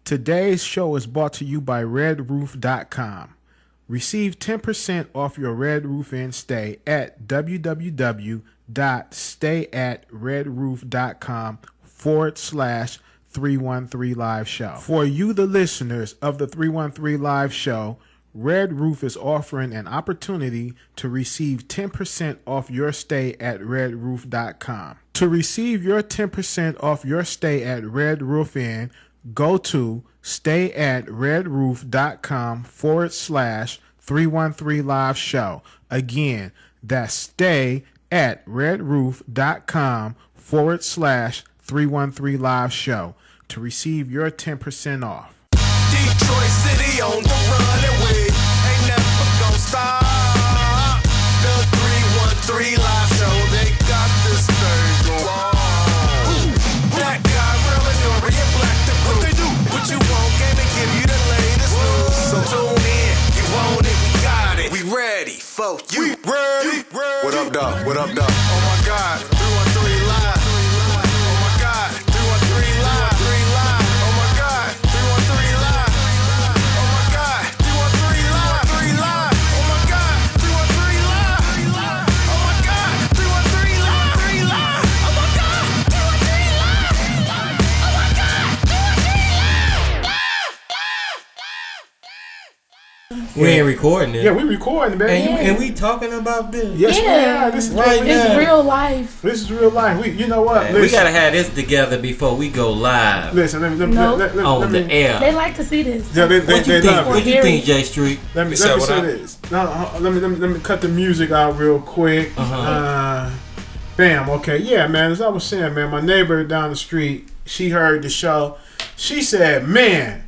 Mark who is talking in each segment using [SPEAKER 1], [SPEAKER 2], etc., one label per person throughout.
[SPEAKER 1] Today's show is brought to you by redroof.com. Receive 10% off your Red Roof Inn stay at www.stayatredroof.com/313 Live Show. For you, the listeners of the 313 Live Show, Red Roof is offering an opportunity to receive 10% off your stay at redroof.com. To receive your 10% off your stay at Red Roof Inn, go to stayatredroof.com/313 Live Show. Again, that's stayatredroof.com/313 Live Show to receive your 10% off.
[SPEAKER 2] Detroit City on the runaway, ain't never gonna stop. The 313 Live Show, they got this thing going on. That guy, Rell and Black the Group. What they do? What you want, game and give you the latest news. So tune in, you want it, we got it. We ready for you. We ready. What up, dog? What up, dog? Oh my God, 313 Live. Oh my God, 313 Live. 3 Live. Oh my God, 313 Live. Oh my God, 313 Live. 3 Live. Oh my God, 313 Live. 3 Live. Oh my God, 313 Live. 3 Live. Oh my God, 313 Live. 3 Live. Oh my God, 313 Live.
[SPEAKER 3] We ain't recording it.
[SPEAKER 1] Yeah, we recording, baby.
[SPEAKER 3] And we talking about this.
[SPEAKER 1] Yes, we
[SPEAKER 4] Yeah.
[SPEAKER 1] are. This is
[SPEAKER 3] Right
[SPEAKER 1] what
[SPEAKER 3] now.
[SPEAKER 4] It's real life.
[SPEAKER 1] This is real life. You know what?
[SPEAKER 3] Man, we gotta have this together before we go live
[SPEAKER 1] Listen, let me
[SPEAKER 4] Nope.
[SPEAKER 3] on the air.
[SPEAKER 4] They like to see this.
[SPEAKER 1] Yeah, they
[SPEAKER 3] What you
[SPEAKER 1] love
[SPEAKER 3] think?
[SPEAKER 1] it.
[SPEAKER 3] What you think, J Street?
[SPEAKER 1] Let me
[SPEAKER 5] said
[SPEAKER 1] say
[SPEAKER 5] what I-
[SPEAKER 1] this. No, let me cut the music out real quick. Bam. Okay. Yeah, man. As I was saying, man, my neighbor down the street, she heard the show. She said, "Man,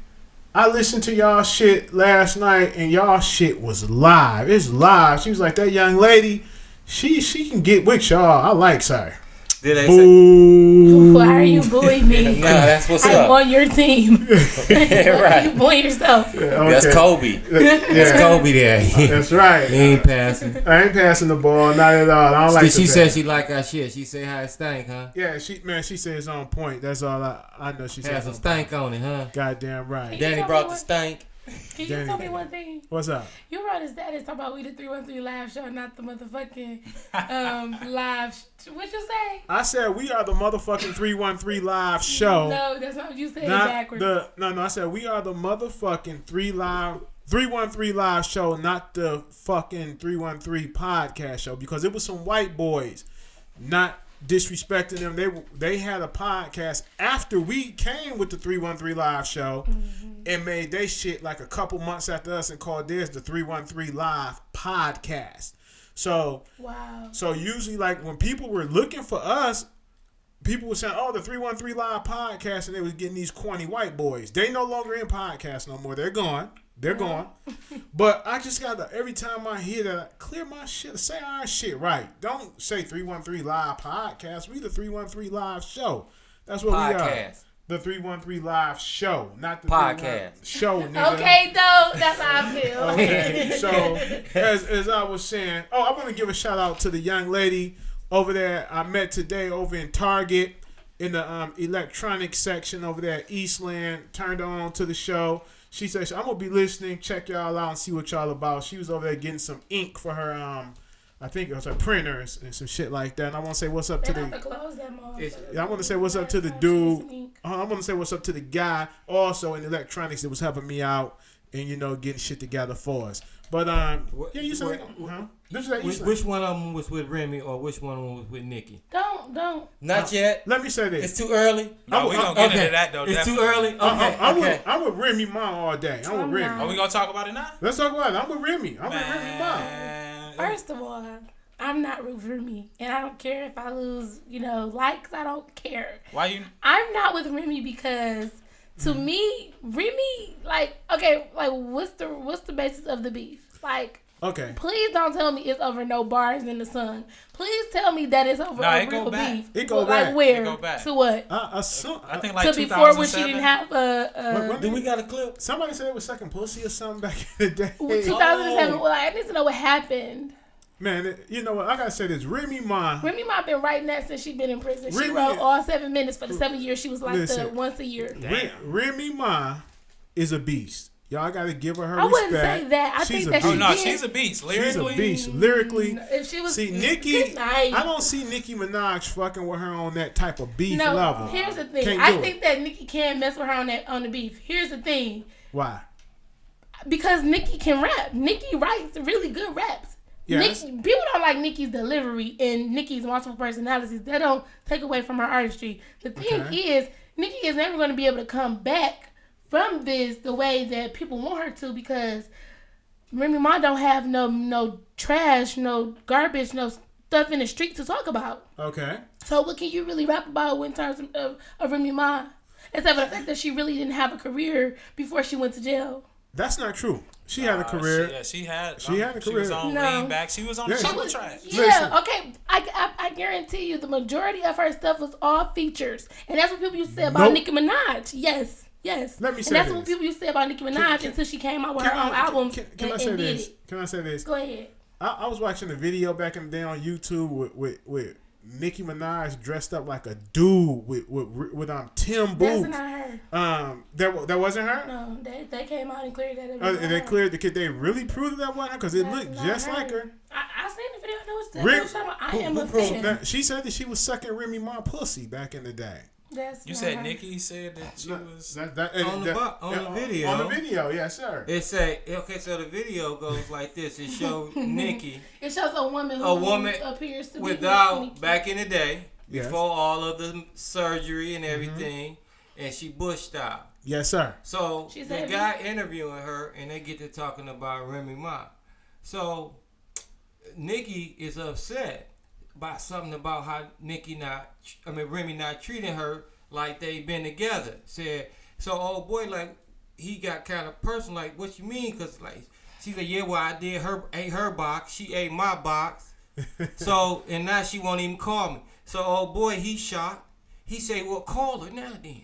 [SPEAKER 1] I listened to y'all shit last night, and y'all shit was live. It's live." She was like, "That young lady, she can get with y'all. I like her."
[SPEAKER 3] Did they say?
[SPEAKER 1] Boo.
[SPEAKER 4] Why are you bullying me?
[SPEAKER 3] Nah, that's what's
[SPEAKER 4] I'm
[SPEAKER 3] up.
[SPEAKER 4] on your team.
[SPEAKER 3] Right.
[SPEAKER 4] You bully yourself.
[SPEAKER 1] Okay.
[SPEAKER 3] That's Kobe. That's
[SPEAKER 1] Yeah,
[SPEAKER 3] Kobe there.
[SPEAKER 1] that's right.
[SPEAKER 3] He ain't passing.
[SPEAKER 1] I ain't passing the ball, not at all. I don't like.
[SPEAKER 3] She
[SPEAKER 1] the
[SPEAKER 3] said
[SPEAKER 1] ball.
[SPEAKER 3] she like our shit. She say how it stank, huh?
[SPEAKER 1] Yeah, she said it's on point. That's all I know. She said
[SPEAKER 3] Has
[SPEAKER 1] it's
[SPEAKER 3] some
[SPEAKER 1] on
[SPEAKER 3] stank on it, huh?
[SPEAKER 1] goddamn right.
[SPEAKER 3] Danny brought the stank.
[SPEAKER 4] Can you tell me one thing?
[SPEAKER 1] What's up?
[SPEAKER 4] You wrote a status talking about we the 313 Live Show, not the motherfucking live. What'd you say?
[SPEAKER 1] I said we are the motherfucking 313 Live Show.
[SPEAKER 4] No, that's not what you said
[SPEAKER 1] Not
[SPEAKER 4] backwards.
[SPEAKER 1] no. I said we are the motherfucking 313 Live Show, not the fucking 313 podcast show, because it was some white boys, not disrespecting them. They had a podcast after we came with the 313 Live Show and made they shit like a couple months after us and called theirs the 313 Live Podcast. So
[SPEAKER 4] Wow.
[SPEAKER 1] So usually, like, when people were looking for us, people were saying, "Oh, the 313 Live Podcast," and they was getting these corny white boys. They no longer in podcast no more. They're gone. They're gone. But I just gotta, every time I hear that, I clear my shit. Say our shit right. Don't say 313 Live Podcast. We the 313 Live Show. That's what we are.
[SPEAKER 3] Podcast.
[SPEAKER 1] The 313 Live Show, not the
[SPEAKER 3] Podcast.
[SPEAKER 1] 313 Show, nigga.
[SPEAKER 4] Okay, though, that's how I feel.
[SPEAKER 1] Okay, so as I was saying, I want to give a shout out to the young lady over there I met today over in Target in the electronics section over there at Eastland. Turned her on to the show. She said, "I'm gonna be listening. Check y'all out and see what y'all about." She was over there getting some ink for her I think it was her printers and some shit like that. And I want to say what's up to
[SPEAKER 4] They
[SPEAKER 1] the.
[SPEAKER 4] have to close that motherfucker.
[SPEAKER 1] Yeah, I want to say what's up to the dude. I want to say what's up to the guy also in electronics that was helping me out and getting shit together for us. But yeah, you said this is at Eastland.
[SPEAKER 3] Which one of them was with Remy or which one of them was with Nikki?
[SPEAKER 4] Don't.
[SPEAKER 3] Not yet.
[SPEAKER 1] Let me say this.
[SPEAKER 3] It's too early.
[SPEAKER 5] No, we gonna get into that though.
[SPEAKER 3] It's too
[SPEAKER 5] definitely.
[SPEAKER 3] early. Okay.
[SPEAKER 1] I'm with Remy Ma all day. I'm with Remy.
[SPEAKER 5] Are we gonna talk about it now?
[SPEAKER 1] Let's talk about it. I'm with Remy. I'm with Remy Ma.
[SPEAKER 4] First of all, I'm not rooting for me, and I don't care if I lose, likes. I don't care.
[SPEAKER 5] Why you?
[SPEAKER 4] I'm not with Remy because to me, Remy, what's the basis of the beef? Like,
[SPEAKER 1] okay,
[SPEAKER 4] please don't tell me it's over no bars in the sun. Please tell me that it's over a real beef.
[SPEAKER 1] It go back.
[SPEAKER 4] Like where?
[SPEAKER 5] It go back.
[SPEAKER 4] To what?
[SPEAKER 5] I think like
[SPEAKER 4] To before when she
[SPEAKER 5] 2007.
[SPEAKER 4] didn't have a.
[SPEAKER 3] Do we got a clip?
[SPEAKER 1] Somebody said it was sucking pussy or something back in the day.
[SPEAKER 4] 2007. Well, I need to know what happened.
[SPEAKER 1] Man, you know what? I gotta say this. Remy Ma
[SPEAKER 4] been writing that since she been in prison. She
[SPEAKER 1] Remy-
[SPEAKER 4] wrote all 7 minutes for the 7 years she was locked
[SPEAKER 1] Listen.
[SPEAKER 4] up once a year.
[SPEAKER 1] Remy Ma is a beast. Y'all gotta give her
[SPEAKER 4] I
[SPEAKER 1] respect.
[SPEAKER 4] wouldn't say that. I
[SPEAKER 1] She's
[SPEAKER 4] think
[SPEAKER 1] a
[SPEAKER 4] that
[SPEAKER 1] beast.
[SPEAKER 4] she
[SPEAKER 5] No,
[SPEAKER 4] did.
[SPEAKER 5] she's a beast.
[SPEAKER 1] She's
[SPEAKER 5] Lyrically,
[SPEAKER 1] a beast. Lyrically.
[SPEAKER 4] If she was
[SPEAKER 1] See, Nicki,
[SPEAKER 4] good night.
[SPEAKER 1] I don't see Nicki Minaj fucking with her on that type of beef
[SPEAKER 4] No,
[SPEAKER 1] level.
[SPEAKER 4] here's the thing.
[SPEAKER 1] Can't
[SPEAKER 4] I
[SPEAKER 1] do
[SPEAKER 4] think
[SPEAKER 1] it.
[SPEAKER 4] that Nicki can mess with her on the beef. Here's the thing.
[SPEAKER 1] Why?
[SPEAKER 4] Because Nicki can rap. Nicki writes really good raps.
[SPEAKER 1] Yes.
[SPEAKER 4] People don't like Nicki's delivery and Nicki's multiple personalities. That don't take away from her artistry. The thing is, Nicki is never going to be able to come back from this the way that people want her to, because Remy Ma don't have no trash, no garbage, no stuff in the street to talk about.
[SPEAKER 1] Okay.
[SPEAKER 4] So what can you really rap about in terms of Remy Ma? Except for the fact that she really didn't have a career before she went to jail.
[SPEAKER 1] That's not true. She had a career.
[SPEAKER 5] She had a
[SPEAKER 1] She was
[SPEAKER 5] career.
[SPEAKER 1] on
[SPEAKER 5] Lean Back. She was on the
[SPEAKER 1] Yeah.
[SPEAKER 5] summer track.
[SPEAKER 4] Yeah,
[SPEAKER 1] Listen.
[SPEAKER 4] okay. I guarantee you the majority of her stuff was all features. And that's what people used to say about
[SPEAKER 1] Nope.
[SPEAKER 4] Nicki Minaj. Yes.
[SPEAKER 1] Let me say
[SPEAKER 4] and that's
[SPEAKER 1] this.
[SPEAKER 4] what people used to say about Nicki Minaj until she came out with her own albums
[SPEAKER 1] Can I
[SPEAKER 4] and
[SPEAKER 1] say
[SPEAKER 4] did
[SPEAKER 1] this?
[SPEAKER 4] it.
[SPEAKER 1] Can I say this?
[SPEAKER 4] Go ahead.
[SPEAKER 1] I was watching a video back in the day on YouTube with Nicki Minaj dressed up like a dude with Tim
[SPEAKER 4] That's
[SPEAKER 1] Boots.
[SPEAKER 4] not her.
[SPEAKER 1] That wasn't her.
[SPEAKER 4] No, they came out and cleared that.
[SPEAKER 1] And they cleared the kid. They really proved that wasn't her because it looked just like her.
[SPEAKER 4] I seen the video. I know what
[SPEAKER 1] Rem-
[SPEAKER 4] you're talking about. I am a fan.
[SPEAKER 1] That, she said that she was sucking Remy Ma pussy back in the day.
[SPEAKER 4] That's
[SPEAKER 5] You
[SPEAKER 4] not
[SPEAKER 5] said
[SPEAKER 4] her.
[SPEAKER 5] Nicki said that she was.
[SPEAKER 3] On the video.
[SPEAKER 1] On the video, yes, sir.
[SPEAKER 3] It say, okay, so the video goes like this. It shows Nicki
[SPEAKER 4] It shows a woman who appears to be
[SPEAKER 3] without,
[SPEAKER 4] Nicki.
[SPEAKER 3] back in the day,
[SPEAKER 1] Yes.
[SPEAKER 3] before all of the surgery and everything, and she bushed out.
[SPEAKER 1] Yes, sir.
[SPEAKER 3] So
[SPEAKER 4] She's
[SPEAKER 3] the
[SPEAKER 4] heavy.
[SPEAKER 3] guy interviewing her, and they get to talking about Remy Ma. So Nicki is upset about something about how Remy not treating her like they been together. Said, so old boy, like, he got kind of personal, like, what you mean? Because, like, she said, yeah, well, I ate her box, she ate my box. So, and now she won't even call me. So old boy, he shocked. He say, well, call her now then.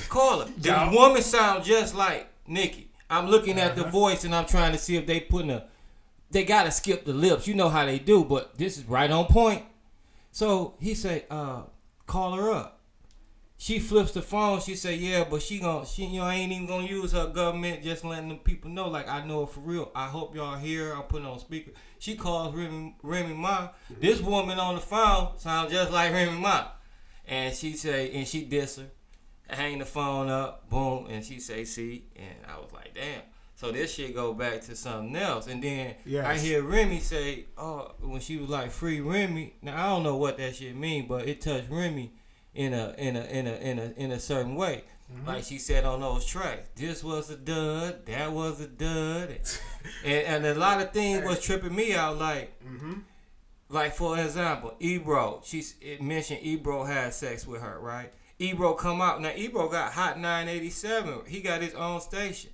[SPEAKER 3] Call her. The woman sound just like Nicki. I'm looking at the voice and I'm trying to see if they gotta skip the lips. You know how they do, but this is right on point. So he say, call her up. She flips the phone. She say, yeah, but she ain't even gonna use her government, just letting them people know, like, I know her for real. I hope y'all hear her. I'm putting on speaker. She calls Remy Ma. This woman on the phone sounds just like Remy Ma. And she say, and she diss her. Hang the phone up, boom, and she say, see, and I was like, damn. So this shit go back to something else. And then I hear Remy say, oh, when she was like, free Remy. Now I don't know what that shit mean, but it touched Remy in a certain way. Mm-hmm. Like she said on those tracks, this was a dud, that was a dud, and a lot of things was tripping me out. Like, like for example, Ebro. It mentioned Ebro had sex with her, right? Ebro come out. Now Ebro got Hot 987. He got his own station.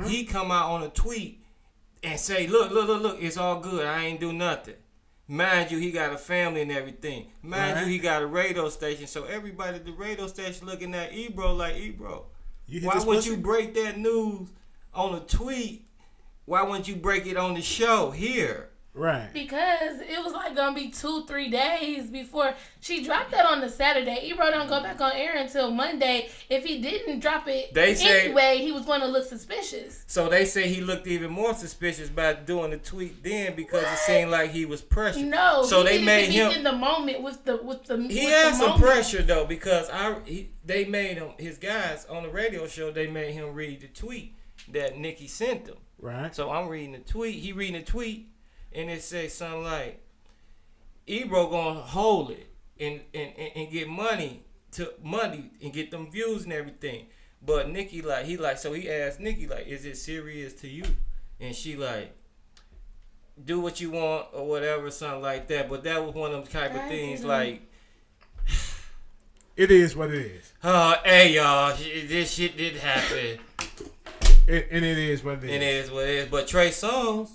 [SPEAKER 3] He come out on a tweet and say, look, it's all good. I ain't do nothing. Mind you, he got a family and everything. Mind you, he got a radio station. So everybody at the radio station looking at Ebro like, Ebro, why wouldn't you break that news on a tweet? Why wouldn't you break it on the show here?
[SPEAKER 1] Right.
[SPEAKER 4] Because it was like gonna be 2-3 days before she dropped that on the Saturday. Ebro don't go back on air until Monday. If he didn't drop it anyway, he was gonna look suspicious.
[SPEAKER 3] So they say he looked even more suspicious by doing the tweet then because it seemed like he was pressured.
[SPEAKER 4] No,
[SPEAKER 3] so
[SPEAKER 4] he
[SPEAKER 3] they made
[SPEAKER 4] to be
[SPEAKER 3] him
[SPEAKER 4] in the moment with the.
[SPEAKER 3] He had some pressure though because they made him, his guys on the radio show. They made him read the tweet that Nicki sent them.
[SPEAKER 1] Right.
[SPEAKER 3] So I'm reading the tweet. He reading the tweet. And it says something like, Ebro gonna hold it and get money and get them views and everything. But Nicki so he asked Nicki like, is it serious to you? And she like, do what you want or whatever, something like that. But that was one of them type of things like,
[SPEAKER 1] it is what it is.
[SPEAKER 3] Hey y'all, this shit did happen.
[SPEAKER 1] And it is what it is.
[SPEAKER 3] It is what it is. But Trey Songz,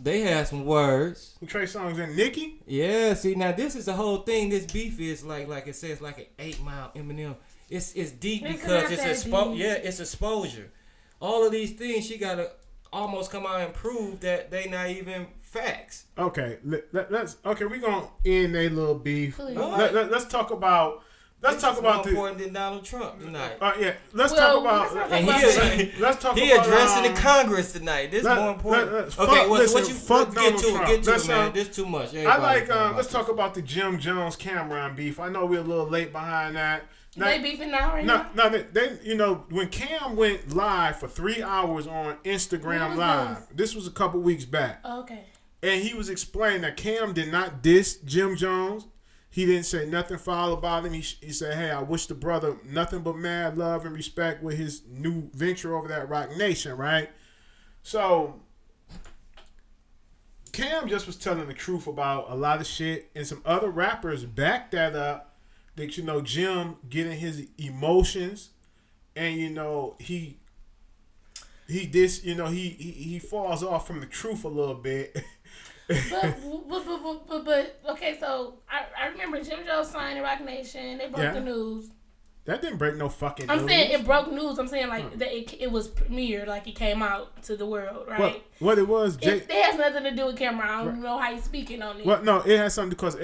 [SPEAKER 3] they had some words.
[SPEAKER 1] Trey Songz and Nicki?
[SPEAKER 3] Yeah, see now this is the whole thing. This beef is like it says like an 8 Mile Eminem. It's deep because it's exposure. All of these things she gotta almost come out and prove that they not even facts.
[SPEAKER 1] Okay, let's. Okay, we gonna end a little beef.
[SPEAKER 4] Please.
[SPEAKER 1] Let's talk about. Let's talk about
[SPEAKER 3] more important than Donald Trump tonight.
[SPEAKER 1] Yeah, let's talk about.
[SPEAKER 3] And
[SPEAKER 1] let's talk
[SPEAKER 3] he
[SPEAKER 1] about.
[SPEAKER 3] addressing the Congress tonight. This is more important. Okay, what you
[SPEAKER 1] fuck
[SPEAKER 3] get to
[SPEAKER 1] Trump.
[SPEAKER 3] it, man. This too much.
[SPEAKER 1] I like. Let's talk about the Jim Jones Cameron beef. I know we're a little late behind that.
[SPEAKER 4] They beefing now right now?
[SPEAKER 1] No, they you know, when Cam went live for 3 hours on Instagram Live, this was a couple weeks back.
[SPEAKER 4] Okay.
[SPEAKER 1] And he was explaining that Cam did not diss Jim Jones. He didn't say nothing foul about him. He said, hey, I wish the brother nothing but mad love and respect with his new venture over there at Rock Nation, right? So Cam just was telling the truth about a lot of shit, and some other rappers backed that up. That, you know, Jim getting his emotions, and, you know, he falls off from the truth a little bit.
[SPEAKER 4] but okay, so I remember Jim Jones signed Rock Nation. They broke the news.
[SPEAKER 1] That didn't break no fucking news.
[SPEAKER 4] I'm saying it broke news. I'm saying like that it was premiered, like it came out to the world, right?
[SPEAKER 1] What it was,
[SPEAKER 4] it has nothing to do with Cameron. I don't know how he's speaking on it.
[SPEAKER 1] Well, no, it has something because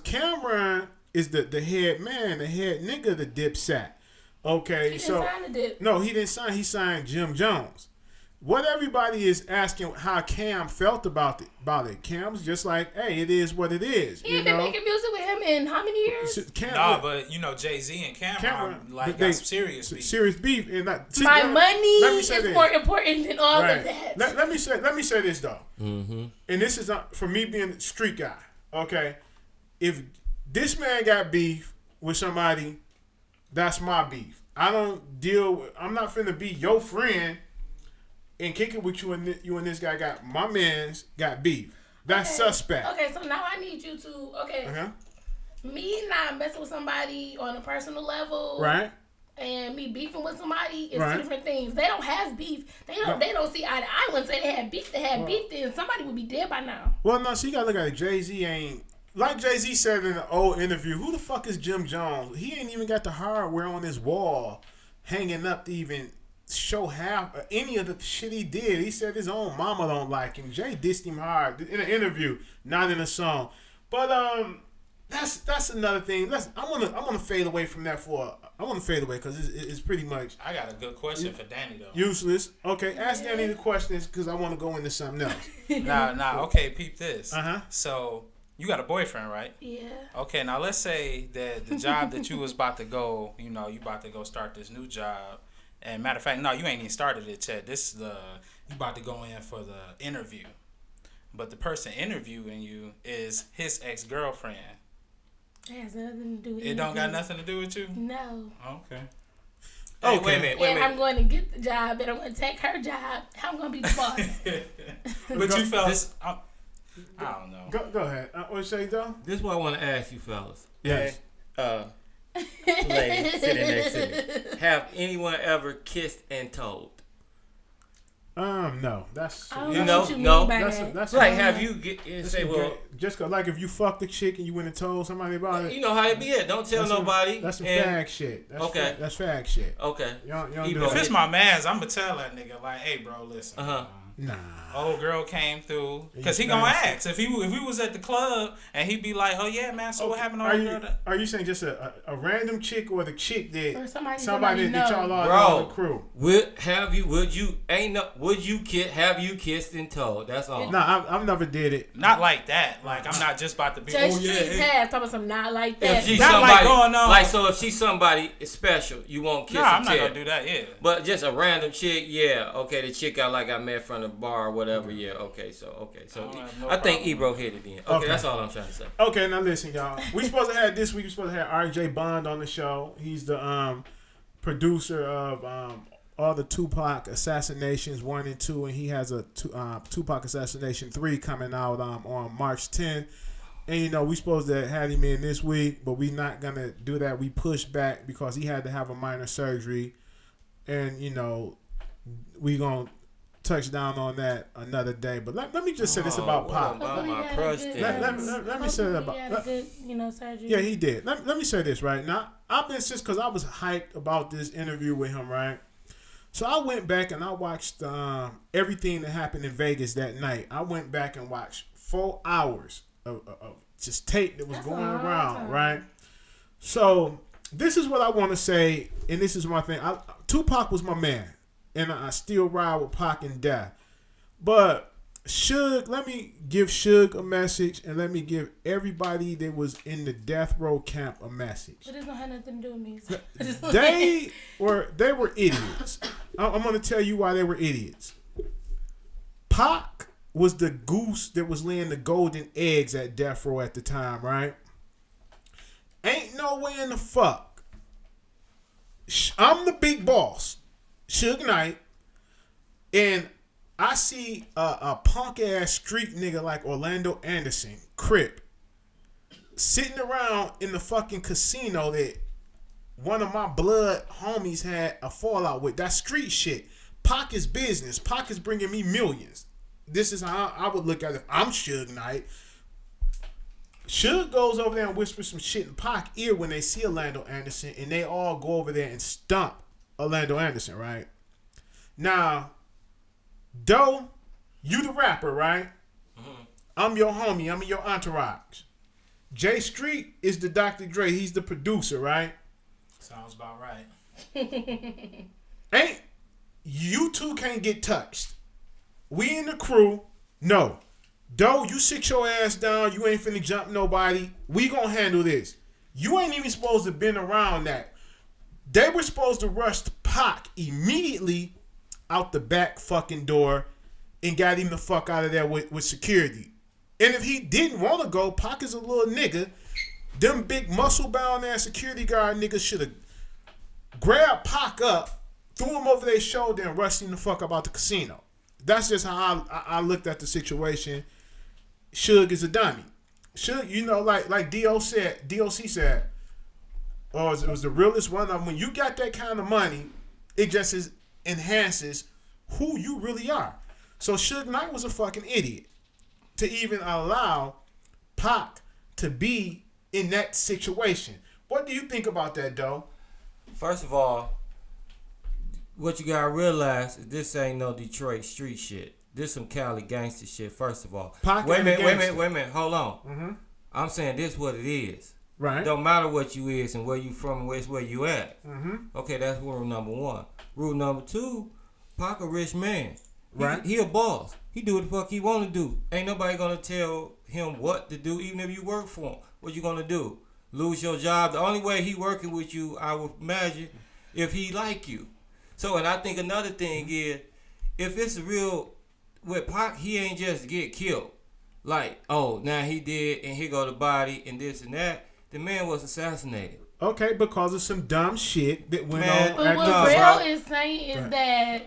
[SPEAKER 1] Cameron is the head man, the head nigga, the Dipset. Okay,
[SPEAKER 4] he didn't sign the Dip.
[SPEAKER 1] No, he didn't sign. He signed Jim Jones. What everybody is asking how Cam felt about it. Cam's just like, hey, it is what it is.
[SPEAKER 4] He ain't been making music with him in how many years?
[SPEAKER 5] But you know, Jay-Z and Cameron got some serious beef.
[SPEAKER 1] Serious beef. And
[SPEAKER 4] my money is more important than all of that.
[SPEAKER 1] Let me say this though. Mm-hmm. And this is not for me being a street guy. Okay, if this man got beef with somebody, that's my beef. I don't deal with. I'm not finna be your friend and kick it with you and this guy got my man's got beef. That's suspect.
[SPEAKER 4] Okay, so now I need you to me not messing with somebody on a personal level,
[SPEAKER 1] right?
[SPEAKER 4] And me beefing with somebody is two different things. They don't have beef. They don't see eye to eye. When say they had beef, beef. Then somebody would be dead by now.
[SPEAKER 1] Well, no, so you gotta look at it. Jay-Z ain't. Like Jay-Z said in an old interview, who the fuck is Jim Jones? He ain't even got the hardware on his wall hanging up to even show half any of the shit he did. He said his own mama don't like him. Jay dissed him hard in an interview, not in a song. But that's another thing. I wanna fade away from that because it's pretty much.
[SPEAKER 5] I got a good question for Danny though.
[SPEAKER 1] Useless. Okay, ask Danny the questions because I want to go into something else.
[SPEAKER 5] Nah. Okay, peep this.
[SPEAKER 1] Uh-huh.
[SPEAKER 5] So you got a boyfriend, right?
[SPEAKER 4] Yeah.
[SPEAKER 5] Okay, now let's say that the job that you was about to go, you about to go start this new job. And matter of fact, no, you ain't even started it yet. You about to go in for the interview. But the person interviewing you is his ex-girlfriend.
[SPEAKER 4] It has nothing to do with
[SPEAKER 5] it. It don't got nothing to do with you?
[SPEAKER 4] No.
[SPEAKER 5] Okay.
[SPEAKER 3] Hey, wait a minute.
[SPEAKER 4] And I'm going to get the job, and I'm going to take her job. I'm going to be the boss.
[SPEAKER 5] But you felt... I don't know.
[SPEAKER 1] Go ahead. What you say, though?
[SPEAKER 3] This is what I want to ask you, fellas.
[SPEAKER 1] Yes.
[SPEAKER 3] Lady sitting next to me. Have anyone ever kissed and told?
[SPEAKER 1] No. That's
[SPEAKER 3] That's like have you say
[SPEAKER 1] just like if you fucked the chick and you went and told somebody about it.
[SPEAKER 3] You know how it be. Don't tell nobody.
[SPEAKER 1] That's some fag shit. That's fag shit.
[SPEAKER 3] Okay.
[SPEAKER 5] If it's my man's, I'm gonna tell that nigga like, hey, bro, listen.
[SPEAKER 1] Nah.
[SPEAKER 5] Old girl came through because he gonna ask if we was at the club and he'd be like, oh yeah, man. So what happened to old girl?
[SPEAKER 1] Are you saying just a random chick or the chick that
[SPEAKER 4] or
[SPEAKER 1] somebody that y'all are on the crew?
[SPEAKER 3] Have you kissed and told? That's all.
[SPEAKER 1] No, I've never did it.
[SPEAKER 5] Not like that. Like I'm not just about to be.
[SPEAKER 4] Just talking about some not like that.
[SPEAKER 3] If she's
[SPEAKER 5] not
[SPEAKER 3] somebody,
[SPEAKER 5] like going on.
[SPEAKER 3] Like so, if she's somebody special, you won't kiss.
[SPEAKER 5] I'm not gonna do that. Yeah.
[SPEAKER 3] But just a random chick, yeah. Okay, the chick I met from the bar or whatever. Yeah. Okay. So I think Ebro hit it then. Okay, that's all I'm trying to say.
[SPEAKER 1] Okay, now listen, y'all. We supposed to have this week. We supposed to have RJ Bond on the show. He's the producer of all the Tupac assassinations 1 and 2, and he has a Tupac assassination 3 coming out on March 10th. And we supposed to have him in this week, but we not gonna do that. We pushed back because he had to have a minor surgery, and we gonna touch down on that another day. But let me just say this about Pop. Let me say that about.
[SPEAKER 4] He had a good, surgery.
[SPEAKER 1] Yeah, he did. Let me say this right now. I've been because I was hyped about this interview with him, right? So I went back and I watched everything that happened in Vegas that night. I went back and watched 4 hours of just tape that was going around, right? So this is what I want to say, and this is my thing. Tupac was my man, and I still ride with Pac and death. But Suge, let me give Suge a message, and let me give everybody that was in the death row camp a message.
[SPEAKER 4] But this don't have nothing to do with me. So
[SPEAKER 1] They were idiots. I'm going to tell you why they were idiots. Pac was the goose that was laying the golden eggs at death row at the time, right? Ain't no way in the fuck. I'm the big boss, Suge Knight, and I see a punk ass street nigga like Orlando Anderson, Crip, sitting around in the fucking casino that one of my blood homies had a fallout with. That's street shit. Pac is business. Pac is bringing me millions. This is how I would look at it. I'm Suge Knight. Suge goes over there and whispers some shit in Pac ear when they see Orlando Anderson, and they all go over there and stomp Orlando Anderson, right? Now, Doe, you the rapper, right? Mm-hmm. I'm your homie. I'm in your entourage. Jay Street is the Dr. Dre. He's the producer, right?
[SPEAKER 5] Sounds about right.
[SPEAKER 1] Ain't you two can't get touched. We in the crew. No. Doe, you sit your ass down. You ain't finna jump nobody. We gonna handle this. You ain't even supposed to been around that. They were supposed to rush Pac immediately out the back fucking door and got him the fuck out of there with security. And if he didn't want to go, Pac is a little nigga. Them big muscle bound ass security guard niggas should have grabbed Pac up, threw him over their shoulder, and rushed him the fuck up out the casino. That's just how I looked at the situation. Suge is a dummy. Suge, you know, like DOC said, or it was the realest one. When you got that kind of money, it just enhances who you really are. So Suge Knight was a fucking idiot to even allow Pac to be in that situation. What do you think about that, Doe?
[SPEAKER 3] First of all, what you gotta realize is this ain't no Detroit street shit. This some Cali gangster shit. First of all, wait a minute, hold on. Mm-hmm. I'm saying this what it is.
[SPEAKER 1] Right.
[SPEAKER 3] Don't matter what you is and where you from and where you at.
[SPEAKER 1] Mm-hmm.
[SPEAKER 3] Okay, that's rule number one. Rule number two, Pac a rich man.
[SPEAKER 1] Right.
[SPEAKER 3] He a boss. He do what the fuck he want to do. Ain't nobody gonna tell him what to do, even if you work for him. What you gonna do? Lose your job? The only way he working with you, I would imagine, if he like you. So, and I think another thing is, if it's real with Pac, he ain't just get killed. Like, oh, now he did, and here go the body, and this and that. The man was assassinated.
[SPEAKER 1] Okay, because of some dumb shit that went
[SPEAKER 3] Man,
[SPEAKER 1] on.
[SPEAKER 4] But what Rell is saying is that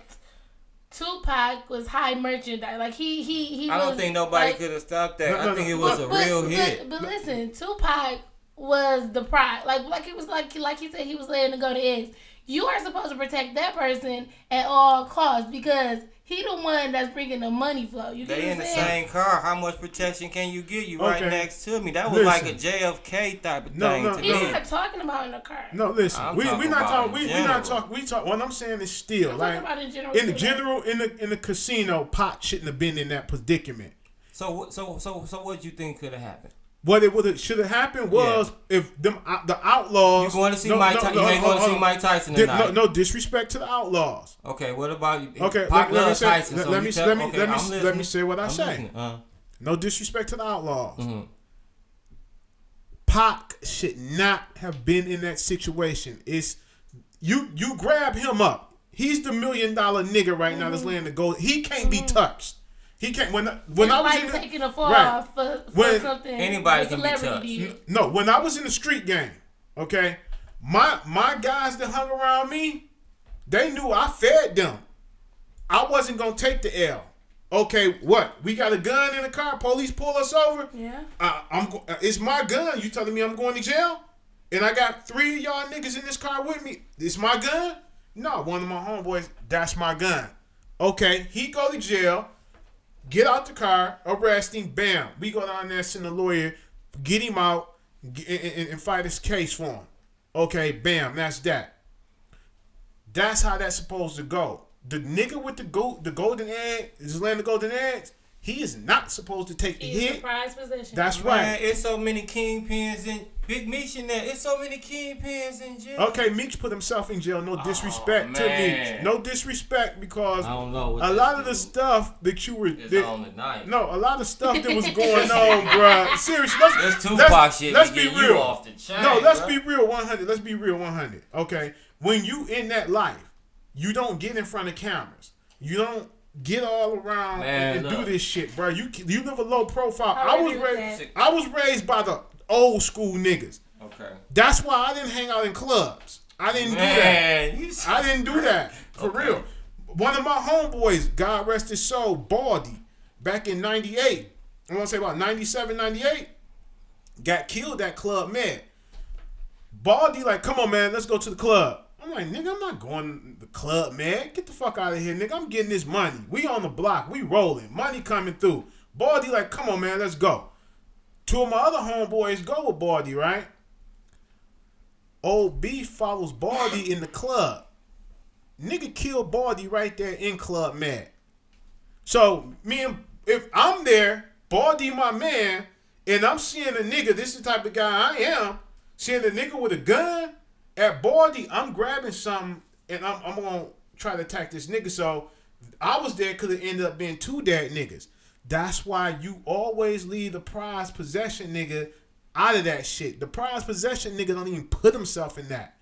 [SPEAKER 4] Tupac was high merchandise. Like he
[SPEAKER 3] I don't
[SPEAKER 4] was,
[SPEAKER 3] think nobody
[SPEAKER 4] like,
[SPEAKER 3] could have stopped that. I think it was a real hit.
[SPEAKER 4] But listen, Tupac was the pride. Like it was like he said, he was letting it go to eggs. You are supposed to protect that person at all costs because he the one that's bringing the money flow. You
[SPEAKER 3] They
[SPEAKER 4] get
[SPEAKER 3] in the
[SPEAKER 4] what I'm saying?
[SPEAKER 3] same car. How much protection can you get? You right
[SPEAKER 1] Okay.
[SPEAKER 3] next to me. That was like a
[SPEAKER 1] Listen.
[SPEAKER 3] JFK type of
[SPEAKER 1] No,
[SPEAKER 3] thing
[SPEAKER 1] no,
[SPEAKER 3] to
[SPEAKER 4] He's
[SPEAKER 3] me.
[SPEAKER 4] not talking about in the car.
[SPEAKER 1] No, listen.
[SPEAKER 3] I'm
[SPEAKER 1] We
[SPEAKER 3] talking
[SPEAKER 1] not
[SPEAKER 3] about
[SPEAKER 1] talking.
[SPEAKER 3] in
[SPEAKER 1] We not
[SPEAKER 3] general.
[SPEAKER 1] talk. We talk. What I'm saying is still
[SPEAKER 4] I'm
[SPEAKER 1] like
[SPEAKER 4] talking about in general.
[SPEAKER 1] in the
[SPEAKER 4] too.
[SPEAKER 1] general in the casino, Pac shouldn't have been in that predicament.
[SPEAKER 3] So what you think could have happened?
[SPEAKER 1] What it should have happened was if the outlaws.
[SPEAKER 3] You going to see Mike Tyson? You ain't going to see Mike Tyson tonight.
[SPEAKER 1] No disrespect to the outlaws.
[SPEAKER 3] Okay, what about you?
[SPEAKER 1] Okay,
[SPEAKER 3] Pac
[SPEAKER 1] let me
[SPEAKER 3] loves
[SPEAKER 1] say.
[SPEAKER 3] Tyson, so
[SPEAKER 1] Let me
[SPEAKER 3] you tell- okay, I'm
[SPEAKER 1] let me
[SPEAKER 3] listening.
[SPEAKER 1] say what I
[SPEAKER 3] I'm
[SPEAKER 1] say.
[SPEAKER 3] listening.
[SPEAKER 1] No disrespect to the outlaws.
[SPEAKER 3] Mm-hmm.
[SPEAKER 1] Pac should not have been in that situation. It's you grab him up. He's the $1 million nigga right now that's laying the gold. He can't be touched. He can't. When I was
[SPEAKER 4] like
[SPEAKER 1] in
[SPEAKER 4] taking a fall
[SPEAKER 1] right.
[SPEAKER 4] off for
[SPEAKER 1] When
[SPEAKER 4] something
[SPEAKER 3] anybody
[SPEAKER 4] a
[SPEAKER 3] can be
[SPEAKER 4] celebrity
[SPEAKER 3] touched.
[SPEAKER 4] did.
[SPEAKER 1] No, when I was in the street game, okay, my guys that hung around me, they knew I fed them. I wasn't gonna take the L. Okay, what? We got a gun in the car. Police pull us over.
[SPEAKER 4] Yeah.
[SPEAKER 1] It's my gun. You telling me I'm going to jail? And I got 3 of y'all niggas in this car with me. It's my gun? No, one of my homeboys. That's my gun. Okay, he go to jail. Get out the car, arrest him, bam. We go down there, send a lawyer, get him out, and fight his case for him. Okay, bam, that's that. That's how that's supposed to go. The nigga with the golden egg, is laying the golden eggs. He is not supposed to take the hit.
[SPEAKER 4] He's a prized possession.
[SPEAKER 1] That's
[SPEAKER 3] Man,
[SPEAKER 1] right.
[SPEAKER 3] it's so many kingpins in Big Meech in there. It's so many kingpins in jail.
[SPEAKER 1] Okay, Meech put himself in jail. No disrespect to
[SPEAKER 3] man.
[SPEAKER 1] Meech. No disrespect because
[SPEAKER 3] I don't know what
[SPEAKER 1] a lot of the stuff that you were
[SPEAKER 3] It's on the night.
[SPEAKER 1] no, a lot of stuff that was going on, bruh. Seriously,
[SPEAKER 3] That's Tupac shit.
[SPEAKER 1] Let's
[SPEAKER 3] Let's
[SPEAKER 1] be
[SPEAKER 3] get
[SPEAKER 1] real.
[SPEAKER 3] You off the chain,
[SPEAKER 1] No, let's
[SPEAKER 3] bruh.
[SPEAKER 1] be real 100. Let's be real 100. Okay, when you in that life, you don't get in front of cameras. You don't get all around
[SPEAKER 3] Man,
[SPEAKER 1] and do
[SPEAKER 3] look.
[SPEAKER 1] this shit, bro. You live a low profile.
[SPEAKER 4] I
[SPEAKER 1] I was
[SPEAKER 4] agree with
[SPEAKER 1] raised.
[SPEAKER 3] that.
[SPEAKER 1] I was raised by the old school niggas.
[SPEAKER 3] Okay.
[SPEAKER 1] That's why I didn't hang out in clubs. I didn't do that.
[SPEAKER 3] Man, you
[SPEAKER 1] I didn't do that. For
[SPEAKER 3] Okay.
[SPEAKER 1] real. One of my homeboys, God rest his soul, Baldy, back in 98, I want to say about 97, 98, got killed at Club Med. Baldy like, come on, man, let's go to the club. I'm like, nigga, I'm not going to the Club Med. Get the fuck out of here, nigga. I'm getting this money. We on the block. We rolling. Money coming through. Baldy like, come on, man, let's go. Two of my other homeboys go with Baldy, right? Old B follows Baldy in the club. Nigga killed Baldy right there in Club Med. So if I'm there, Baldy my man, and I'm seeing a nigga, this is the type of guy I am, seeing a nigga with a gun at Baldy, I'm grabbing something and I'm gonna try to attack this nigga. So I was there because it ended up being two dead niggas. That's why you always leave the prized possession nigga out of that shit. The prized possession nigga don't even put himself in that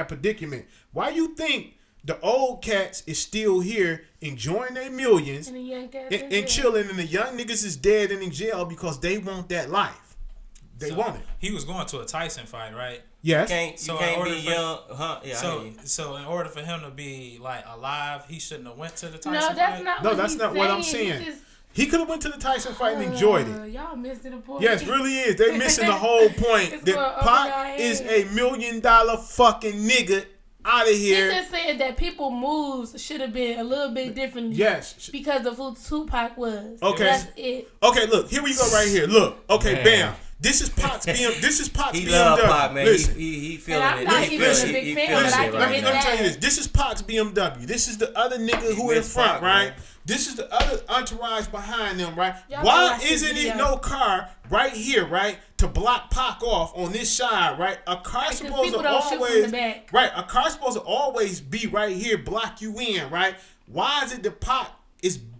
[SPEAKER 1] predicament. Why you think the old cats is still here enjoying their millions
[SPEAKER 4] And the young cats
[SPEAKER 1] and chilling, and the young niggas is dead and in jail because they want that life. They want it.
[SPEAKER 5] He was going to a Tyson fight, right?
[SPEAKER 1] Yes.
[SPEAKER 3] You can't be young, huh? Yeah. I hear you.
[SPEAKER 5] So in order for him to be like alive, he shouldn't have went to the Tyson
[SPEAKER 4] No,
[SPEAKER 5] fight.
[SPEAKER 4] that's not.
[SPEAKER 1] No,
[SPEAKER 4] what
[SPEAKER 1] that's
[SPEAKER 4] he's
[SPEAKER 1] not what I'm
[SPEAKER 4] saying.
[SPEAKER 1] saying.
[SPEAKER 4] He just,
[SPEAKER 1] He could have went to the Tyson fight and enjoyed it.
[SPEAKER 4] Y'all missing the point.
[SPEAKER 1] Yes, really is. They missing the whole point.
[SPEAKER 4] It's
[SPEAKER 1] That
[SPEAKER 4] going over
[SPEAKER 1] Pac
[SPEAKER 4] our
[SPEAKER 1] is
[SPEAKER 4] head.
[SPEAKER 1] $1 million fucking nigga out of
[SPEAKER 4] He
[SPEAKER 1] here.
[SPEAKER 4] just said that people moves should have been a little bit different.
[SPEAKER 1] Yes.
[SPEAKER 4] Because of who Tupac was.
[SPEAKER 1] Okay.
[SPEAKER 4] That's it.
[SPEAKER 1] Okay, look, here we go right here. Look, okay,
[SPEAKER 3] Man.
[SPEAKER 1] bam. This is Pac's This is Pac's
[SPEAKER 3] He
[SPEAKER 1] BMW.
[SPEAKER 3] love Pop, man.
[SPEAKER 1] Listen.
[SPEAKER 3] He feeling
[SPEAKER 4] And I'm
[SPEAKER 3] it.
[SPEAKER 4] not
[SPEAKER 3] He
[SPEAKER 4] even
[SPEAKER 3] feeling
[SPEAKER 4] a
[SPEAKER 3] it.
[SPEAKER 4] big
[SPEAKER 3] He
[SPEAKER 4] fan,
[SPEAKER 3] feeling
[SPEAKER 4] but I
[SPEAKER 3] it
[SPEAKER 4] can
[SPEAKER 1] let me
[SPEAKER 3] right
[SPEAKER 4] get
[SPEAKER 3] now.
[SPEAKER 1] tell you
[SPEAKER 4] that.
[SPEAKER 1] this. This is Pac's BMW. This is the other nigga who in
[SPEAKER 3] miss
[SPEAKER 1] front,
[SPEAKER 3] Pac,
[SPEAKER 1] right?
[SPEAKER 3] man.
[SPEAKER 1] This is the other entourage behind them, right?
[SPEAKER 4] Y'all
[SPEAKER 1] Why
[SPEAKER 4] watch this
[SPEAKER 1] isn't it
[SPEAKER 4] video.
[SPEAKER 1] no car right here, right, to block Pac off on this side, right? A car
[SPEAKER 4] Because
[SPEAKER 1] supposed
[SPEAKER 4] people
[SPEAKER 1] to
[SPEAKER 4] don't shoot from
[SPEAKER 1] always,
[SPEAKER 4] the back.
[SPEAKER 1] right? A car supposed to always be right here, block you in, right? Why is it the Pac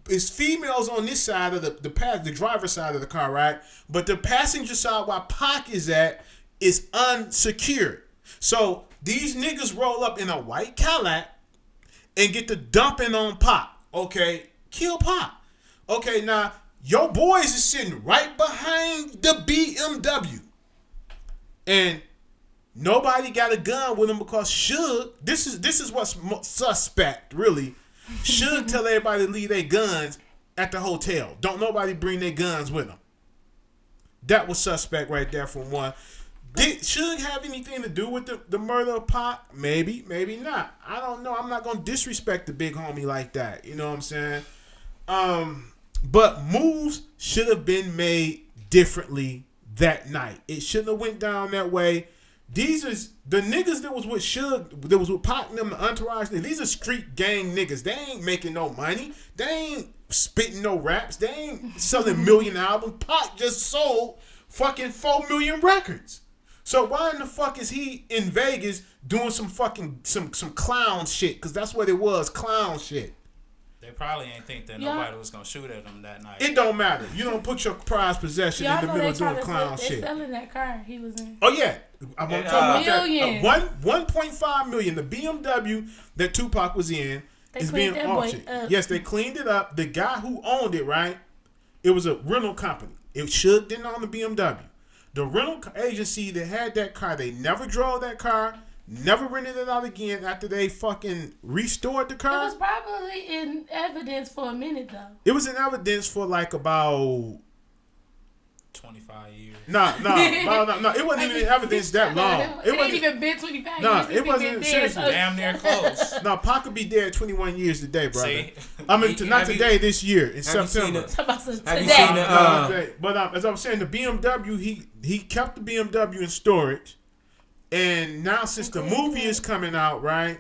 [SPEAKER 1] is females on this side of the driver's side of the car, right? But the passenger side where Pac is at is unsecured. So these niggas roll up in a white Cadillac and get the dumping on Pac. Okay, kill Pac. Okay, now your boys is sitting right behind the BMW, and nobody got a gun with them because Suge. This is what's suspect, really. Suge tell everybody to leave their guns at the hotel. Don't nobody bring their guns with them. That was suspect right there from one. Did Suge have anything to do with the murder of Pac? Maybe, maybe not. I don't know. I'm not gonna disrespect the big homie like that. You know what I'm saying? But moves should have been made differently that night. It shouldn't have went down that way. These is the niggas that was with Suge, that was with Pac and them, the entourage. These are street gang niggas. They ain't making no money. They ain't spitting no raps. They ain't selling $1 million albums. Pac just sold fucking 4 million records. So why in the fuck is he in Vegas doing some fucking some clown shit? Because that's what it was, clown shit.
[SPEAKER 5] They probably ain't think that
[SPEAKER 4] Yeah.
[SPEAKER 5] nobody was gonna shoot at him that night.
[SPEAKER 1] It don't matter. You don't put your prized possession
[SPEAKER 4] Y'all
[SPEAKER 1] in the
[SPEAKER 4] know
[SPEAKER 1] middle
[SPEAKER 4] they
[SPEAKER 1] of doing
[SPEAKER 4] trying to
[SPEAKER 1] clown
[SPEAKER 4] sell,
[SPEAKER 1] shit.
[SPEAKER 4] they selling that car he was in.
[SPEAKER 1] Oh yeah, I'm talking about that.
[SPEAKER 4] Million.
[SPEAKER 1] 1.5 million. The BMW that Tupac was in
[SPEAKER 4] They
[SPEAKER 1] is
[SPEAKER 4] cleaned
[SPEAKER 1] being
[SPEAKER 4] that boy
[SPEAKER 1] auctioned.
[SPEAKER 4] up.
[SPEAKER 1] Yes, they cleaned it up. The guy who owned it, right? It was a rental company. It Suge didn't own the BMW. The rental agency that had that car, they never drove that car, never rented it out again after they fucking restored the
[SPEAKER 4] It
[SPEAKER 1] car.
[SPEAKER 4] was probably in evidence for a minute though.
[SPEAKER 1] It was in evidence for like about
[SPEAKER 5] 25 years.
[SPEAKER 1] no. It wasn't even in evidence that long.
[SPEAKER 4] It ain't even been 25
[SPEAKER 1] Nah,
[SPEAKER 4] years.
[SPEAKER 1] it
[SPEAKER 4] since
[SPEAKER 1] wasn't
[SPEAKER 4] he been
[SPEAKER 1] seriously.
[SPEAKER 4] dead.
[SPEAKER 5] Damn near close.
[SPEAKER 1] No, Pac could be dead 21 years today, brother.
[SPEAKER 5] See?
[SPEAKER 1] I mean, not
[SPEAKER 3] Have you-
[SPEAKER 1] today, this year, in
[SPEAKER 3] Have you seen
[SPEAKER 1] September.
[SPEAKER 3] it?
[SPEAKER 4] Talk about some
[SPEAKER 3] Have you
[SPEAKER 4] today.
[SPEAKER 3] seen the,
[SPEAKER 1] But as I was saying, the BMW, he kept the BMW in storage, and now since the movie is coming out, right,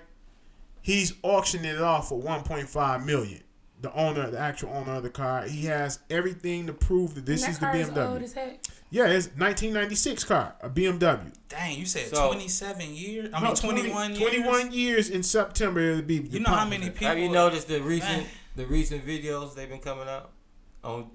[SPEAKER 1] he's auctioning it off for $1.5 million. The actual owner of the car, he has everything to prove that this is the BMW.
[SPEAKER 4] That car is old as heck.
[SPEAKER 1] Yeah, it's 1996 car, a BMW.
[SPEAKER 5] Dang, you said
[SPEAKER 3] So-
[SPEAKER 5] 27 years? I
[SPEAKER 1] No,
[SPEAKER 5] mean, 21 years?
[SPEAKER 1] 21 years in September it'll be.
[SPEAKER 5] You know how many people...
[SPEAKER 3] Have you noticed the
[SPEAKER 5] Man.
[SPEAKER 3] recent videos they've been coming out on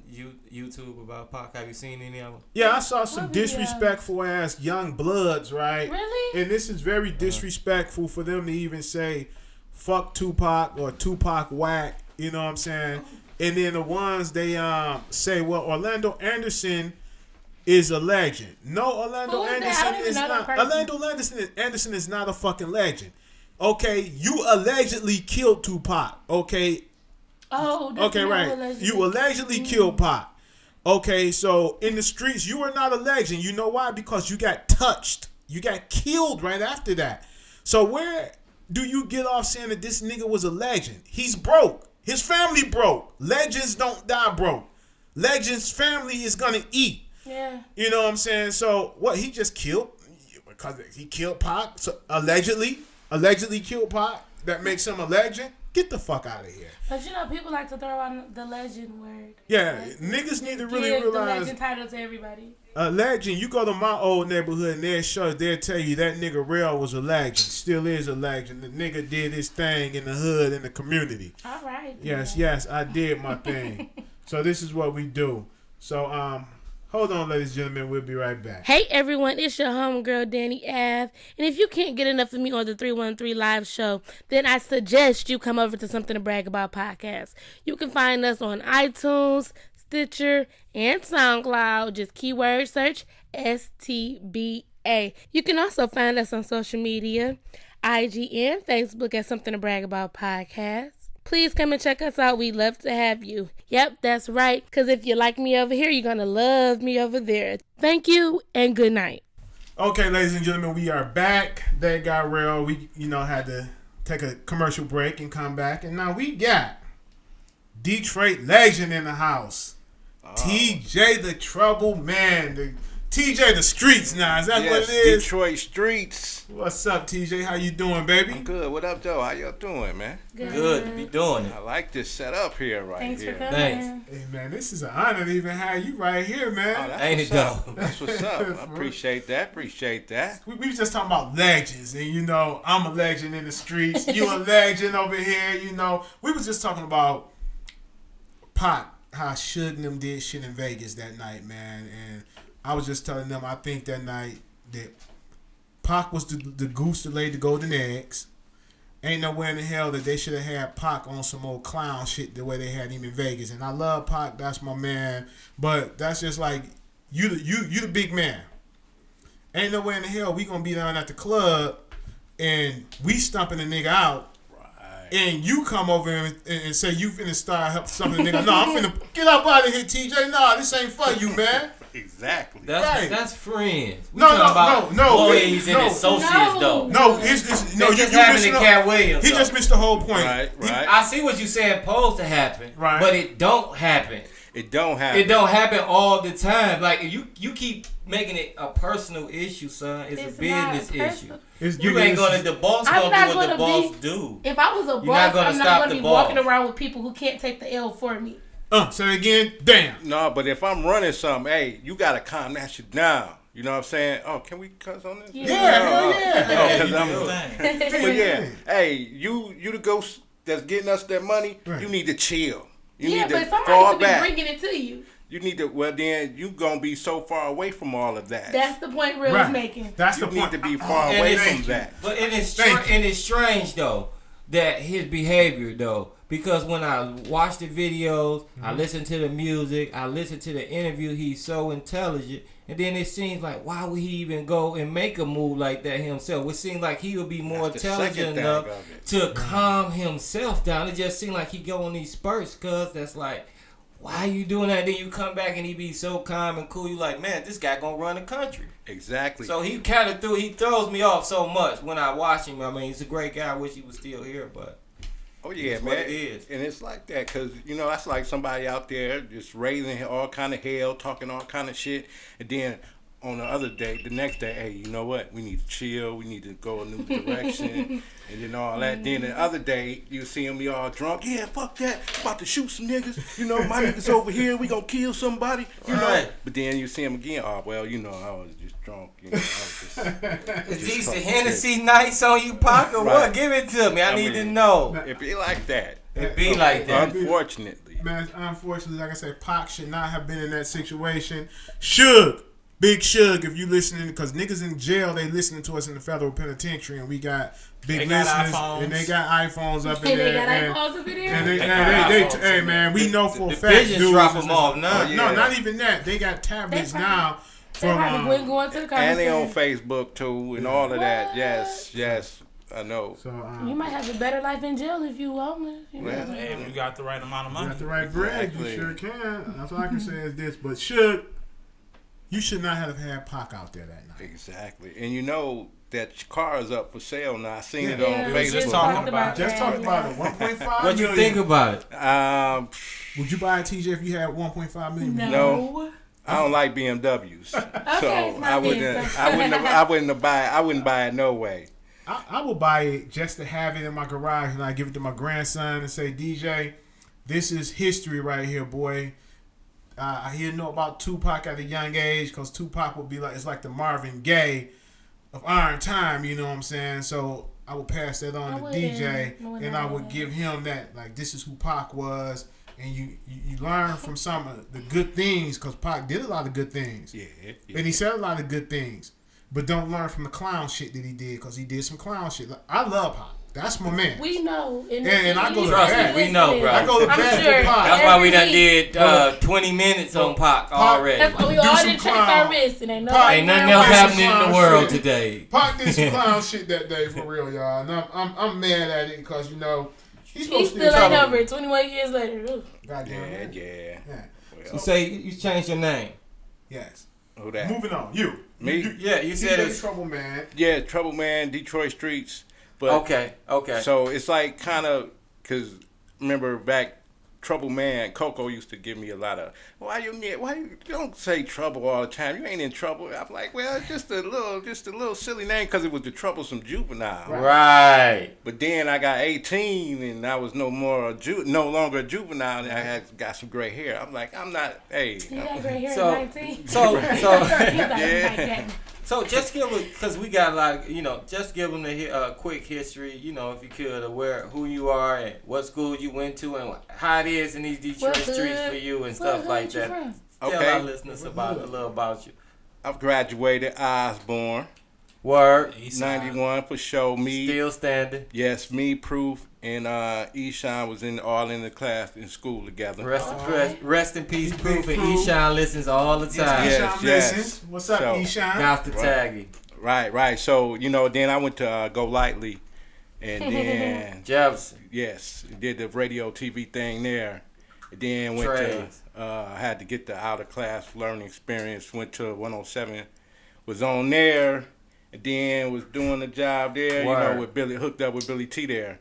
[SPEAKER 3] YouTube about Pac? Have you seen any of them?
[SPEAKER 1] Yeah, I saw some
[SPEAKER 4] What video?
[SPEAKER 1] disrespectful ass young bloods, right?
[SPEAKER 4] Really?
[SPEAKER 1] And this is very disrespectful for them to even say fuck Tupac or Tupac whack, you know what I'm saying? And then the ones they say, well, Orlando Anderson is a legend. No, Orlando
[SPEAKER 4] Who is that? I
[SPEAKER 1] Anderson
[SPEAKER 4] don't even
[SPEAKER 1] is
[SPEAKER 4] know that
[SPEAKER 1] not.
[SPEAKER 4] person.
[SPEAKER 1] Orlando Anderson is not a fucking legend. Okay, you allegedly killed Tupac. Okay,
[SPEAKER 4] Oh, that's
[SPEAKER 1] okay,
[SPEAKER 4] not
[SPEAKER 1] right.
[SPEAKER 4] allegedly.
[SPEAKER 1] You allegedly killed Pac. Okay, so in the streets, you are not a legend. You know why? Because you got touched. You got killed right after that. So where do you get off saying that this nigga was a legend? He's broke. His family broke. Legends don't die broke. Legends' family is gonna eat.
[SPEAKER 4] Yeah.
[SPEAKER 1] You know what I'm saying? So what? He just killed because he killed Pac. So allegedly killed Pac. That makes him a legend. Get the fuck out of here.
[SPEAKER 4] But you know, people like to throw out the legend word.
[SPEAKER 1] Yeah,
[SPEAKER 4] Like,
[SPEAKER 1] niggas need to really
[SPEAKER 4] give the
[SPEAKER 1] realize
[SPEAKER 4] legend title to everybody.
[SPEAKER 1] a legend. You go to my old neighborhood and they'll tell you that nigga Rell was a legend. Still is a legend. The nigga did his thing in the hood, in the community.
[SPEAKER 4] All right.
[SPEAKER 1] Yes, I did my thing. So this is what we do. So hold on, ladies and gentlemen, we'll be right back.
[SPEAKER 4] Hey everyone, it's your homegirl Danny Ave. And if you can't get enough of me on the 313 Live show, then I suggest you come over to Something to Brag About podcast. You can find us on iTunes, Stitcher, and SoundCloud. Just keyword search STBA. You can also find us on social media, IG and Facebook at Something to Brag About podcast. Please come and check us out. We'd love to have you. Yep, that's right. Because if you like me over here, you're going to love me over there. Thank you and good night.
[SPEAKER 1] Okay, ladies and gentlemen, we are back. They got real. We, had to take a commercial break and come back. And now we got Detroit legend in the house. TJ the Trouble Man. TJ the Streets now. Is that what it is?
[SPEAKER 6] Detroit Streets.
[SPEAKER 1] What's up, TJ? How you doing, baby?
[SPEAKER 6] I'm good. What up, Joe? How y'all doing, man?
[SPEAKER 3] Good to be doing it.
[SPEAKER 6] I like this setup here right
[SPEAKER 4] Thanks
[SPEAKER 6] here.
[SPEAKER 4] for coming.
[SPEAKER 3] Thanks.
[SPEAKER 1] Hey, man, this is an honor to even have you right here, man.
[SPEAKER 6] Oh, that's
[SPEAKER 3] Ain't
[SPEAKER 6] what's
[SPEAKER 3] it
[SPEAKER 6] up.
[SPEAKER 3] though?
[SPEAKER 6] That's what's up. I appreciate that. Appreciate that.
[SPEAKER 1] We was just talking about legends, and I'm a legend in the streets. You a legend over here, We was just talking about Pac, how Suge and them did shit in Vegas that night, man. And I was just telling them I think that night that Pac was the goose that laid the golden eggs. Ain't nowhere in the hell that they should have had Pac on some old clown shit the way they had him in Vegas. And I love Pac, that's my man. But that's just like you the big man. Ain't nowhere in the hell we gonna be down at the club and we stumping the nigga out. And you come over and say you finna start help stumping the nigga. No, I'm finna get up out of here, TJ. Nah, this ain't for you, man.
[SPEAKER 6] Exactly.
[SPEAKER 3] That's friends. We
[SPEAKER 1] No,
[SPEAKER 3] talking about boys and
[SPEAKER 1] no.
[SPEAKER 3] associates though.
[SPEAKER 1] No, it's no.
[SPEAKER 3] They
[SPEAKER 1] You
[SPEAKER 3] just happened
[SPEAKER 1] missing
[SPEAKER 3] to
[SPEAKER 1] the-
[SPEAKER 3] Cat Williams.
[SPEAKER 1] He
[SPEAKER 3] though.
[SPEAKER 1] just missed the whole point.
[SPEAKER 6] Right.
[SPEAKER 3] I see what you saying supposed to happen,
[SPEAKER 1] Right.
[SPEAKER 3] but it don't happen.
[SPEAKER 6] It don't happen.
[SPEAKER 3] It don't happen all the time. Like you keep making it a personal issue, son. It's a
[SPEAKER 4] It's
[SPEAKER 3] business
[SPEAKER 4] not
[SPEAKER 3] issue.
[SPEAKER 4] personal.
[SPEAKER 3] You ain't gonna. The boss
[SPEAKER 4] I'm
[SPEAKER 3] gonna
[SPEAKER 4] not
[SPEAKER 3] do what the
[SPEAKER 4] gonna
[SPEAKER 3] boss
[SPEAKER 4] be-
[SPEAKER 3] do.
[SPEAKER 4] If I was a
[SPEAKER 3] You're not
[SPEAKER 4] boss,
[SPEAKER 3] gonna
[SPEAKER 4] I'm
[SPEAKER 3] stop
[SPEAKER 4] not going
[SPEAKER 3] the
[SPEAKER 4] to be
[SPEAKER 3] boss.
[SPEAKER 4] walking around with people who can't take the L for me.
[SPEAKER 1] Say it again. Damn.
[SPEAKER 6] No, but if I'm running something, hey, you gotta calm that shit down. You know what I'm saying? Oh, can we cuss on this?
[SPEAKER 4] Yeah.
[SPEAKER 1] Hell yeah.
[SPEAKER 6] Oh, 'cause
[SPEAKER 5] You
[SPEAKER 6] I'm-
[SPEAKER 5] do your thing.
[SPEAKER 6] But yeah, hey, you the ghost that's getting us that money.
[SPEAKER 1] Right.
[SPEAKER 6] You need to chill. You
[SPEAKER 4] Yeah,
[SPEAKER 6] need to
[SPEAKER 4] but somebody
[SPEAKER 6] fall
[SPEAKER 4] should be
[SPEAKER 6] back.
[SPEAKER 4] bringing it to you.
[SPEAKER 6] You need to. Well, then you gonna be so far away from all of that.
[SPEAKER 4] That's the point Real
[SPEAKER 1] Right.
[SPEAKER 4] is making.
[SPEAKER 1] That's
[SPEAKER 6] you
[SPEAKER 1] the
[SPEAKER 6] need
[SPEAKER 1] point.
[SPEAKER 6] to be far
[SPEAKER 3] And
[SPEAKER 6] away
[SPEAKER 3] it's-
[SPEAKER 6] from that.
[SPEAKER 3] But it's
[SPEAKER 1] Thank you.
[SPEAKER 3] strange though that his behavior though, because when I watch the videos, I listen to the music, I listen to the interview, he's so intelligent. And then it seems like, why would he even go and make a move like that himself? It seems like he would be more
[SPEAKER 6] That's the
[SPEAKER 3] intelligent
[SPEAKER 6] second thing
[SPEAKER 3] enough
[SPEAKER 6] of it.
[SPEAKER 3] to calm himself down. It just seems like he go on these spurts, cuz that's like, why are you doing that? Then you come back and he be so calm and cool. You like, man, this guy gonna run the country.
[SPEAKER 6] Exactly.
[SPEAKER 3] So he kind of he throws me off so much when I watch him. I mean, he's a great guy. I wish he was still here, but
[SPEAKER 6] Oh yeah,
[SPEAKER 3] That's
[SPEAKER 6] man.
[SPEAKER 3] what it is.
[SPEAKER 6] And it's like that because that's like somebody out there just raising all kind of hell, talking all kind of shit, and then on the other day, the next day, hey, you know what? We need to chill. We need to go a new direction, and then all that. Then the other day, you see me all drunk. Yeah, fuck that. About to shoot some niggas. You know, my niggas over here. We gonna kill somebody. You know. But then you see him again. Oh well, you know, I was just drunk. You know, I was just.
[SPEAKER 3] Is these the Hennessy nights on you, Pac, or what? Give it to me. I need to know.
[SPEAKER 6] It be like that.
[SPEAKER 3] It be like that.
[SPEAKER 6] Unfortunately.
[SPEAKER 1] Man, unfortunately, like I said, Pac should not have been in that situation. Suge. Big Suge, if you listening, because niggas in jail, they listening to us in the federal penitentiary, and we got big listeners, and they got iPhones up in there. Hey man, we know for a fact.
[SPEAKER 3] Pigeons drop them off now.
[SPEAKER 1] No, not even that. They got tablets now.
[SPEAKER 4] They probably going to the car.
[SPEAKER 6] And they on Facebook too, and all of that. Yes, I know.
[SPEAKER 1] So
[SPEAKER 4] you might have a better life in jail if you homeless.
[SPEAKER 5] Hey, if you got the right amount of money.
[SPEAKER 1] You got the right bread, you sure can. That's all I can say is this. But Suge, you should not have had Pac out there that night.
[SPEAKER 6] Exactly. And you know that car is up for sale now. I seen it
[SPEAKER 4] Yeah,
[SPEAKER 6] on
[SPEAKER 4] we
[SPEAKER 6] Facebook.
[SPEAKER 4] just talked about
[SPEAKER 1] Just
[SPEAKER 4] that.
[SPEAKER 1] talk about it. 1.5
[SPEAKER 3] What you think about it?
[SPEAKER 1] Would you buy a TJ if you had 1.5 million?
[SPEAKER 6] No. I don't like BMWs. So
[SPEAKER 4] it's not
[SPEAKER 6] I wouldn't buy it no way.
[SPEAKER 1] I will buy it just to have it in my garage, and I give it to my grandson and say, DJ, this is history right here, boy. I hear know about Tupac at a young age, because Tupac would be like, it's like the Marvin Gaye of Iron Time, you know what I'm saying? So I would pass that on to DJ, and I would give him that, like, this is who Pac was, and you learn from some of the good things, because Pac did a lot of good things.
[SPEAKER 6] Yeah.
[SPEAKER 1] And he said a lot of good things. But don't learn from the clown shit that he did, because he did some clown shit. Like, I love Pac. That's my man.
[SPEAKER 4] We know.
[SPEAKER 1] And I go to
[SPEAKER 3] Trust
[SPEAKER 1] bat.
[SPEAKER 3] me, we know, bro.
[SPEAKER 1] I go to
[SPEAKER 4] I'm
[SPEAKER 1] bat
[SPEAKER 4] sure
[SPEAKER 1] for Pac.
[SPEAKER 3] That's why we done
[SPEAKER 4] week.
[SPEAKER 3] did 20 minutes on Pac already.
[SPEAKER 4] That's why we
[SPEAKER 1] Do
[SPEAKER 4] all
[SPEAKER 1] some
[SPEAKER 4] didn't check
[SPEAKER 1] clown.
[SPEAKER 4] our wrists, and ain't
[SPEAKER 3] Ain't nothing else
[SPEAKER 1] Clown
[SPEAKER 3] happening in the
[SPEAKER 1] shit.
[SPEAKER 3] world today.
[SPEAKER 1] Pac did some clown shit that day for real, y'all. And I'm mad at it because, you know, he's
[SPEAKER 4] He
[SPEAKER 1] supposed to be
[SPEAKER 4] still ain't
[SPEAKER 1] in
[SPEAKER 4] over it 21 years later. Ugh.
[SPEAKER 1] Goddamn.
[SPEAKER 6] Yeah.
[SPEAKER 3] You say you changed your name.
[SPEAKER 1] Yes.
[SPEAKER 6] Who that?
[SPEAKER 1] Moving on. You.
[SPEAKER 6] Me?
[SPEAKER 3] Yeah, you said
[SPEAKER 1] DJ
[SPEAKER 3] it's
[SPEAKER 1] Trouble Man.
[SPEAKER 6] Yeah, Trouble Man, Detroit Streets. But
[SPEAKER 3] okay.
[SPEAKER 6] So it's like kind of, because remember back, Trouble Man, Coco used to give me a lot of, why you don't say trouble all the time? You ain't in trouble. I'm like, well, it's just a little silly name because it was the Troublesome Juvenile.
[SPEAKER 3] right.
[SPEAKER 6] But then I got 18 and I was no longer a juvenile, and I got some gray hair. I'm like, I'm not. Hey.
[SPEAKER 4] He got gray hair
[SPEAKER 3] So-
[SPEAKER 4] at 19.
[SPEAKER 3] So
[SPEAKER 4] He's like that.
[SPEAKER 3] So just give them, because we got a lot of, just give them a quick history, if you could, of who you are and what school you went to and how it is in these Detroit
[SPEAKER 4] What
[SPEAKER 3] streets
[SPEAKER 4] hood?
[SPEAKER 3] for you and
[SPEAKER 4] What
[SPEAKER 3] stuff
[SPEAKER 4] hood
[SPEAKER 3] like
[SPEAKER 4] you
[SPEAKER 3] that.
[SPEAKER 4] from?
[SPEAKER 3] Tell
[SPEAKER 6] Okay.
[SPEAKER 3] our listeners a little about you.
[SPEAKER 6] I've graduated Osborne,
[SPEAKER 3] Word.
[SPEAKER 6] 91 for show. Me,
[SPEAKER 3] Still standing.
[SPEAKER 6] yes, me, Proof, and Eshawn was all in the class in school together.
[SPEAKER 3] Rest in peace,
[SPEAKER 1] Big
[SPEAKER 3] Proof. And
[SPEAKER 1] Proof.
[SPEAKER 3] Eshawn listens all the time.
[SPEAKER 6] Yes.
[SPEAKER 1] Eshawn listens. What's up,
[SPEAKER 6] So-
[SPEAKER 1] Eshawn?
[SPEAKER 3] Got to tag you.
[SPEAKER 6] Right. So then I went to Go Lightly, and then
[SPEAKER 3] Jefferson.
[SPEAKER 6] yes, did the radio TV thing there. And then went
[SPEAKER 3] Trades.
[SPEAKER 6] to had to get the out of class learning experience. Went to 107, was on there, and then was doing the job there.
[SPEAKER 3] Word.
[SPEAKER 6] With Billy, hooked up with Billy T there.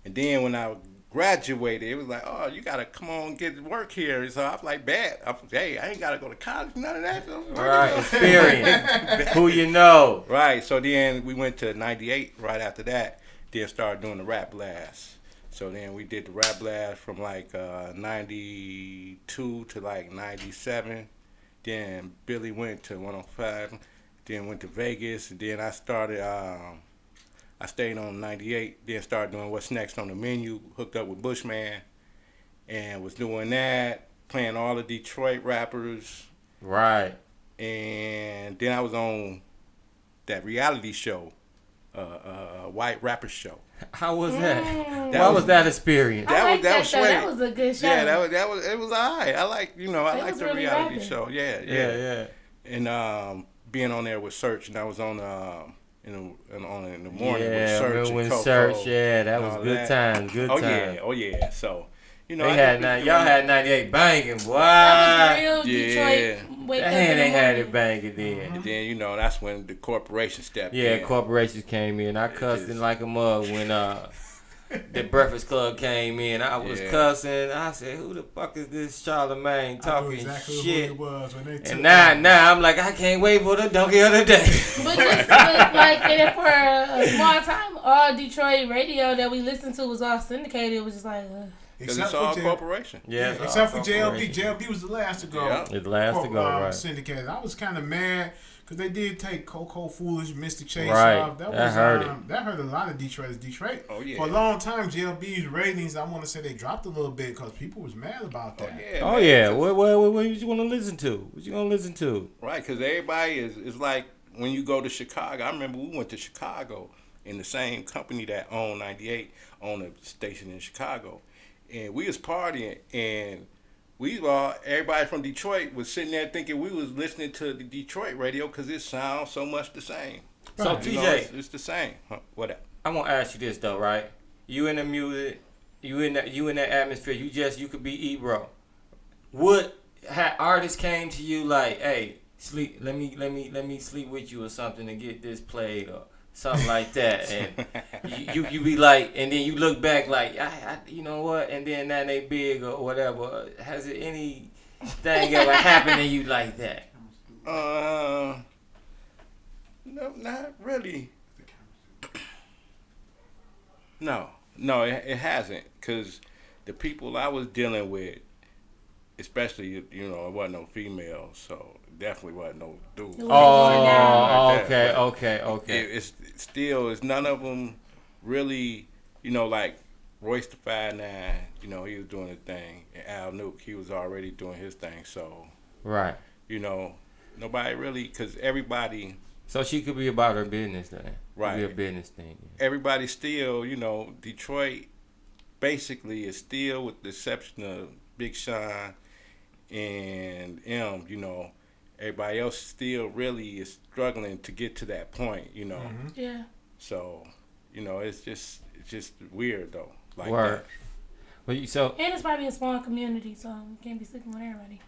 [SPEAKER 6] And then when I graduated, it was like, oh, you gotta come on get work here. So I was like, bad. Hey, I ain't gotta go to college, none of that.
[SPEAKER 3] Right. Experience. Who you know.
[SPEAKER 6] Right. So then we went to 98 right after that. Then started doing the Rap Blast. So then we did the Rap Blast from like 92 to like 97. Then Billy went to 105. Then went to Vegas. And then I started, I stayed on 98. Then started doing What's Next on the Menu. Hooked up with Bushman. And was doing that. Playing all the Detroit rappers.
[SPEAKER 3] Right.
[SPEAKER 6] And then I was on that reality show, White Rapper Show.
[SPEAKER 3] How was that?
[SPEAKER 6] That
[SPEAKER 3] How
[SPEAKER 6] was-
[SPEAKER 3] was that experience?
[SPEAKER 4] I like that
[SPEAKER 6] was
[SPEAKER 4] show.
[SPEAKER 6] sweet.
[SPEAKER 4] That was a good show.
[SPEAKER 6] Yeah, that was it was alright. I like I like
[SPEAKER 4] was
[SPEAKER 6] the
[SPEAKER 4] really
[SPEAKER 6] reality
[SPEAKER 4] rapping.
[SPEAKER 6] show. Yeah.
[SPEAKER 3] Yeah.
[SPEAKER 6] And being on there with Search, and I was on in the morning with
[SPEAKER 3] Yeah,
[SPEAKER 6] Search
[SPEAKER 3] remember
[SPEAKER 6] and
[SPEAKER 3] when
[SPEAKER 6] Coco.
[SPEAKER 3] Search, that
[SPEAKER 6] and
[SPEAKER 3] was
[SPEAKER 6] all
[SPEAKER 3] good
[SPEAKER 6] that.
[SPEAKER 3] times, good times.
[SPEAKER 6] Oh yeah. So
[SPEAKER 3] They
[SPEAKER 6] I
[SPEAKER 3] had
[SPEAKER 6] just be
[SPEAKER 3] y'all
[SPEAKER 6] doing-
[SPEAKER 3] had 98 banging, boy.
[SPEAKER 4] That was real
[SPEAKER 6] Yeah.
[SPEAKER 4] Detroit. Wake up
[SPEAKER 3] Damn,
[SPEAKER 4] in
[SPEAKER 3] they
[SPEAKER 4] the
[SPEAKER 3] had
[SPEAKER 4] morning.
[SPEAKER 3] it banging then.
[SPEAKER 6] And then that's when the corporation stepped
[SPEAKER 3] Yeah,
[SPEAKER 6] in.
[SPEAKER 3] corporations came in. I cussed
[SPEAKER 6] just-
[SPEAKER 3] it like a mug when the Breakfast Club came in. I was cussing. I said, "Who the fuck is this Charlamagne talking
[SPEAKER 1] exactly
[SPEAKER 3] shit?"
[SPEAKER 1] Who it was when they took
[SPEAKER 3] And now I'm like, I can't wait for the donkey of the day.
[SPEAKER 4] But like, and for a small time, all Detroit radio that we listened to was all syndicated. It was just like,
[SPEAKER 6] Because it's all corporation.
[SPEAKER 3] Yeah,
[SPEAKER 1] except for JLB. JLB was the last to go.
[SPEAKER 6] Yeah.
[SPEAKER 3] The last to go, right.
[SPEAKER 1] Syndicated. I was kind of mad because they did take Coco Foolish, Mystic Chase
[SPEAKER 3] Right.
[SPEAKER 1] off.
[SPEAKER 3] That hurt it.
[SPEAKER 1] That hurt a lot of Detroiters.
[SPEAKER 6] Oh, yeah.
[SPEAKER 1] For a long time, JLB's ratings, I want to say they dropped a little bit because people was mad about that.
[SPEAKER 3] Oh yeah. What you want to listen to? What you gonna listen to?
[SPEAKER 6] Right, because everybody is like when you go to Chicago. I remember we went to Chicago in the same company that owned 98 owned a station in Chicago, and we was partying and. Everybody from Detroit was sitting there thinking we was listening to the Detroit radio because it sounds so much the same.
[SPEAKER 3] So TJ,
[SPEAKER 6] it's the same. What?
[SPEAKER 3] I want to ask you this though, right? You in the music, you in that atmosphere. You could be Ebro. What artists came to you like, hey, sleep? Let me sleep with you or something to get this played or something like that, and you be like, and then you look back like, I you know what, and then now they big or whatever. Has it anything ever happened to you like that?
[SPEAKER 6] No, not really. No, it hasn't, because the people I was dealing with, especially, it wasn't no females, so definitely wasn't no dude.
[SPEAKER 3] Oh, okay.
[SPEAKER 6] It's still, it's none of them really, like Royce the 5'9", he was doing his thing, and Al Nuke, he was already doing his thing, so.
[SPEAKER 3] Right.
[SPEAKER 6] Nobody really, because everybody.
[SPEAKER 3] So she could be about her business then.
[SPEAKER 6] Right.
[SPEAKER 3] Could be a business thing. Yeah.
[SPEAKER 6] Everybody still, Detroit basically is still, with the exception of Big Sean and M, everybody else still really is struggling to get to that point,
[SPEAKER 1] Mm-hmm.
[SPEAKER 4] yeah.
[SPEAKER 6] So, it's just weird though. Like
[SPEAKER 3] Word.
[SPEAKER 6] that.
[SPEAKER 3] Well,
[SPEAKER 4] And it's probably a small community, so you can't be sticking with everybody.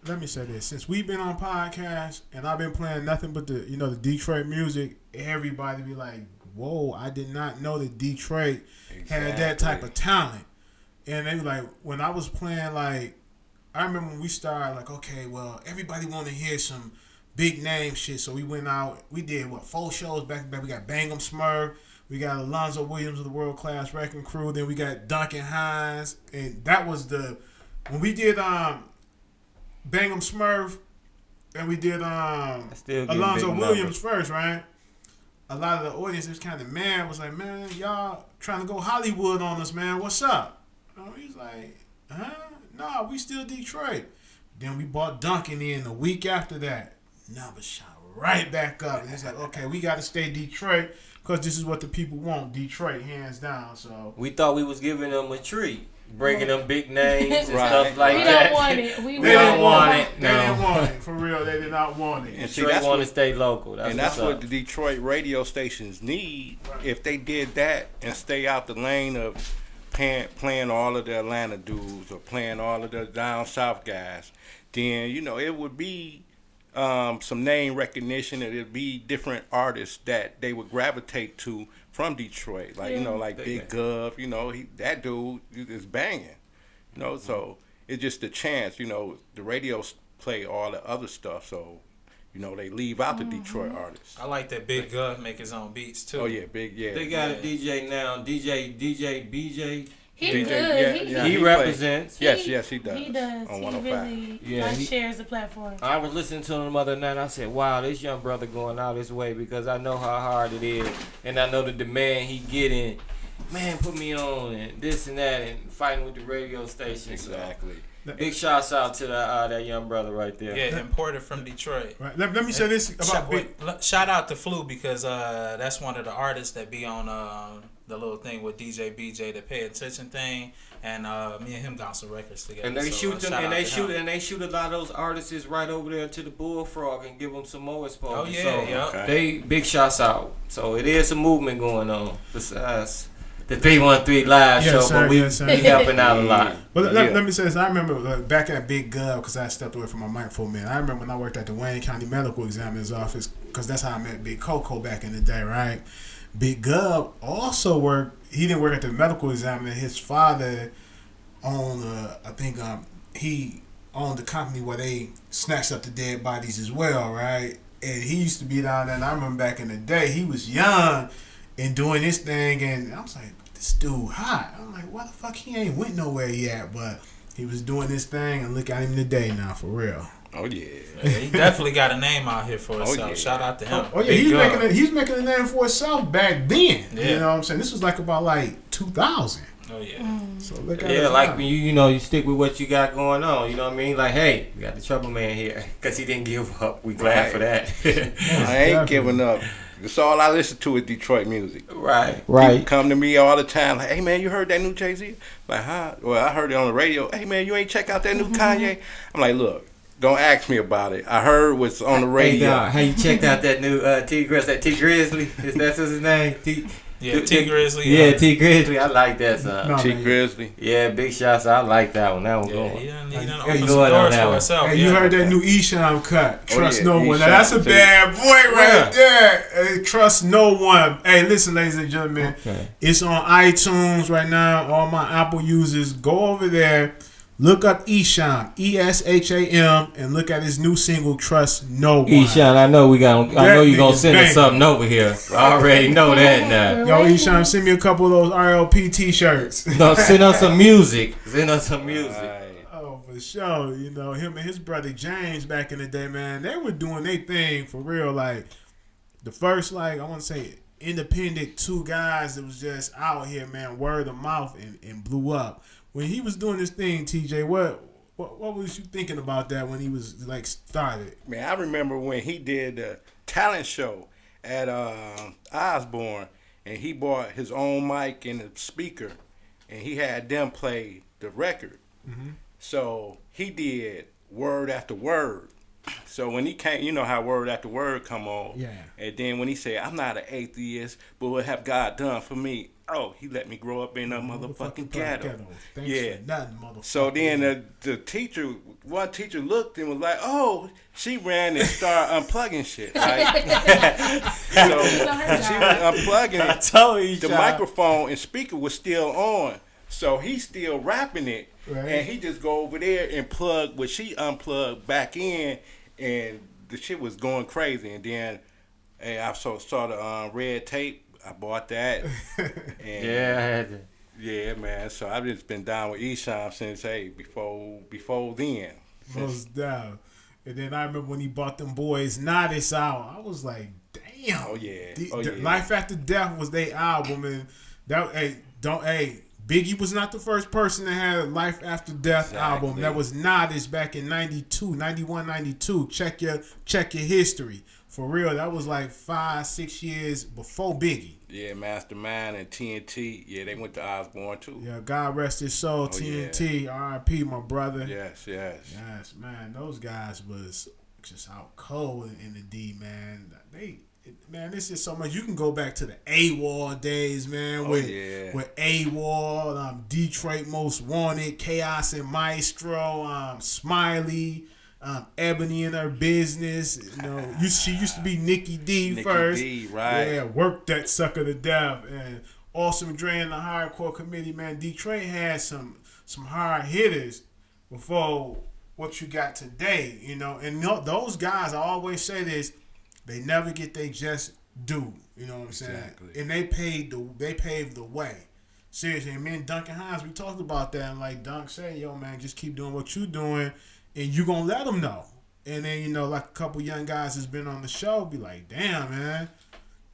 [SPEAKER 1] Let me say this: since we've been on podcasts and I've been playing nothing but the Detroit music, everybody be like, "Whoa, I did not know that Detroit had that type of talent." And they be like, when I was playing, like, I remember when we started, like, okay, well, everybody want to hear some big name shit, so we went out. We did 4 shows back to back. We got Bang'em Smurf. We got Alonzo Williams of the World Class Wrecking Crew. Then we got Duncan Hines. And that was when we did Bang'em Smurf and we did Alonzo Williams first, right? A lot of the audience was kind of mad. Was like, man, y'all trying to go Hollywood on us, man. What's up? He's like, huh? Nah, we still Detroit. Then we bought Duncan in the week after that. Numbers shot right back up. And it's like, okay, we got to stay Detroit. Because this is what the people want, Detroit, hands down. So
[SPEAKER 3] we thought we was giving them a treat, bringing them big names and
[SPEAKER 6] Right.
[SPEAKER 3] stuff like
[SPEAKER 4] We
[SPEAKER 3] that.
[SPEAKER 4] don't want it.
[SPEAKER 1] they didn't want it. They
[SPEAKER 3] No.
[SPEAKER 1] didn't want it. For real, they did not want it.
[SPEAKER 6] And see,
[SPEAKER 3] Detroit
[SPEAKER 6] that's
[SPEAKER 3] want to
[SPEAKER 6] what,
[SPEAKER 3] stay local.
[SPEAKER 6] that's what the Detroit radio stations need. If they did that and stay out the lane of playing all of the Atlanta dudes or playing all of the down south guys, then it would be some name recognition, and it'd be different artists that they would gravitate to from Detroit, like like Big Gov, that dude is banging, so it's just a chance, the radios play all the other stuff, so they leave out the Detroit artists.
[SPEAKER 5] I like that Big Gov make his own beats too.
[SPEAKER 6] Oh yeah, yeah.
[SPEAKER 3] They got a DJ now, DJ BJ.
[SPEAKER 4] He
[SPEAKER 6] DJ,
[SPEAKER 4] good.
[SPEAKER 6] yeah,
[SPEAKER 3] he represents.
[SPEAKER 6] Yes, he does.
[SPEAKER 4] He does.
[SPEAKER 6] On
[SPEAKER 4] He
[SPEAKER 6] 105.
[SPEAKER 4] really shares the platform.
[SPEAKER 3] I was listening to him the other night. And I said, "Wow, this young brother going out his way because I know how hard it is, and I know the demand he getting. Man, put me on and this and that, and fighting with the radio station."
[SPEAKER 6] Exactly.
[SPEAKER 3] So, big shouts out to that young brother right there.
[SPEAKER 5] Yeah, imported from Detroit.
[SPEAKER 1] Right. Let me say this about
[SPEAKER 5] Shout out to Flu, because that's one of the artists that be on the little thing with DJ BJ, the Pay Attention thing, and me and him got some records together.
[SPEAKER 3] And they
[SPEAKER 5] so,
[SPEAKER 3] shoot them,
[SPEAKER 5] shout
[SPEAKER 3] and
[SPEAKER 5] out
[SPEAKER 3] they
[SPEAKER 5] to
[SPEAKER 3] shoot,
[SPEAKER 5] him.
[SPEAKER 3] and they shoot a lot of those artists right over there to the Bullfrog and give them some more exposure.
[SPEAKER 5] Oh yeah,
[SPEAKER 3] so
[SPEAKER 5] yeah.
[SPEAKER 6] Okay.
[SPEAKER 3] They big shots out. So it is a movement going on besides the 313 live
[SPEAKER 1] Yes,
[SPEAKER 3] show,
[SPEAKER 1] sir,
[SPEAKER 3] but we
[SPEAKER 1] yes, sir.
[SPEAKER 3] helping out a lot.
[SPEAKER 1] Well, let me say this. I remember back at Big Gov, because I stepped away from my mic for a minute. I remember when I worked at the Wayne County Medical Examiner's Office, because that's how I met Big Coco back in the day, right? Big Gov also worked. he didn't work at the medical examiner. His father owned, I think, he owned the company where they snatched up the dead bodies as well, right? And he used to be down there. And I remember back in the day, he was young and doing this thing, and I was like, this dude hot. I'm like, why the fuck he ain't went nowhere yet? But he was doing this thing, and look at him today now, for real.
[SPEAKER 6] Oh yeah.
[SPEAKER 5] He definitely got a name out here for himself.
[SPEAKER 6] yeah.
[SPEAKER 5] Shout out to him.
[SPEAKER 1] Oh yeah, he's making a name for himself back then.
[SPEAKER 5] Yeah.
[SPEAKER 1] You know what I'm saying? This was like about like 2000.
[SPEAKER 5] Oh yeah.
[SPEAKER 1] So look at
[SPEAKER 3] Yeah,
[SPEAKER 1] it
[SPEAKER 3] like
[SPEAKER 1] now.
[SPEAKER 3] when you stick with what you got going on. You know what I mean? Like, hey, we got the trouble man here because he didn't give up. We glad
[SPEAKER 6] Right.
[SPEAKER 3] for that.
[SPEAKER 6] I ain't
[SPEAKER 1] definitely.
[SPEAKER 6] giving up. That's all I listen to is Detroit music.
[SPEAKER 3] right.
[SPEAKER 6] People come to me all the time like, hey man, you heard that new Jay-Z? Like, huh? Well, I heard it on the radio. Hey man, you ain't check out that new Kanye? I'm like, look, don't ask me about it. I heard what's on the
[SPEAKER 3] Hey,
[SPEAKER 6] radio.
[SPEAKER 3] dog, how you checked out that new T Grizzly? Is that his name?
[SPEAKER 5] Yeah, T Grizzly.
[SPEAKER 3] Yeah, T Grizzly. I like that song.
[SPEAKER 1] No,
[SPEAKER 6] T
[SPEAKER 1] man.
[SPEAKER 6] Grizzly.
[SPEAKER 3] Yeah, big shots. I like that one. That one
[SPEAKER 5] Yeah,
[SPEAKER 3] going.
[SPEAKER 5] he done
[SPEAKER 1] Hey,
[SPEAKER 5] opened some
[SPEAKER 3] going on
[SPEAKER 5] doors
[SPEAKER 3] that
[SPEAKER 5] for
[SPEAKER 3] one.
[SPEAKER 5] himself.
[SPEAKER 1] Hey,
[SPEAKER 5] yeah.
[SPEAKER 1] you heard that new Esham cut? Trust
[SPEAKER 6] yeah,
[SPEAKER 1] no one. Now,
[SPEAKER 6] Esham,
[SPEAKER 1] that's a
[SPEAKER 6] too.
[SPEAKER 1] bad boy right there. Hey, trust no one. Hey, listen, ladies and gentlemen,
[SPEAKER 3] Okay.
[SPEAKER 1] it's on iTunes right now. All my Apple users, go over there, look up Esham, Esham, and look at his new single, "Trust No One."
[SPEAKER 3] Eshawn, I know you gonna
[SPEAKER 1] nigga's
[SPEAKER 3] send us
[SPEAKER 1] banging.
[SPEAKER 3] something over here. I already know that now.
[SPEAKER 1] Yo, Esham, send me a couple of those RLP T-shirts.
[SPEAKER 3] No, send us some music. Send us some music.
[SPEAKER 1] Oh, for sure. You know, him and his brother James back in the day, man, they were doing their thing for real. Like, the first, like, I want to say, independent two guys that was just out here, man, word of mouth and blew up. When he was doing this thing, TJ, what was you thinking about that when he was, like, started?
[SPEAKER 6] Man, I remember when he did the talent show at Osborne, and he bought his own mic and a speaker, and he had them play the record.
[SPEAKER 1] Mm-hmm.
[SPEAKER 6] So he did word after word. So when he came, you know how word after word come on.
[SPEAKER 1] Yeah.
[SPEAKER 6] And then when he said, I'm not an atheist, but what have God done for me? Oh, he let me grow up in a motherfucking ghetto.
[SPEAKER 1] Thanks
[SPEAKER 6] Yeah.
[SPEAKER 1] for nothing, motherfucker.
[SPEAKER 6] So then the teacher, one teacher looked and was like, oh, she ran and started unplugging shit. Right? So she was unplugging it.
[SPEAKER 3] told you,
[SPEAKER 6] The microphone and speaker was still on. So he's still rapping it.
[SPEAKER 1] Right.
[SPEAKER 6] And he just go over there and plug what she unplugged back in, and the shit was going crazy. And then I saw the red tape. I bought that. And
[SPEAKER 3] Yeah, I had to.
[SPEAKER 6] yeah, man. So I've just been down with Esham since before then.
[SPEAKER 1] Most down. And then I remember when he bought them boys Nodis out. I was like, damn.
[SPEAKER 6] Oh, yeah.
[SPEAKER 1] The Life After Death was their album, and that Biggie was not the first person that had a Life After Death
[SPEAKER 6] Exactly.
[SPEAKER 1] album. That was Nodis back in 92, 91, 92. Check your history. For real, that was like 5-6 years before Biggie.
[SPEAKER 6] Yeah, Mastermind and TNT. Yeah, they went to Osborne too.
[SPEAKER 1] Yeah, God rest his soul, TNT, R.I.P. my brother.
[SPEAKER 6] Yes.
[SPEAKER 1] Yes, man, those guys was just out cold in the D, man. Man, this is so much. You can go back to the AWOL days, man. With AWOL, Detroit Most Wanted, Chaos and Maestro, Smiley, Ebony in Her Business. You know, she used to be Nikki D first.
[SPEAKER 6] D, right.
[SPEAKER 1] Yeah, worked that sucker to death. And Awesome Dre and the Hardcore Committee, man. Detroit had some hard hitters before what you got today, you know. And those guys, I always say this, they never get they just due. You know what I'm saying?
[SPEAKER 6] Exactly.
[SPEAKER 1] And they paved the way. Seriously, and me and Duncan Hines, we talked about that, and like Dunk said, yo, man, just keep doing what you doing, and you gonna let them know. And then, you know, like a couple young guys that's been on the show, be like, damn, man,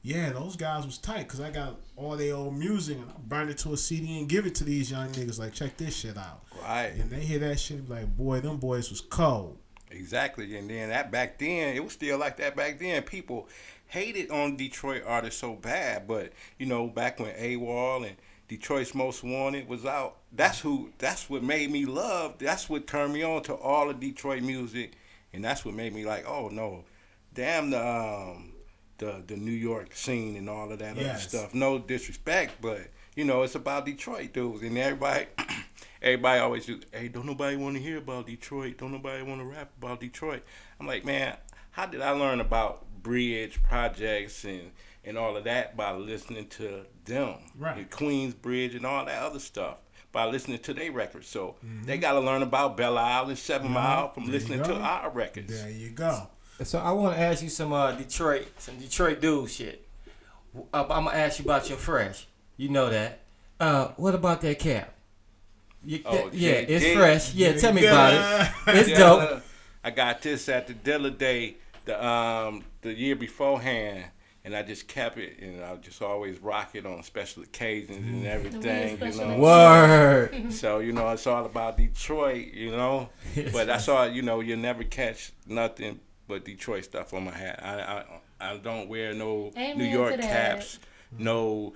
[SPEAKER 1] yeah, those guys was tight, because I got all their old music, and I burned it to a CD and give it to these young niggas, like, check this shit out.
[SPEAKER 6] Right.
[SPEAKER 1] And they hear that shit, like, boy, them boys was cold.
[SPEAKER 6] Exactly. And then that back then, it was still like that back then. People hated on Detroit artists so bad, but you know, back when AWOL and Detroit's Most Wanted was out, that's what made me love. That's what turned me on to all of Detroit music, and that's what made me like, oh no, damn the New York scene and all of that other stuff. No disrespect, but you know, it's about Detroit dudes, and everybody always do, hey, don't nobody want to hear about Detroit. Don't nobody want to rap about Detroit. I'm like, man, how did I learn about bridge projects and and all of that by listening to them,
[SPEAKER 1] Right.
[SPEAKER 6] and Queensbridge and all that other stuff by listening to their records. So they got to learn about Belle Isle and 7 Mile from
[SPEAKER 1] There
[SPEAKER 6] listening
[SPEAKER 1] you
[SPEAKER 6] to
[SPEAKER 1] go.
[SPEAKER 6] our records.
[SPEAKER 1] There you go.
[SPEAKER 3] So I want to ask you some Detroit dude shit. I'm gonna ask you about your fresh. You know that. What about that cap? Yeah, it's
[SPEAKER 6] JD.
[SPEAKER 3] fresh. Yeah, tell me about it. It's dope.
[SPEAKER 6] I got this at the dealer day the year beforehand, and I just kept it, and I just always rock it on special occasions and everything, you know.
[SPEAKER 3] Word.
[SPEAKER 6] So, you know, it's all about Detroit, you know. But that's all, you know, you'll never catch nothing but Detroit stuff on my hat. I don't wear no
[SPEAKER 4] Amen
[SPEAKER 6] New York
[SPEAKER 4] to that.
[SPEAKER 6] caps, no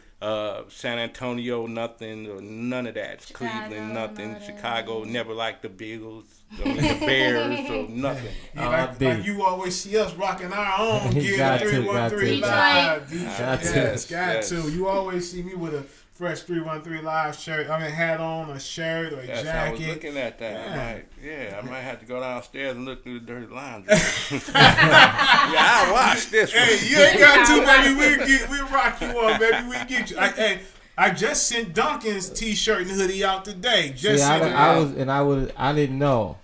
[SPEAKER 6] San Antonio, nothing, or none of that.
[SPEAKER 4] Chicago,
[SPEAKER 6] Cleveland, nothing.
[SPEAKER 4] none of that.
[SPEAKER 6] Chicago, never liked the Beagles, I mean, the Bears, or nothing.
[SPEAKER 1] Like you always see us rocking our own gear.
[SPEAKER 5] Got to,
[SPEAKER 1] 313
[SPEAKER 4] got
[SPEAKER 1] Live.
[SPEAKER 5] Got to.
[SPEAKER 1] Yes,
[SPEAKER 6] Yes.
[SPEAKER 1] You always see me with a fresh 313 Live shirt. I mean, hat on, a shirt, or a
[SPEAKER 6] Yes, I
[SPEAKER 1] jacket.
[SPEAKER 6] was looking at that.
[SPEAKER 1] Yeah.
[SPEAKER 6] I might have to go downstairs and look through the dirty laundry. I watched this one.
[SPEAKER 1] Hey, you ain't got to, baby. We'll rock you on, baby. We get you. I just sent Duncan's t-shirt and hoodie out today. Just
[SPEAKER 7] See,
[SPEAKER 1] sent it
[SPEAKER 7] I
[SPEAKER 1] out.
[SPEAKER 7] I didn't know,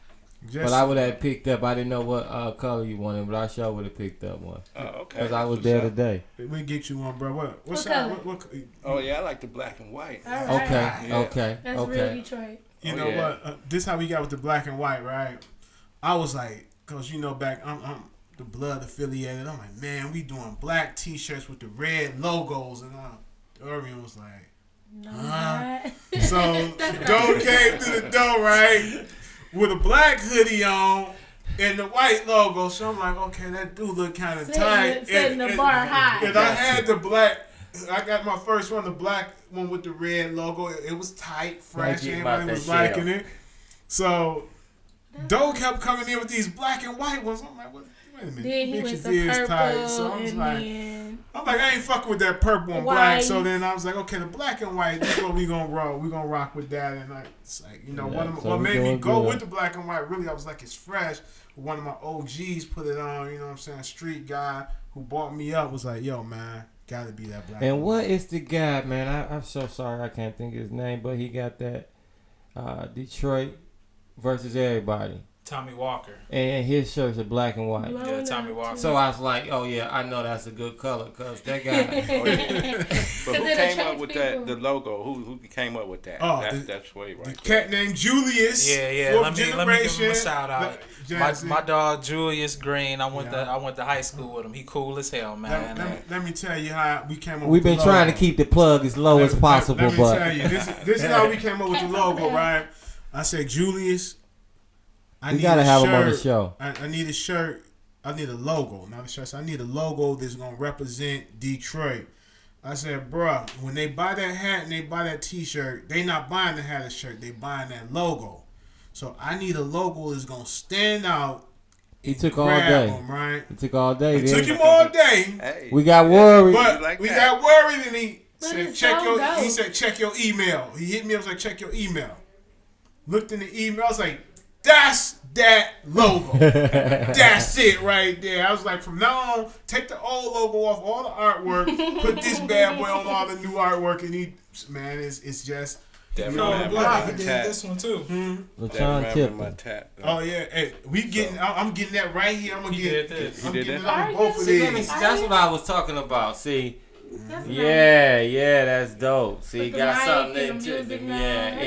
[SPEAKER 1] Just
[SPEAKER 7] but I would have picked up. I didn't know what color you wanted, but I sure would have picked up one
[SPEAKER 6] Oh, okay.
[SPEAKER 7] because I was
[SPEAKER 6] What's
[SPEAKER 7] there
[SPEAKER 6] up?
[SPEAKER 7] today.
[SPEAKER 1] we get you one, bro. What's
[SPEAKER 4] What
[SPEAKER 1] up?
[SPEAKER 4] color?
[SPEAKER 6] Oh, yeah, I like the black and white.
[SPEAKER 4] All right.
[SPEAKER 7] Okay,
[SPEAKER 6] Yeah.
[SPEAKER 7] okay,
[SPEAKER 4] That's real
[SPEAKER 7] okay.
[SPEAKER 4] Detroit.
[SPEAKER 1] You
[SPEAKER 6] Oh,
[SPEAKER 1] know
[SPEAKER 6] yeah.
[SPEAKER 1] what? This how we got with the black and white, right? I was like, cause you know back I'm the blood affiliated. I'm like, man, we doing black t-shirts with the red logos, and Irving was like,
[SPEAKER 4] No,
[SPEAKER 1] Huh?
[SPEAKER 4] not.
[SPEAKER 1] so the door came through the door, right, with a black hoodie on and the white logo. So I'm like, okay, that do look kind of tight.
[SPEAKER 4] Setting the bar high.
[SPEAKER 1] And I had the black. I got my first one, the black one with the red logo. It was tight, fresh.
[SPEAKER 3] Like you about
[SPEAKER 1] Everybody
[SPEAKER 3] that
[SPEAKER 1] was
[SPEAKER 3] shell.
[SPEAKER 1] liking it. So Doe kept coming in with these black and white ones. I'm like, wait a minute.
[SPEAKER 4] Then he went
[SPEAKER 1] Bitches
[SPEAKER 4] to
[SPEAKER 1] is
[SPEAKER 4] purple,
[SPEAKER 1] tight. So I was
[SPEAKER 4] and
[SPEAKER 1] like,
[SPEAKER 4] then
[SPEAKER 1] I ain't fucking with that purple and black.
[SPEAKER 4] White.
[SPEAKER 1] So then I was like, okay, the black and white, that's what we gonna roll. We gonna rock with that. And it's like, you know,
[SPEAKER 7] Yeah, so
[SPEAKER 1] what
[SPEAKER 7] we
[SPEAKER 1] made me
[SPEAKER 7] doing
[SPEAKER 1] go
[SPEAKER 7] good.
[SPEAKER 1] with the black and white, really, I was like, it's fresh. One of my OGs put it on, you know what I'm saying? Street guy who bought me up was like, yo, man, gotta be that black
[SPEAKER 7] And what
[SPEAKER 1] white.
[SPEAKER 7] is the guy, man? I'm so sorry I can't think of his name, but he got that Detroit versus everybody,
[SPEAKER 5] Tommy Walker.
[SPEAKER 7] and his shirts are black and white.
[SPEAKER 4] blowing
[SPEAKER 5] Tommy
[SPEAKER 4] up,
[SPEAKER 5] Walker.
[SPEAKER 4] too.
[SPEAKER 7] So I was like, oh yeah, I know that's a good color because that guy.
[SPEAKER 6] But who
[SPEAKER 4] it
[SPEAKER 6] came
[SPEAKER 4] attracts
[SPEAKER 6] up with
[SPEAKER 4] people.
[SPEAKER 6] the logo? Who came up with that?
[SPEAKER 1] Oh,
[SPEAKER 6] that's way
[SPEAKER 1] The
[SPEAKER 6] right.
[SPEAKER 1] cat named Julius.
[SPEAKER 5] Yeah.
[SPEAKER 1] Fourth
[SPEAKER 5] Let me give him a
[SPEAKER 1] generation.
[SPEAKER 5] shout out.
[SPEAKER 1] Jazzy.
[SPEAKER 5] My dog Julius Green. I went
[SPEAKER 1] Yeah.
[SPEAKER 5] to high school with him. He cool as hell, man.
[SPEAKER 1] Let me tell you how we came up
[SPEAKER 7] We've
[SPEAKER 1] with
[SPEAKER 7] been
[SPEAKER 1] the
[SPEAKER 7] trying to
[SPEAKER 1] logo.
[SPEAKER 7] keep the plug as low as possible,
[SPEAKER 1] let me
[SPEAKER 7] but
[SPEAKER 1] tell you, this is how we came up with the logo, right? I said, Julius, I
[SPEAKER 7] we
[SPEAKER 1] need
[SPEAKER 7] gotta
[SPEAKER 1] a
[SPEAKER 7] have him on the
[SPEAKER 1] shirt.
[SPEAKER 7] show.
[SPEAKER 1] I need a shirt. I need a logo, not a shirt. So I need a logo that's gonna represent Detroit. I said, bruh, when they buy that hat and they buy that T-shirt, they not buying the hat and shirt. They buying that logo. So I need a logo that's gonna stand out.
[SPEAKER 7] He
[SPEAKER 1] and
[SPEAKER 7] took all
[SPEAKER 1] grab
[SPEAKER 7] day.
[SPEAKER 1] 'em, right?
[SPEAKER 7] It took all day.
[SPEAKER 1] It
[SPEAKER 7] then.
[SPEAKER 1] took him all day.
[SPEAKER 6] Hey,
[SPEAKER 7] We got worried.
[SPEAKER 1] But
[SPEAKER 6] like
[SPEAKER 1] we
[SPEAKER 6] that.
[SPEAKER 1] got worried, and he
[SPEAKER 4] But
[SPEAKER 1] said,
[SPEAKER 4] it's
[SPEAKER 1] "Check
[SPEAKER 4] so
[SPEAKER 1] your."
[SPEAKER 4] dope.
[SPEAKER 1] He said, "Check your email." He hit me. I was like, "Check your email." Looked in the email. I was like, "That's that logo. That's it right there." I was like, "From now on, take the old logo off all the artwork. Put this bad boy on all the new artwork." And it's just.
[SPEAKER 6] that
[SPEAKER 1] You know,
[SPEAKER 6] remember
[SPEAKER 1] block,
[SPEAKER 6] my
[SPEAKER 5] He did
[SPEAKER 6] tap.
[SPEAKER 5] this one too.
[SPEAKER 6] That
[SPEAKER 7] LaShawn
[SPEAKER 6] remember my
[SPEAKER 7] Tipton.
[SPEAKER 6] tap.
[SPEAKER 1] Oh yeah, hey, we getting. I'm getting that right here. I'm gonna
[SPEAKER 5] He
[SPEAKER 1] get.
[SPEAKER 5] did this.
[SPEAKER 1] I'm
[SPEAKER 6] He did
[SPEAKER 1] getting it
[SPEAKER 6] that?
[SPEAKER 1] on both of
[SPEAKER 3] See, let me,
[SPEAKER 1] these.
[SPEAKER 3] that's what I was talking about. See,
[SPEAKER 4] That's
[SPEAKER 7] Yeah, that's dope. See,
[SPEAKER 4] With the
[SPEAKER 7] got
[SPEAKER 4] mic
[SPEAKER 7] something
[SPEAKER 4] and the
[SPEAKER 7] into
[SPEAKER 4] music
[SPEAKER 7] the,
[SPEAKER 4] now,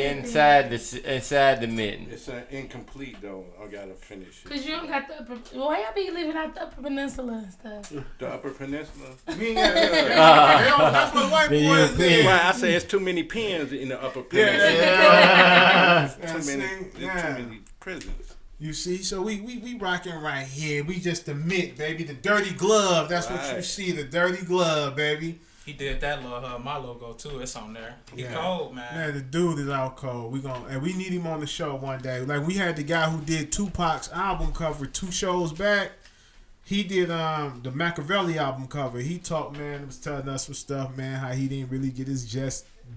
[SPEAKER 7] inside the mitten.
[SPEAKER 6] It's incomplete though. I gotta finish it.
[SPEAKER 4] Cause you don't got the upper. Why y'all be leaving out the Upper Peninsula and stuff?
[SPEAKER 6] The Upper Peninsula.
[SPEAKER 1] We ain't got that. That's what white
[SPEAKER 7] The
[SPEAKER 1] boys
[SPEAKER 7] European.
[SPEAKER 1] did.
[SPEAKER 6] Why I say it's too many pens in the Upper
[SPEAKER 1] Yeah,
[SPEAKER 6] Peninsula.
[SPEAKER 1] yeah.
[SPEAKER 6] Too many,
[SPEAKER 1] Yeah.
[SPEAKER 6] too many prisons.
[SPEAKER 1] You see, so we rocking right here. We just the mint, baby. The dirty glove. That's what you
[SPEAKER 6] Right.
[SPEAKER 1] see. The dirty glove, baby.
[SPEAKER 5] He did that my logo too. It's on there. He
[SPEAKER 1] Yeah.
[SPEAKER 5] cold, man.
[SPEAKER 1] Man, the dude is out cold. And we need him on the show one day. Like we had the guy who did Tupac's album cover 2 shows back. He did the Machiavelli album cover. He talked, man, was telling us some stuff, man, how he didn't really get his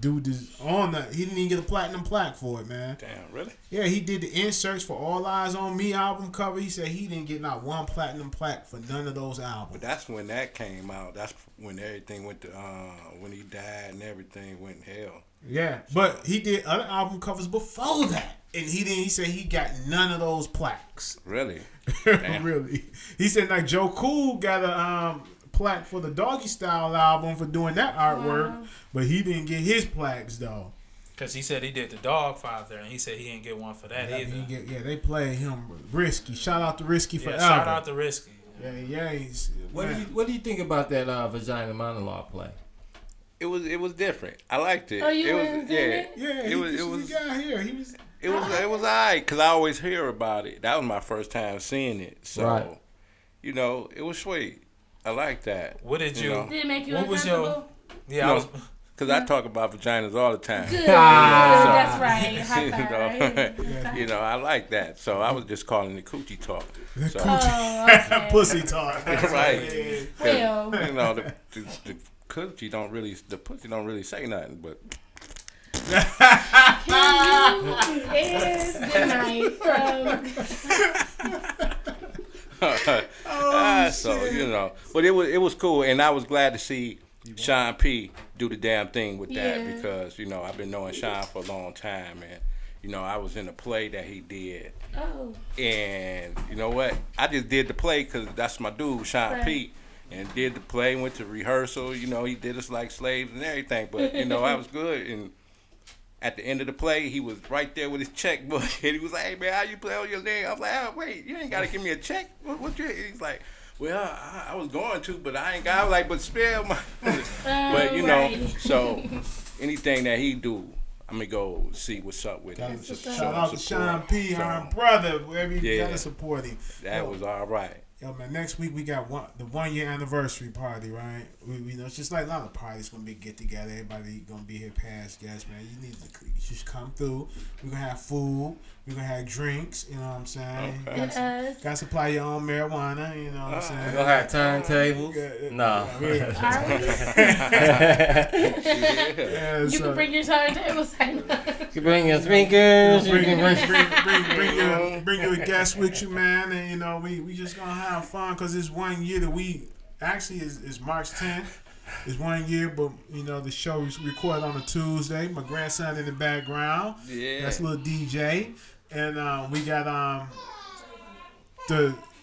[SPEAKER 1] dude is on that. He didn't even get a platinum plaque for it, man.
[SPEAKER 6] Damn, really?
[SPEAKER 1] Yeah, he did the inserts for All Eyes on Me album cover. He said he didn't get not one platinum plaque for none of those albums.
[SPEAKER 6] But that's when that came out. That's when everything went to when he died and everything went to hell.
[SPEAKER 1] Yeah, but he did other album covers before that, and he didn't. He said he got none of those plaques.
[SPEAKER 6] Really?
[SPEAKER 1] Really? He said like Joe Cool got a plaque for the Doggy Style album for doing that artwork, but he didn't get his plaques though.
[SPEAKER 5] Because he said he did the Dog Father, and he said he didn't get one for that either.
[SPEAKER 1] They played him Risky. Shout out to Risky forever.
[SPEAKER 5] Shout out to Risky.
[SPEAKER 1] Yeah.
[SPEAKER 7] What do you think about that vagina monologue play?
[SPEAKER 6] It was different. I liked it.
[SPEAKER 4] Oh, you
[SPEAKER 6] it
[SPEAKER 4] went
[SPEAKER 6] was
[SPEAKER 4] and seen it?
[SPEAKER 1] Yeah,
[SPEAKER 6] It was
[SPEAKER 1] he got here. He was.
[SPEAKER 6] it was alright because I always hear about it. That was my first time seeing it, so
[SPEAKER 7] Right.
[SPEAKER 6] it was sweet. I like that.
[SPEAKER 5] What did you?
[SPEAKER 6] know.
[SPEAKER 4] Did it make you
[SPEAKER 5] What was
[SPEAKER 4] uncomfortable?
[SPEAKER 5] your? Yeah, I
[SPEAKER 6] No.
[SPEAKER 5] was.
[SPEAKER 6] Because I talk about vaginas all the time.
[SPEAKER 4] Good. That's right. High
[SPEAKER 6] You
[SPEAKER 4] five,
[SPEAKER 6] know,
[SPEAKER 4] right?
[SPEAKER 6] you know, I like that. So I was just calling it coochie talk. So,
[SPEAKER 4] Oh, okay.
[SPEAKER 1] Pussy talk. That's
[SPEAKER 6] right.
[SPEAKER 4] Well.
[SPEAKER 6] You know, the coochie don't really, the pussy don't really say nothing, but
[SPEAKER 4] Can you is good night.
[SPEAKER 6] so you know, but it was cool, and I was glad to see Sean P do the damn thing with that
[SPEAKER 4] Yeah.
[SPEAKER 6] because I've been knowing Sean for a long time, and I was in a play that he did,
[SPEAKER 4] Oh.
[SPEAKER 6] and you know what? I just did the play because that's my dude, Sean
[SPEAKER 4] Right.
[SPEAKER 6] P. And did the play, went to rehearsal. He did us like slaves and everything. But I was good. And at the end of the play, he was right there with his checkbook, and he was like, "Hey man, how you play on your name?" I was like, "Oh wait, you ain't gotta give me a check. What you?" He's like, "Well, I was going to, but I ain't got." I was like, "But spell my." But
[SPEAKER 4] right.
[SPEAKER 6] so anything that he do, I'm gonna go see what's up with him.
[SPEAKER 1] Shout
[SPEAKER 6] Just
[SPEAKER 1] out
[SPEAKER 6] show him
[SPEAKER 1] to
[SPEAKER 6] support.
[SPEAKER 1] Sean P,
[SPEAKER 6] So,
[SPEAKER 1] our brother. Wherever you
[SPEAKER 6] Yeah.
[SPEAKER 1] gotta support him.
[SPEAKER 6] that was all right.
[SPEAKER 1] Yo, man, next week we got the 1 year anniversary party, right? We know it's just like a lot of parties gonna be get together. Everybody gonna be here past guests, man. You just come through. We're gonna have food. We're gonna have drinks. You know what I'm saying?
[SPEAKER 6] Okay.
[SPEAKER 4] Yes.
[SPEAKER 1] Got to supply your own marijuana. You know what I'm saying?
[SPEAKER 7] We gonna have turntables? No.
[SPEAKER 4] Are we?
[SPEAKER 1] Yeah,
[SPEAKER 4] You
[SPEAKER 1] so-
[SPEAKER 4] can bring your turntables.
[SPEAKER 7] You can bring your speakers. You
[SPEAKER 1] Bring,
[SPEAKER 7] can
[SPEAKER 1] bring your guests with you, man, and we just gonna have fun because it's 1 year that we actually is March 10th. It's 1 year, but the show is recorded on a Tuesday. My grandson in the background,
[SPEAKER 6] Yeah.
[SPEAKER 1] that's little DJ, and we got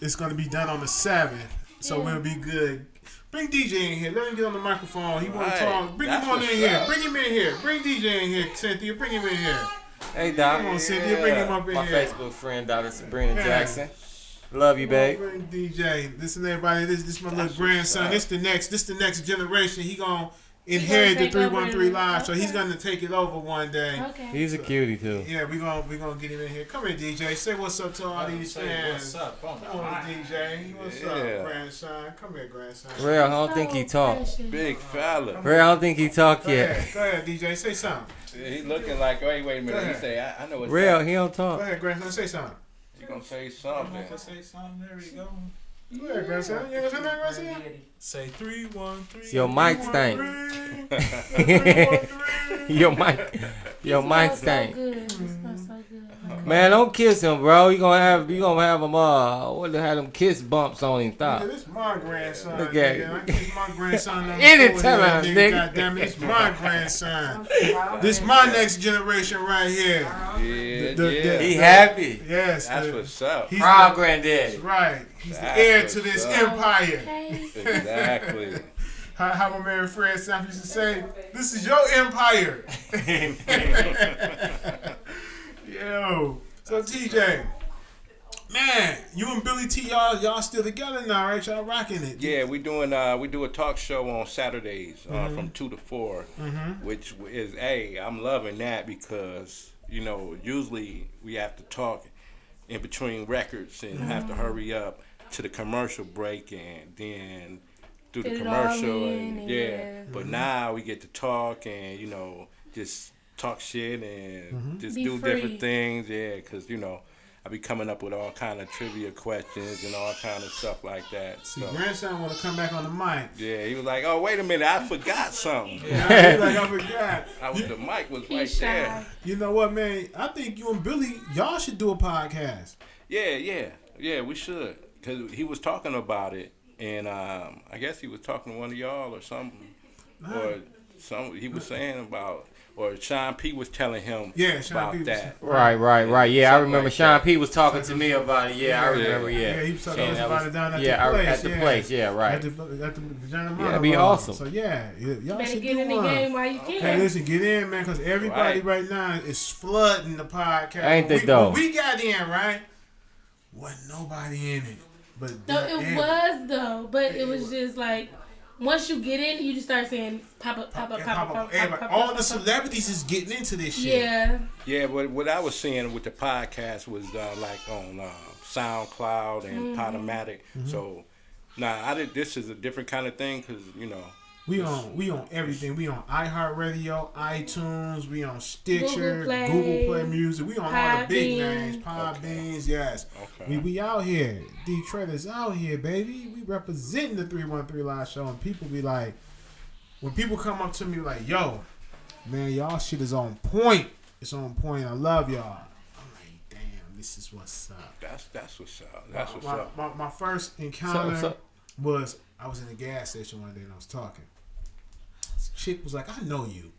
[SPEAKER 1] it's gonna be done on the 7th, so
[SPEAKER 4] Yeah.
[SPEAKER 1] we'll be good. Bring DJ in here. Let him get on the microphone. He want
[SPEAKER 6] Right.
[SPEAKER 1] to talk. Bring
[SPEAKER 6] That's
[SPEAKER 1] him on in
[SPEAKER 6] what's
[SPEAKER 1] here.
[SPEAKER 6] up.
[SPEAKER 1] Bring him in here. Bring DJ in here, Cynthia. Bring him in here.
[SPEAKER 7] Hey, Doc.
[SPEAKER 1] Come on, Cynthia. Bring him up in
[SPEAKER 7] My
[SPEAKER 1] here.
[SPEAKER 7] Facebook friend, Dr. Sabrina
[SPEAKER 1] Yeah.
[SPEAKER 7] Jackson. Love you, babe.
[SPEAKER 1] Bring DJ. Listen, everybody. This my little
[SPEAKER 6] That's
[SPEAKER 1] grandson.
[SPEAKER 6] what's
[SPEAKER 1] This the next generation. He gonna inherit the
[SPEAKER 4] take over
[SPEAKER 1] 313 Live, so
[SPEAKER 4] okay.
[SPEAKER 1] he's gonna take it over one day.
[SPEAKER 4] Okay.
[SPEAKER 7] He's a cutie, too.
[SPEAKER 1] Yeah, we gonna get him in here. Come here, DJ. Say what's up to all these fans.
[SPEAKER 5] What's up? On the
[SPEAKER 1] Come on,
[SPEAKER 5] mic.
[SPEAKER 1] DJ. What's
[SPEAKER 6] Yeah.
[SPEAKER 1] up, grandson? Come here, grandson.
[SPEAKER 7] Real, I don't think he talked.
[SPEAKER 6] Big fella.
[SPEAKER 7] Real, I don't think he talked
[SPEAKER 1] Go
[SPEAKER 7] yet.
[SPEAKER 1] ahead. Go ahead, DJ. Say something.
[SPEAKER 6] He looking like, wait a minute.
[SPEAKER 1] Go
[SPEAKER 6] He
[SPEAKER 1] ahead.
[SPEAKER 6] say, I know what's
[SPEAKER 7] Real,
[SPEAKER 6] up.
[SPEAKER 7] he don't
[SPEAKER 1] Go
[SPEAKER 7] talk.
[SPEAKER 1] ahead, grandson. Say something.
[SPEAKER 6] He gonna say something.
[SPEAKER 1] Say something. There we go. Go ahead, grandson. You gonna say that, grandson?
[SPEAKER 5] Say 313.
[SPEAKER 7] Your mic stink.
[SPEAKER 1] 313.
[SPEAKER 7] Your mic
[SPEAKER 4] Smells so
[SPEAKER 7] stink.
[SPEAKER 4] good. It smells so good.
[SPEAKER 7] Man, don't kiss him, bro. You gonna have him what have them kiss bumps on him?
[SPEAKER 1] Yeah,
[SPEAKER 7] Stop.
[SPEAKER 1] this my grandson.
[SPEAKER 7] Look at
[SPEAKER 1] nigga.
[SPEAKER 7] it.
[SPEAKER 1] I kiss my grandson. on the
[SPEAKER 7] Anytime,
[SPEAKER 1] forehead,
[SPEAKER 7] nigga.
[SPEAKER 1] Goddamn it, it's my grandson. This my next generation right here.
[SPEAKER 6] Yeah,
[SPEAKER 1] The-
[SPEAKER 6] yeah.
[SPEAKER 7] He happy.
[SPEAKER 1] Yes,
[SPEAKER 6] That's
[SPEAKER 1] the-
[SPEAKER 6] what's up.
[SPEAKER 1] he's
[SPEAKER 7] Proud
[SPEAKER 1] the-
[SPEAKER 7] granddaddy.
[SPEAKER 1] right. He's the
[SPEAKER 6] That's
[SPEAKER 1] heir
[SPEAKER 6] what's
[SPEAKER 1] to this
[SPEAKER 6] up.
[SPEAKER 1] empire.
[SPEAKER 4] Okay.
[SPEAKER 6] Exactly.
[SPEAKER 1] How my man Fred Sanford used to say, "This is your empire." Yo, so TJ, man, you and Billy T, y'all still together now, right? Y'all rocking it.
[SPEAKER 6] Yeah, we do a talk show on Saturdays from 2 to 4, which is I'm loving that because usually we have to talk in between records and have to hurry up to the commercial break and then do the
[SPEAKER 4] Fit it all
[SPEAKER 6] commercial
[SPEAKER 4] in
[SPEAKER 6] and
[SPEAKER 4] and
[SPEAKER 6] yeah.
[SPEAKER 4] yeah.
[SPEAKER 6] But now we get to talk and just talk shit and just
[SPEAKER 4] Be
[SPEAKER 6] do
[SPEAKER 4] free.
[SPEAKER 6] different things, because I be coming up with all kind of trivia questions and all kind of stuff like that.
[SPEAKER 1] See,
[SPEAKER 6] So,
[SPEAKER 1] grandson want to come back on the mic.
[SPEAKER 6] yeah, he was like, "Oh, wait a minute, I forgot something."
[SPEAKER 1] Yeah, like I forgot.
[SPEAKER 6] The mic was
[SPEAKER 4] He's
[SPEAKER 6] right
[SPEAKER 4] shy.
[SPEAKER 6] there.
[SPEAKER 1] You know what, man? I think you and Billy, y'all should do a podcast.
[SPEAKER 6] Yeah, we should. Because he was talking about it, and I guess he was talking to one of y'all or something. Or he was saying about, or Sean P was telling him
[SPEAKER 1] Sean
[SPEAKER 6] about
[SPEAKER 1] P was-
[SPEAKER 6] that.
[SPEAKER 7] Right. Yeah, I
[SPEAKER 6] Something
[SPEAKER 7] remember
[SPEAKER 6] like
[SPEAKER 7] Sean
[SPEAKER 6] that.
[SPEAKER 7] P was talking to me about it. Yeah, I remember.
[SPEAKER 1] Yeah, he was talking
[SPEAKER 7] Saying that
[SPEAKER 1] about
[SPEAKER 7] was-
[SPEAKER 1] it down at
[SPEAKER 7] yeah,
[SPEAKER 1] the place.
[SPEAKER 7] at the place. Yeah, right.
[SPEAKER 1] At the Vagina
[SPEAKER 7] Yeah, it'd be
[SPEAKER 1] Monologue.
[SPEAKER 7] awesome.
[SPEAKER 1] So y'all
[SPEAKER 4] Better
[SPEAKER 1] should
[SPEAKER 4] get
[SPEAKER 1] do
[SPEAKER 4] in the
[SPEAKER 1] one.
[SPEAKER 4] game while you can.
[SPEAKER 1] Hey, listen, get in, man, because everybody right now is flooding the podcast.
[SPEAKER 7] Ain't they
[SPEAKER 1] when
[SPEAKER 7] though?
[SPEAKER 1] we got in, right? Wasn't nobody in it. But
[SPEAKER 4] No, it was though, but it was just like once you get in, you just start saying pop up.
[SPEAKER 1] Everybody, all the celebrities is getting into this shit.
[SPEAKER 4] Yeah.
[SPEAKER 6] Yeah, what I was seeing with the podcast was like on SoundCloud and Podomatic. So, this is a different kind of thing because,
[SPEAKER 1] We on everything. We on iHeartRadio, iTunes. We on Stitcher,
[SPEAKER 4] Google Play
[SPEAKER 1] Music. We on all the big
[SPEAKER 4] Podbean.
[SPEAKER 1] names. Podbeans, yes.
[SPEAKER 6] Okay.
[SPEAKER 1] We out here. Detroit is out here, baby. We representing the 313 Live Show, and people be like, when people come up to me like, "Yo, man, y'all shit is on point. It's on point. I love y'all." I'm like, "Damn, this is what's up."
[SPEAKER 6] That's what's up. That's what's up.
[SPEAKER 1] My first encounter
[SPEAKER 7] So-
[SPEAKER 1] was I was in a gas station one day and I was talking. This chick was like, "I know you."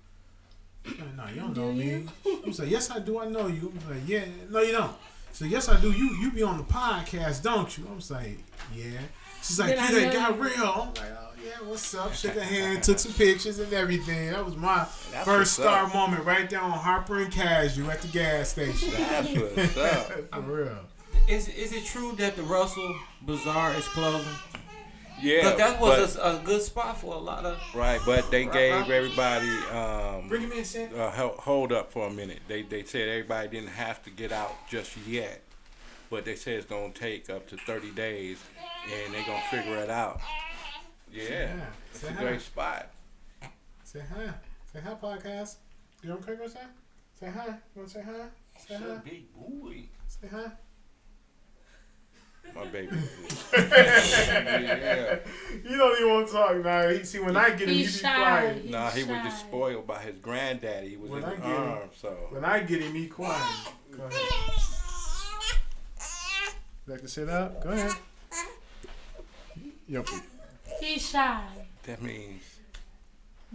[SPEAKER 1] I'm like, "No, you don't know me." He was like, "Yes, I do. I know you." I was like, "Yeah, no, you don't." So yes, I do. You be on the podcast, don't you? I was like, "Yeah." She's like,
[SPEAKER 4] Did I
[SPEAKER 1] "You that
[SPEAKER 4] know
[SPEAKER 1] got
[SPEAKER 4] you?
[SPEAKER 1] real." I'm like, "Oh yeah, what's up?" Shook her hand, took some pictures and everything. That was my
[SPEAKER 6] That's
[SPEAKER 1] first
[SPEAKER 6] what's
[SPEAKER 1] star
[SPEAKER 6] up.
[SPEAKER 1] moment right there on Harper and Casual at the gas station.
[SPEAKER 6] That's what's up.
[SPEAKER 1] For real.
[SPEAKER 3] Is it true that the Russell Bazaar is closing?
[SPEAKER 6] Yeah,
[SPEAKER 3] Because that was a good spot for a lot of.
[SPEAKER 6] right. But they gave everybody
[SPEAKER 1] Bring him in, Sam.
[SPEAKER 6] hold up for a minute. They said everybody didn't have to get out just yet, but they said it's gonna take up to 30 days, and they're gonna figure it out. Yeah, it's
[SPEAKER 1] Say
[SPEAKER 6] a
[SPEAKER 1] hi.
[SPEAKER 6] great spot.
[SPEAKER 1] Say hi. Say hi, podcast. You okay, girl? Say hi. You want to say hi? Say hi.
[SPEAKER 6] Big boy,
[SPEAKER 1] Say hi.
[SPEAKER 6] my baby. Yeah.
[SPEAKER 1] You don't even want to talk now. See, when I get him, you be
[SPEAKER 4] He's shy.
[SPEAKER 1] quiet.
[SPEAKER 6] Nah, he was
[SPEAKER 4] shy.
[SPEAKER 6] just spoiled by his granddaddy. He was
[SPEAKER 1] When
[SPEAKER 6] in
[SPEAKER 1] I
[SPEAKER 6] his
[SPEAKER 1] get him-
[SPEAKER 6] arms, so.
[SPEAKER 1] When I get him, he quiet. Go ahead. You like to sit up? Go ahead. Yo,
[SPEAKER 4] He's shy.
[SPEAKER 6] That means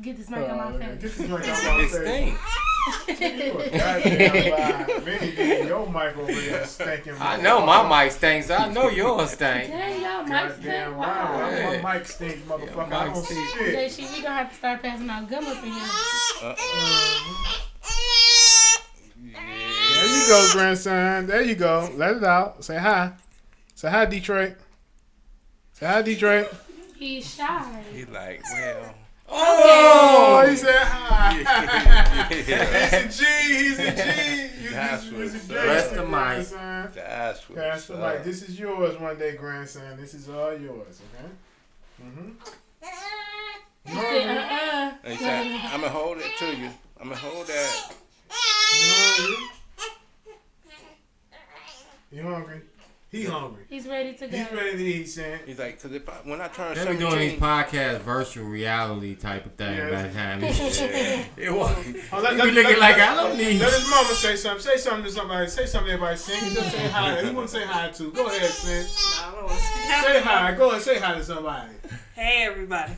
[SPEAKER 4] Get this mic on my
[SPEAKER 1] get
[SPEAKER 4] face.
[SPEAKER 1] this mic out my
[SPEAKER 3] It
[SPEAKER 1] face.
[SPEAKER 3] stinks.
[SPEAKER 1] You a goddamn lie. If anything, your mic over there is stinking.
[SPEAKER 3] I know my mic stinks. I know yours stink.
[SPEAKER 4] Dang, y'all mic
[SPEAKER 1] Goddamn
[SPEAKER 4] stink.
[SPEAKER 1] right.
[SPEAKER 4] Wow.
[SPEAKER 3] Yeah.
[SPEAKER 1] My mic stink, motherfucker.
[SPEAKER 3] Yeah,
[SPEAKER 1] I
[SPEAKER 3] mic
[SPEAKER 1] don't
[SPEAKER 3] stink.
[SPEAKER 1] shit.
[SPEAKER 4] JC, we gonna have to start passing out gum up in here.
[SPEAKER 1] There you go, grandson. There you go. Let it out. Say hi. Say hi, Detroit. Say hi, Detroit.
[SPEAKER 4] He's shy.
[SPEAKER 6] he like, well.
[SPEAKER 1] Oh, he said hi. He's
[SPEAKER 6] Yeah,
[SPEAKER 1] a G. He's a G.
[SPEAKER 6] That's
[SPEAKER 1] He's
[SPEAKER 6] what's
[SPEAKER 1] a
[SPEAKER 6] up.
[SPEAKER 1] gangster,
[SPEAKER 3] Rest the mic.
[SPEAKER 1] grandson.
[SPEAKER 6] that's what's
[SPEAKER 1] Pass the
[SPEAKER 6] up.
[SPEAKER 1] mic. This is yours one day, grandson. This is all yours, okay? Mm-hmm.
[SPEAKER 4] He said,
[SPEAKER 6] And he said, I'm gonna hold it to you. I'm gonna hold that.
[SPEAKER 1] You hungry? You hungry? He hungry.
[SPEAKER 4] He's ready to go.
[SPEAKER 1] He's ready to eat, son.
[SPEAKER 6] He's like, cause when I turn
[SPEAKER 3] They be
[SPEAKER 6] 17,
[SPEAKER 3] doing these podcast virtual reality type of thing
[SPEAKER 1] Yeah.
[SPEAKER 3] by the time.
[SPEAKER 6] yeah.
[SPEAKER 3] It was.
[SPEAKER 1] Oh,
[SPEAKER 3] He be looking like I don't need.
[SPEAKER 1] Let his mama say something. Say something to somebody. Say something to everybody. Sing. He just say hi. He want to say hi to. Go ahead, Sin. Say hi. Go ahead. Say hi to somebody.
[SPEAKER 8] Hey everybody.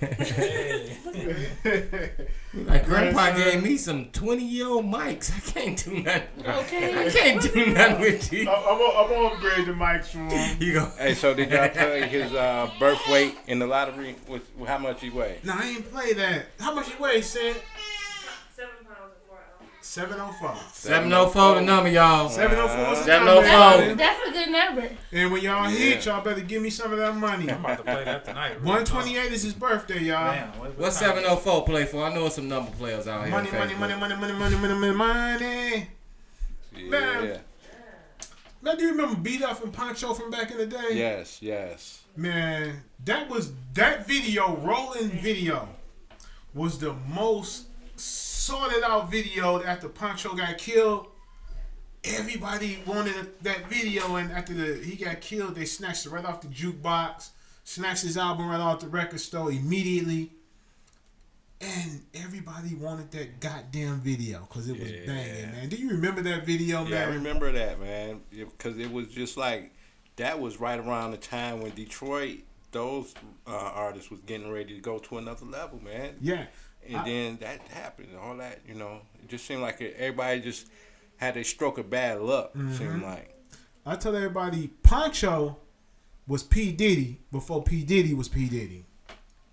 [SPEAKER 3] Like Grandpa gave me some 20-year-old mics. I can't do nothing.
[SPEAKER 4] Okay.
[SPEAKER 3] I can't do nothing with these.
[SPEAKER 1] I'm gonna upgrade the mics from him.
[SPEAKER 3] You go.
[SPEAKER 6] Hey, so did y'all play his birth weight in the lottery? With how much he weighed?
[SPEAKER 1] Nah, I ain't play that. How much you weigh, Sin?
[SPEAKER 8] 7 pounds and 4 ounces.
[SPEAKER 1] 704.
[SPEAKER 3] 704 the number, y'all.
[SPEAKER 1] 704 is the
[SPEAKER 3] 704.
[SPEAKER 1] number.
[SPEAKER 4] That's a good number.
[SPEAKER 1] And when y'all hit, y'all better give me some of that money.
[SPEAKER 5] I'm about to play that tonight.
[SPEAKER 1] 128 is his birthday, y'all.
[SPEAKER 5] Damn,
[SPEAKER 3] What's 704 play for? I know it's some number players out here.
[SPEAKER 1] Money,
[SPEAKER 3] on
[SPEAKER 1] money,
[SPEAKER 3] Facebook.
[SPEAKER 1] money, money, money, money, money, money, money.
[SPEAKER 6] Yeah.
[SPEAKER 1] Man, do you remember Beat Up and Poncho from back in the day?
[SPEAKER 6] Yes, yes.
[SPEAKER 1] Man, that video, rolling video, was the most sorted out video after Poncho got killed everybody wanted that video, and after he got killed, they snatched it right off the jukebox, snatched his album right off the record store immediately, and everybody wanted that goddamn video because it was banging, man. Do you remember that video, man?
[SPEAKER 6] Yeah, I remember that, man, because it was just like that was right around the time when Detroit, those artists was getting ready to go to another level, man.
[SPEAKER 1] Yeah.
[SPEAKER 6] And then that happened, all that, you know. It just seemed like everybody just had a stroke of bad luck, seemed like.
[SPEAKER 1] I tell everybody, Poncho was P. Diddy before P. Diddy was P. Diddy.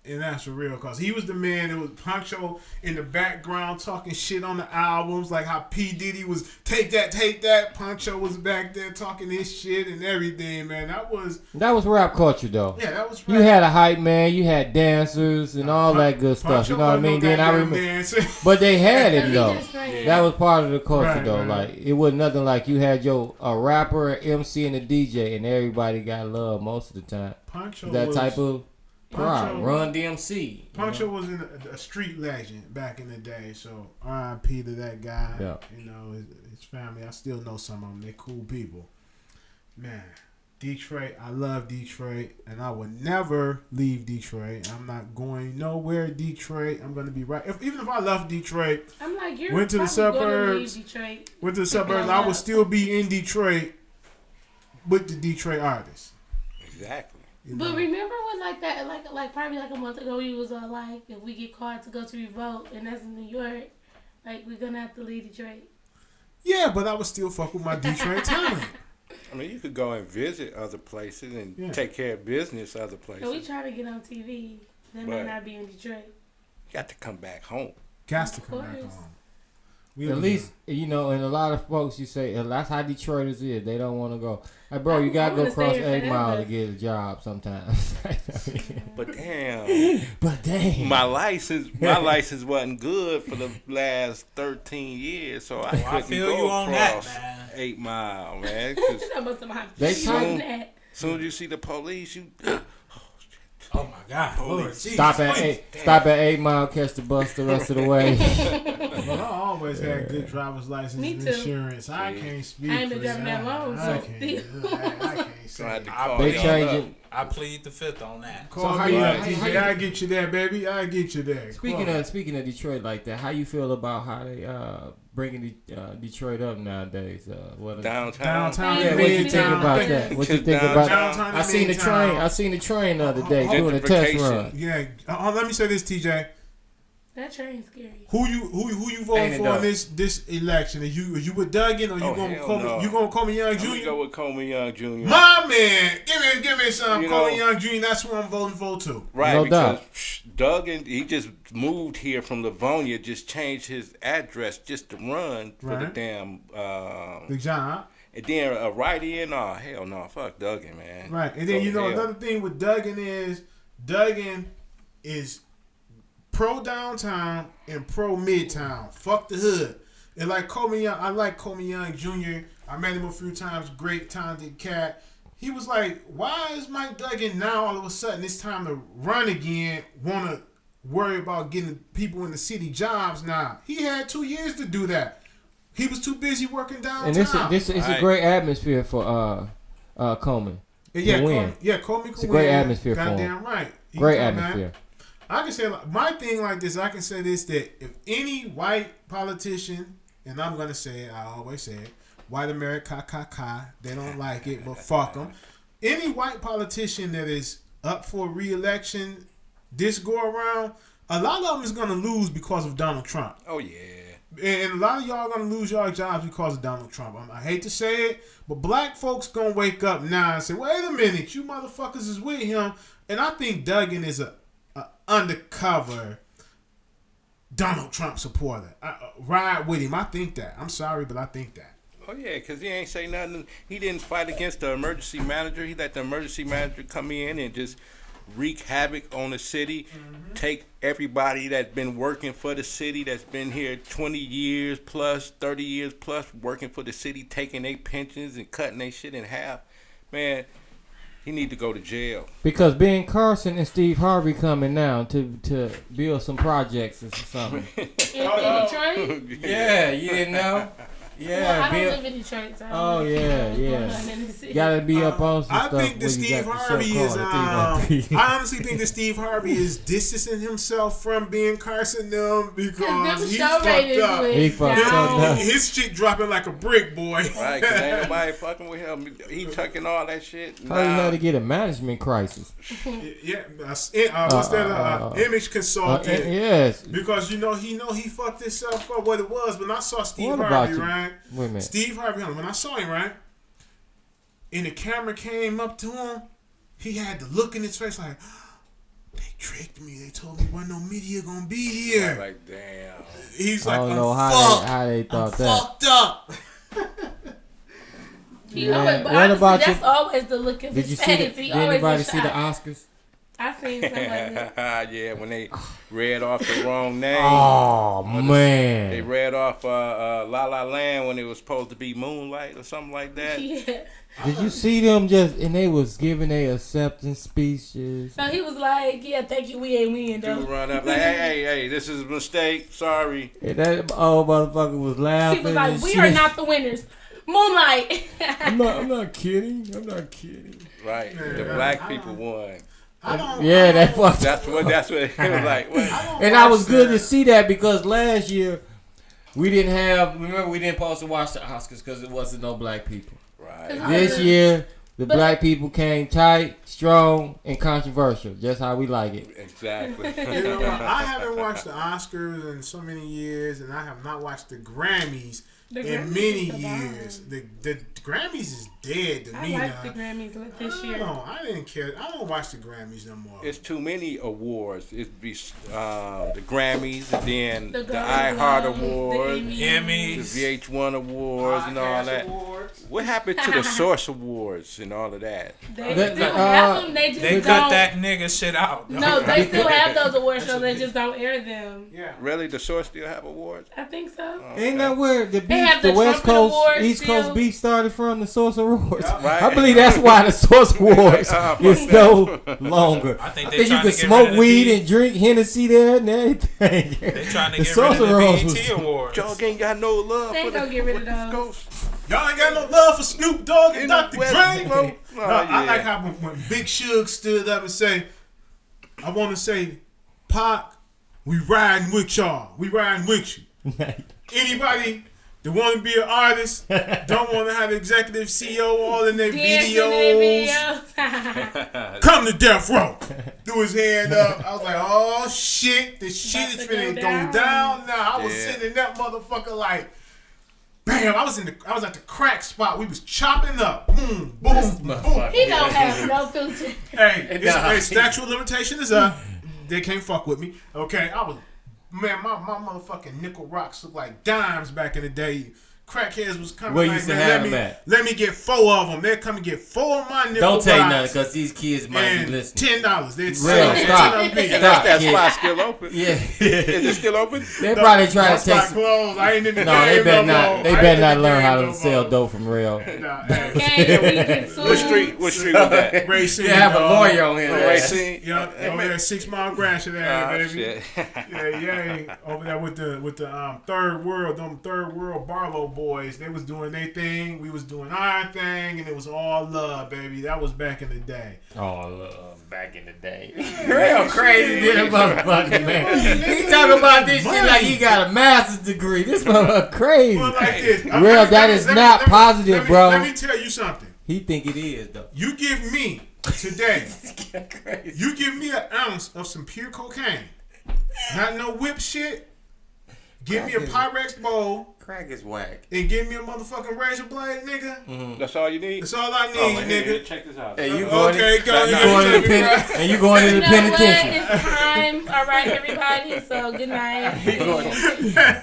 [SPEAKER 1] And that's for real, because he was the man that was Poncho in the background talking shit on the albums, like how P. Diddy was, take that. Poncho was back there talking his shit and everything, man. That was
[SPEAKER 7] rap culture, though.
[SPEAKER 1] Yeah, that was rap.
[SPEAKER 7] You had a hype man, you had dancers and all that good stuff.
[SPEAKER 1] Poncho
[SPEAKER 7] You know what I mean? Then I remember, but they had it though. That was part of the culture though. Like it wasn't nothing like you had a rapper, an MC, and a DJ, and everybody got love most of the time.
[SPEAKER 1] Poncho
[SPEAKER 7] that
[SPEAKER 1] was,
[SPEAKER 7] type of
[SPEAKER 1] Poncho,
[SPEAKER 7] Run DMC.
[SPEAKER 1] Poncho was a street legend back in the day, so R.I.P. to that guy.
[SPEAKER 7] Yeah.
[SPEAKER 1] You know, his family. I still know some of them. They're cool people. Man, Detroit. I love Detroit, and I will never leave Detroit. I'm not going nowhere. Detroit. I'm going to be right. Even if I left Detroit,
[SPEAKER 4] I'm like, you're
[SPEAKER 1] went to the suburbs. Went to the suburbs. I would still be in Detroit with the Detroit artists.
[SPEAKER 6] Exactly.
[SPEAKER 4] But remember when like that, like probably like a month ago, we was all like, if we get called to go to Revolt, and that's in New York, like we're gonna have to leave Detroit.
[SPEAKER 1] Yeah, but I would still fuck with my Detroit talent.
[SPEAKER 6] I mean, you could go and visit other places and take care of business other places.
[SPEAKER 4] So we try to get on TV. That may not be in Detroit.
[SPEAKER 6] You got to come back home.
[SPEAKER 1] Got to come back home.
[SPEAKER 7] At least, you know, and a lot of folks, you say, that's how Detroiters is. They don't want to go. Like, bro, you got to go across 8 Mile to get a job sometimes.
[SPEAKER 6] But damn. My license wasn't good for the last 13 years, so I couldn't go across 8 Mile, man.
[SPEAKER 7] They
[SPEAKER 6] soon as you see the police, you...
[SPEAKER 3] Oh my God! Lord,
[SPEAKER 7] stop at 8 Mile, catch the bus the rest of the way.
[SPEAKER 1] Well, I always had good driver's license and insurance. I can't speak.
[SPEAKER 4] I ain't been driving that long, so
[SPEAKER 1] I can't say.
[SPEAKER 7] They changing.
[SPEAKER 5] I plead the fifth on that.
[SPEAKER 1] Call me up, DJ. I get you there, baby. I get you there.
[SPEAKER 7] Speaking of Detroit like that, how you feel about how they bringing Detroit up nowadays?
[SPEAKER 6] Downtown.
[SPEAKER 7] Yeah, what you think about that? What you think about that? I seen the train the other day doing a test run.
[SPEAKER 1] Yeah. Let me say this, TJ.
[SPEAKER 4] That train's scary.
[SPEAKER 1] Who you voting for in this election? Are you with Duggan or you gonna call me Young Jr.?
[SPEAKER 6] I'm go with Coleman Young Jr.
[SPEAKER 1] My man, give me some Coleman Young Jr. That's who I'm voting for too.
[SPEAKER 6] Right, no because Duggan, he just moved here from Livonia, just changed his address just to run for the damn
[SPEAKER 1] Big John.
[SPEAKER 6] And then a write-in, hell no, fuck Duggan, man.
[SPEAKER 1] Right, and then another thing with Duggan is pro downtown and pro midtown. Fuck the hood. And like Coleman Young, I like Coleman Young Jr. I met him a few times. Great, talented cat. He was like, why is Mike Duggan now all of a sudden it's time to run again, want to worry about getting people in the city jobs now? He had 2 years to do that. He was too busy working downtown.
[SPEAKER 7] And this is a great atmosphere for Coleman.
[SPEAKER 1] Coleman can win.
[SPEAKER 7] It's a great atmosphere for him.
[SPEAKER 1] Goddamn right.
[SPEAKER 7] Great atmosphere.
[SPEAKER 1] I can say my thing like this. I can say this, that if any white politician, and I'm gonna say it, I always say it, white America, they don't like it, but fuck them. Any white politician that is up for re-election this go around, a lot of them is gonna lose because of Donald Trump.
[SPEAKER 6] Oh yeah.
[SPEAKER 1] And a lot of y'all gonna lose y'all jobs because of Donald Trump. I hate to say it, but black folks gonna wake up now and say, "Wait a minute, you motherfuckers is with him." And I think Duggan is a undercover Donald Trump supporter. Ride with him. I think that. I'm sorry, but I think that.
[SPEAKER 6] Oh yeah, because he ain't say nothing. He didn't fight against the emergency manager. He let the emergency manager come in and just wreak havoc on the city, take everybody that's been working for the city, that's been here 20 years plus, 30 years plus, working for the city, taking their pensions and cutting their shit in half. Man, he need to go to jail.
[SPEAKER 7] Because Ben Carson and Steve Harvey coming now to build some projects or something.
[SPEAKER 4] In Detroit?
[SPEAKER 7] Yeah, you didn't know? Yeah,
[SPEAKER 4] I
[SPEAKER 7] Bill.
[SPEAKER 4] don't live in Detroit. So
[SPEAKER 7] Oh, yeah, yeah. Gotta be up on some
[SPEAKER 1] I
[SPEAKER 7] stuff.
[SPEAKER 1] think that
[SPEAKER 7] when you
[SPEAKER 1] Steve
[SPEAKER 7] got the
[SPEAKER 1] Harvey
[SPEAKER 7] show
[SPEAKER 1] is.
[SPEAKER 7] called The 313.
[SPEAKER 1] I honestly think that Steve Harvey is distancing himself from being Carson them because he's fucked up.
[SPEAKER 7] He fucked up.
[SPEAKER 1] His shit dropping like a brick, boy.
[SPEAKER 6] Right, cause ain't nobody fucking with him. He tucking all that shit.
[SPEAKER 7] Probably had to get a management crisis.
[SPEAKER 1] Yeah, what's that? Image consultant.
[SPEAKER 7] Yes.
[SPEAKER 1] Because he fucked himself up. What it was when I saw Steve
[SPEAKER 7] What about
[SPEAKER 1] Harvey,
[SPEAKER 7] you?
[SPEAKER 1] right?
[SPEAKER 7] Wait a minute.
[SPEAKER 1] Steve Harvey, when I saw him, right, and the camera came up to him, he had the look in his face like, they tricked me. They told me wasn't no media gonna be here.
[SPEAKER 6] Like, damn.
[SPEAKER 1] He's
[SPEAKER 7] I
[SPEAKER 1] like,
[SPEAKER 7] don't know how they thought
[SPEAKER 1] I'm
[SPEAKER 7] that.
[SPEAKER 1] fucked up.
[SPEAKER 4] That's always the look of
[SPEAKER 7] Did
[SPEAKER 4] his
[SPEAKER 7] you see
[SPEAKER 4] face.
[SPEAKER 7] the,
[SPEAKER 4] He
[SPEAKER 7] did
[SPEAKER 4] always
[SPEAKER 7] anybody
[SPEAKER 4] in
[SPEAKER 7] see the
[SPEAKER 4] shock.
[SPEAKER 7] Oscars?
[SPEAKER 4] I seen something like that.
[SPEAKER 6] Yeah, when they read off the wrong name.
[SPEAKER 7] Oh,
[SPEAKER 6] They
[SPEAKER 7] man.
[SPEAKER 6] read off La La Land when it was supposed to be Moonlight or something like that.
[SPEAKER 4] Yeah.
[SPEAKER 7] Did you see them and they was giving their acceptance speeches?
[SPEAKER 4] So he was like, yeah, thank you, we ain't win, though.
[SPEAKER 6] Dude run up like, hey, this is a mistake. Sorry.
[SPEAKER 7] And that old motherfucker was laughing.
[SPEAKER 4] He was like,
[SPEAKER 7] and
[SPEAKER 4] we
[SPEAKER 7] shit.
[SPEAKER 4] are not the winners. Moonlight.
[SPEAKER 7] I'm not kidding. I'm not kidding.
[SPEAKER 6] Right.
[SPEAKER 1] Man,
[SPEAKER 6] The black people won.
[SPEAKER 7] Yeah, that fucked.
[SPEAKER 6] That's what it was like. What?
[SPEAKER 7] And I was good to see that because last year we didn't supposed to watch the Oscars because it wasn't no black people.
[SPEAKER 6] Right.
[SPEAKER 7] This year the black people came tight, strong, and controversial, just how we like it.
[SPEAKER 6] Exactly.
[SPEAKER 1] You know what? I haven't watched the Oscars in so many years, and I have not watched the Grammys in many years. The Grammys is dead to me
[SPEAKER 4] I
[SPEAKER 1] now.
[SPEAKER 4] like the Grammys like this year.
[SPEAKER 1] No, I didn't care. I don't watch the Grammys no more.
[SPEAKER 6] It's too many awards. It'd be the Grammys, and then the
[SPEAKER 4] Golden
[SPEAKER 6] iHeart
[SPEAKER 4] Globes,
[SPEAKER 6] Awards,
[SPEAKER 4] the
[SPEAKER 6] the
[SPEAKER 5] Emmys.
[SPEAKER 6] VH1 Awards, and all that. What happened to the Source Awards and all of that?
[SPEAKER 4] They
[SPEAKER 7] That-
[SPEAKER 4] still
[SPEAKER 7] uh,
[SPEAKER 4] have them. They just
[SPEAKER 5] They
[SPEAKER 4] don't.
[SPEAKER 5] cut that nigga shit out.
[SPEAKER 4] No, they still have those award shows. They just don't air them.
[SPEAKER 1] Yeah.
[SPEAKER 6] Really, the Source still have awards?
[SPEAKER 4] I think so.
[SPEAKER 7] Ain't that where the beef,
[SPEAKER 4] have
[SPEAKER 7] the
[SPEAKER 4] the
[SPEAKER 7] West
[SPEAKER 4] Trumpet
[SPEAKER 7] Coast,
[SPEAKER 4] Awards
[SPEAKER 7] East Coast
[SPEAKER 4] still.
[SPEAKER 7] beef started from the Source Awards?
[SPEAKER 6] Right.
[SPEAKER 7] I believe that's why the Source Awards is no longer.
[SPEAKER 5] I think
[SPEAKER 7] I
[SPEAKER 5] they
[SPEAKER 7] think you
[SPEAKER 5] trying
[SPEAKER 7] can
[SPEAKER 5] to get
[SPEAKER 7] smoke
[SPEAKER 5] rid of the
[SPEAKER 7] weed
[SPEAKER 5] beat.
[SPEAKER 7] and drink Hennessy there and everything.
[SPEAKER 5] They trying to
[SPEAKER 7] The
[SPEAKER 5] get
[SPEAKER 7] Source
[SPEAKER 5] rid of
[SPEAKER 7] Awards
[SPEAKER 5] the
[SPEAKER 7] was-
[SPEAKER 5] BET Awards.
[SPEAKER 6] Y'all ain't got no love
[SPEAKER 4] They
[SPEAKER 6] for
[SPEAKER 4] ain't
[SPEAKER 6] the
[SPEAKER 4] gonna get rid of
[SPEAKER 6] West
[SPEAKER 4] those.
[SPEAKER 6] Coast.
[SPEAKER 1] Y'all ain't got no love for Snoop Dogg and
[SPEAKER 6] In
[SPEAKER 1] Dr.
[SPEAKER 6] the West
[SPEAKER 1] Dre.
[SPEAKER 6] Coast. Oh,
[SPEAKER 1] I
[SPEAKER 6] yeah.
[SPEAKER 1] like how when Big Suge stood up and say, I want to say, Pac, we riding with y'all. We riding with you. Anybody that want to be an artist, don't want to have executive CEO all in their videos, come to death row. Threw his hand up. I was like, oh shit, the shit is finna go down now. I was
[SPEAKER 6] Yeah.
[SPEAKER 1] sitting in that motherfucker like, bam. I was at the crack spot. We was chopping up. Boom, boom, boom.
[SPEAKER 4] He don't have no filter.
[SPEAKER 1] Hey, it's statute of limitation is up. They can't fuck with me. Okay, my motherfucking nickel rocks look like dimes back in the day. Crackheads was coming
[SPEAKER 7] Where you
[SPEAKER 1] like,
[SPEAKER 7] used to
[SPEAKER 1] man,
[SPEAKER 7] have them at?
[SPEAKER 1] let me get 4 of them. They'd come and get 4 of my nickel
[SPEAKER 7] Don't take
[SPEAKER 1] rocks.
[SPEAKER 7] nothing because these kids might be
[SPEAKER 1] And
[SPEAKER 7] listening.
[SPEAKER 1] $10. They'd
[SPEAKER 7] Real,
[SPEAKER 1] sell it for
[SPEAKER 7] stop.
[SPEAKER 1] $10 piece.
[SPEAKER 6] And that's that
[SPEAKER 7] Yeah.
[SPEAKER 6] spot still open?
[SPEAKER 7] Yeah.
[SPEAKER 6] Is it still open?
[SPEAKER 7] They probably try
[SPEAKER 1] That
[SPEAKER 7] to take
[SPEAKER 1] spot closed. I ain't in the
[SPEAKER 7] No,
[SPEAKER 1] game
[SPEAKER 7] they better
[SPEAKER 1] no
[SPEAKER 7] not.
[SPEAKER 1] more.
[SPEAKER 7] They
[SPEAKER 1] I ain't
[SPEAKER 7] better
[SPEAKER 1] in
[SPEAKER 7] not
[SPEAKER 1] the
[SPEAKER 7] learn
[SPEAKER 1] game
[SPEAKER 7] how
[SPEAKER 1] no
[SPEAKER 7] to sell
[SPEAKER 1] more.
[SPEAKER 7] dope from real.
[SPEAKER 1] Nah, hey.
[SPEAKER 4] Okay, we get sued.
[SPEAKER 6] What street was that?
[SPEAKER 1] Racing,
[SPEAKER 7] They have a
[SPEAKER 1] dog.
[SPEAKER 7] lawyer on here.
[SPEAKER 6] Racine?
[SPEAKER 1] Yeah, over there, 6 Mile Gratiot there,
[SPEAKER 6] Oh,
[SPEAKER 1] baby.
[SPEAKER 6] shit.
[SPEAKER 1] Yeah, over there with the third world Barlow boys. They was doing their thing, we was doing our thing, and it was all love, baby. That was back in the day.
[SPEAKER 7] Oh, back in the day. Real crazy than a motherfucker, man. He talking about this shit like he got a master's degree. This motherfucker crazy.
[SPEAKER 1] Well, like this,
[SPEAKER 7] Real, that is not positive, bro.
[SPEAKER 1] Let me tell you something.
[SPEAKER 7] He think it is, though.
[SPEAKER 1] You give me today, you give me an ounce of some pure cocaine, not no whip shit. Give me a Pyrex bowl
[SPEAKER 7] Crack is whack.
[SPEAKER 1] and give me a motherfucking razor blade, nigga.
[SPEAKER 6] That's all you need?
[SPEAKER 1] That's all I need, nigga.
[SPEAKER 6] Check this out.
[SPEAKER 7] Hey, you going
[SPEAKER 1] Okay, go
[SPEAKER 7] you
[SPEAKER 1] ahead.
[SPEAKER 7] going to the
[SPEAKER 1] Right.
[SPEAKER 7] and you going to
[SPEAKER 4] You
[SPEAKER 7] the
[SPEAKER 4] know what?
[SPEAKER 7] penitentiary.
[SPEAKER 4] It's time. All right, everybody. So good night.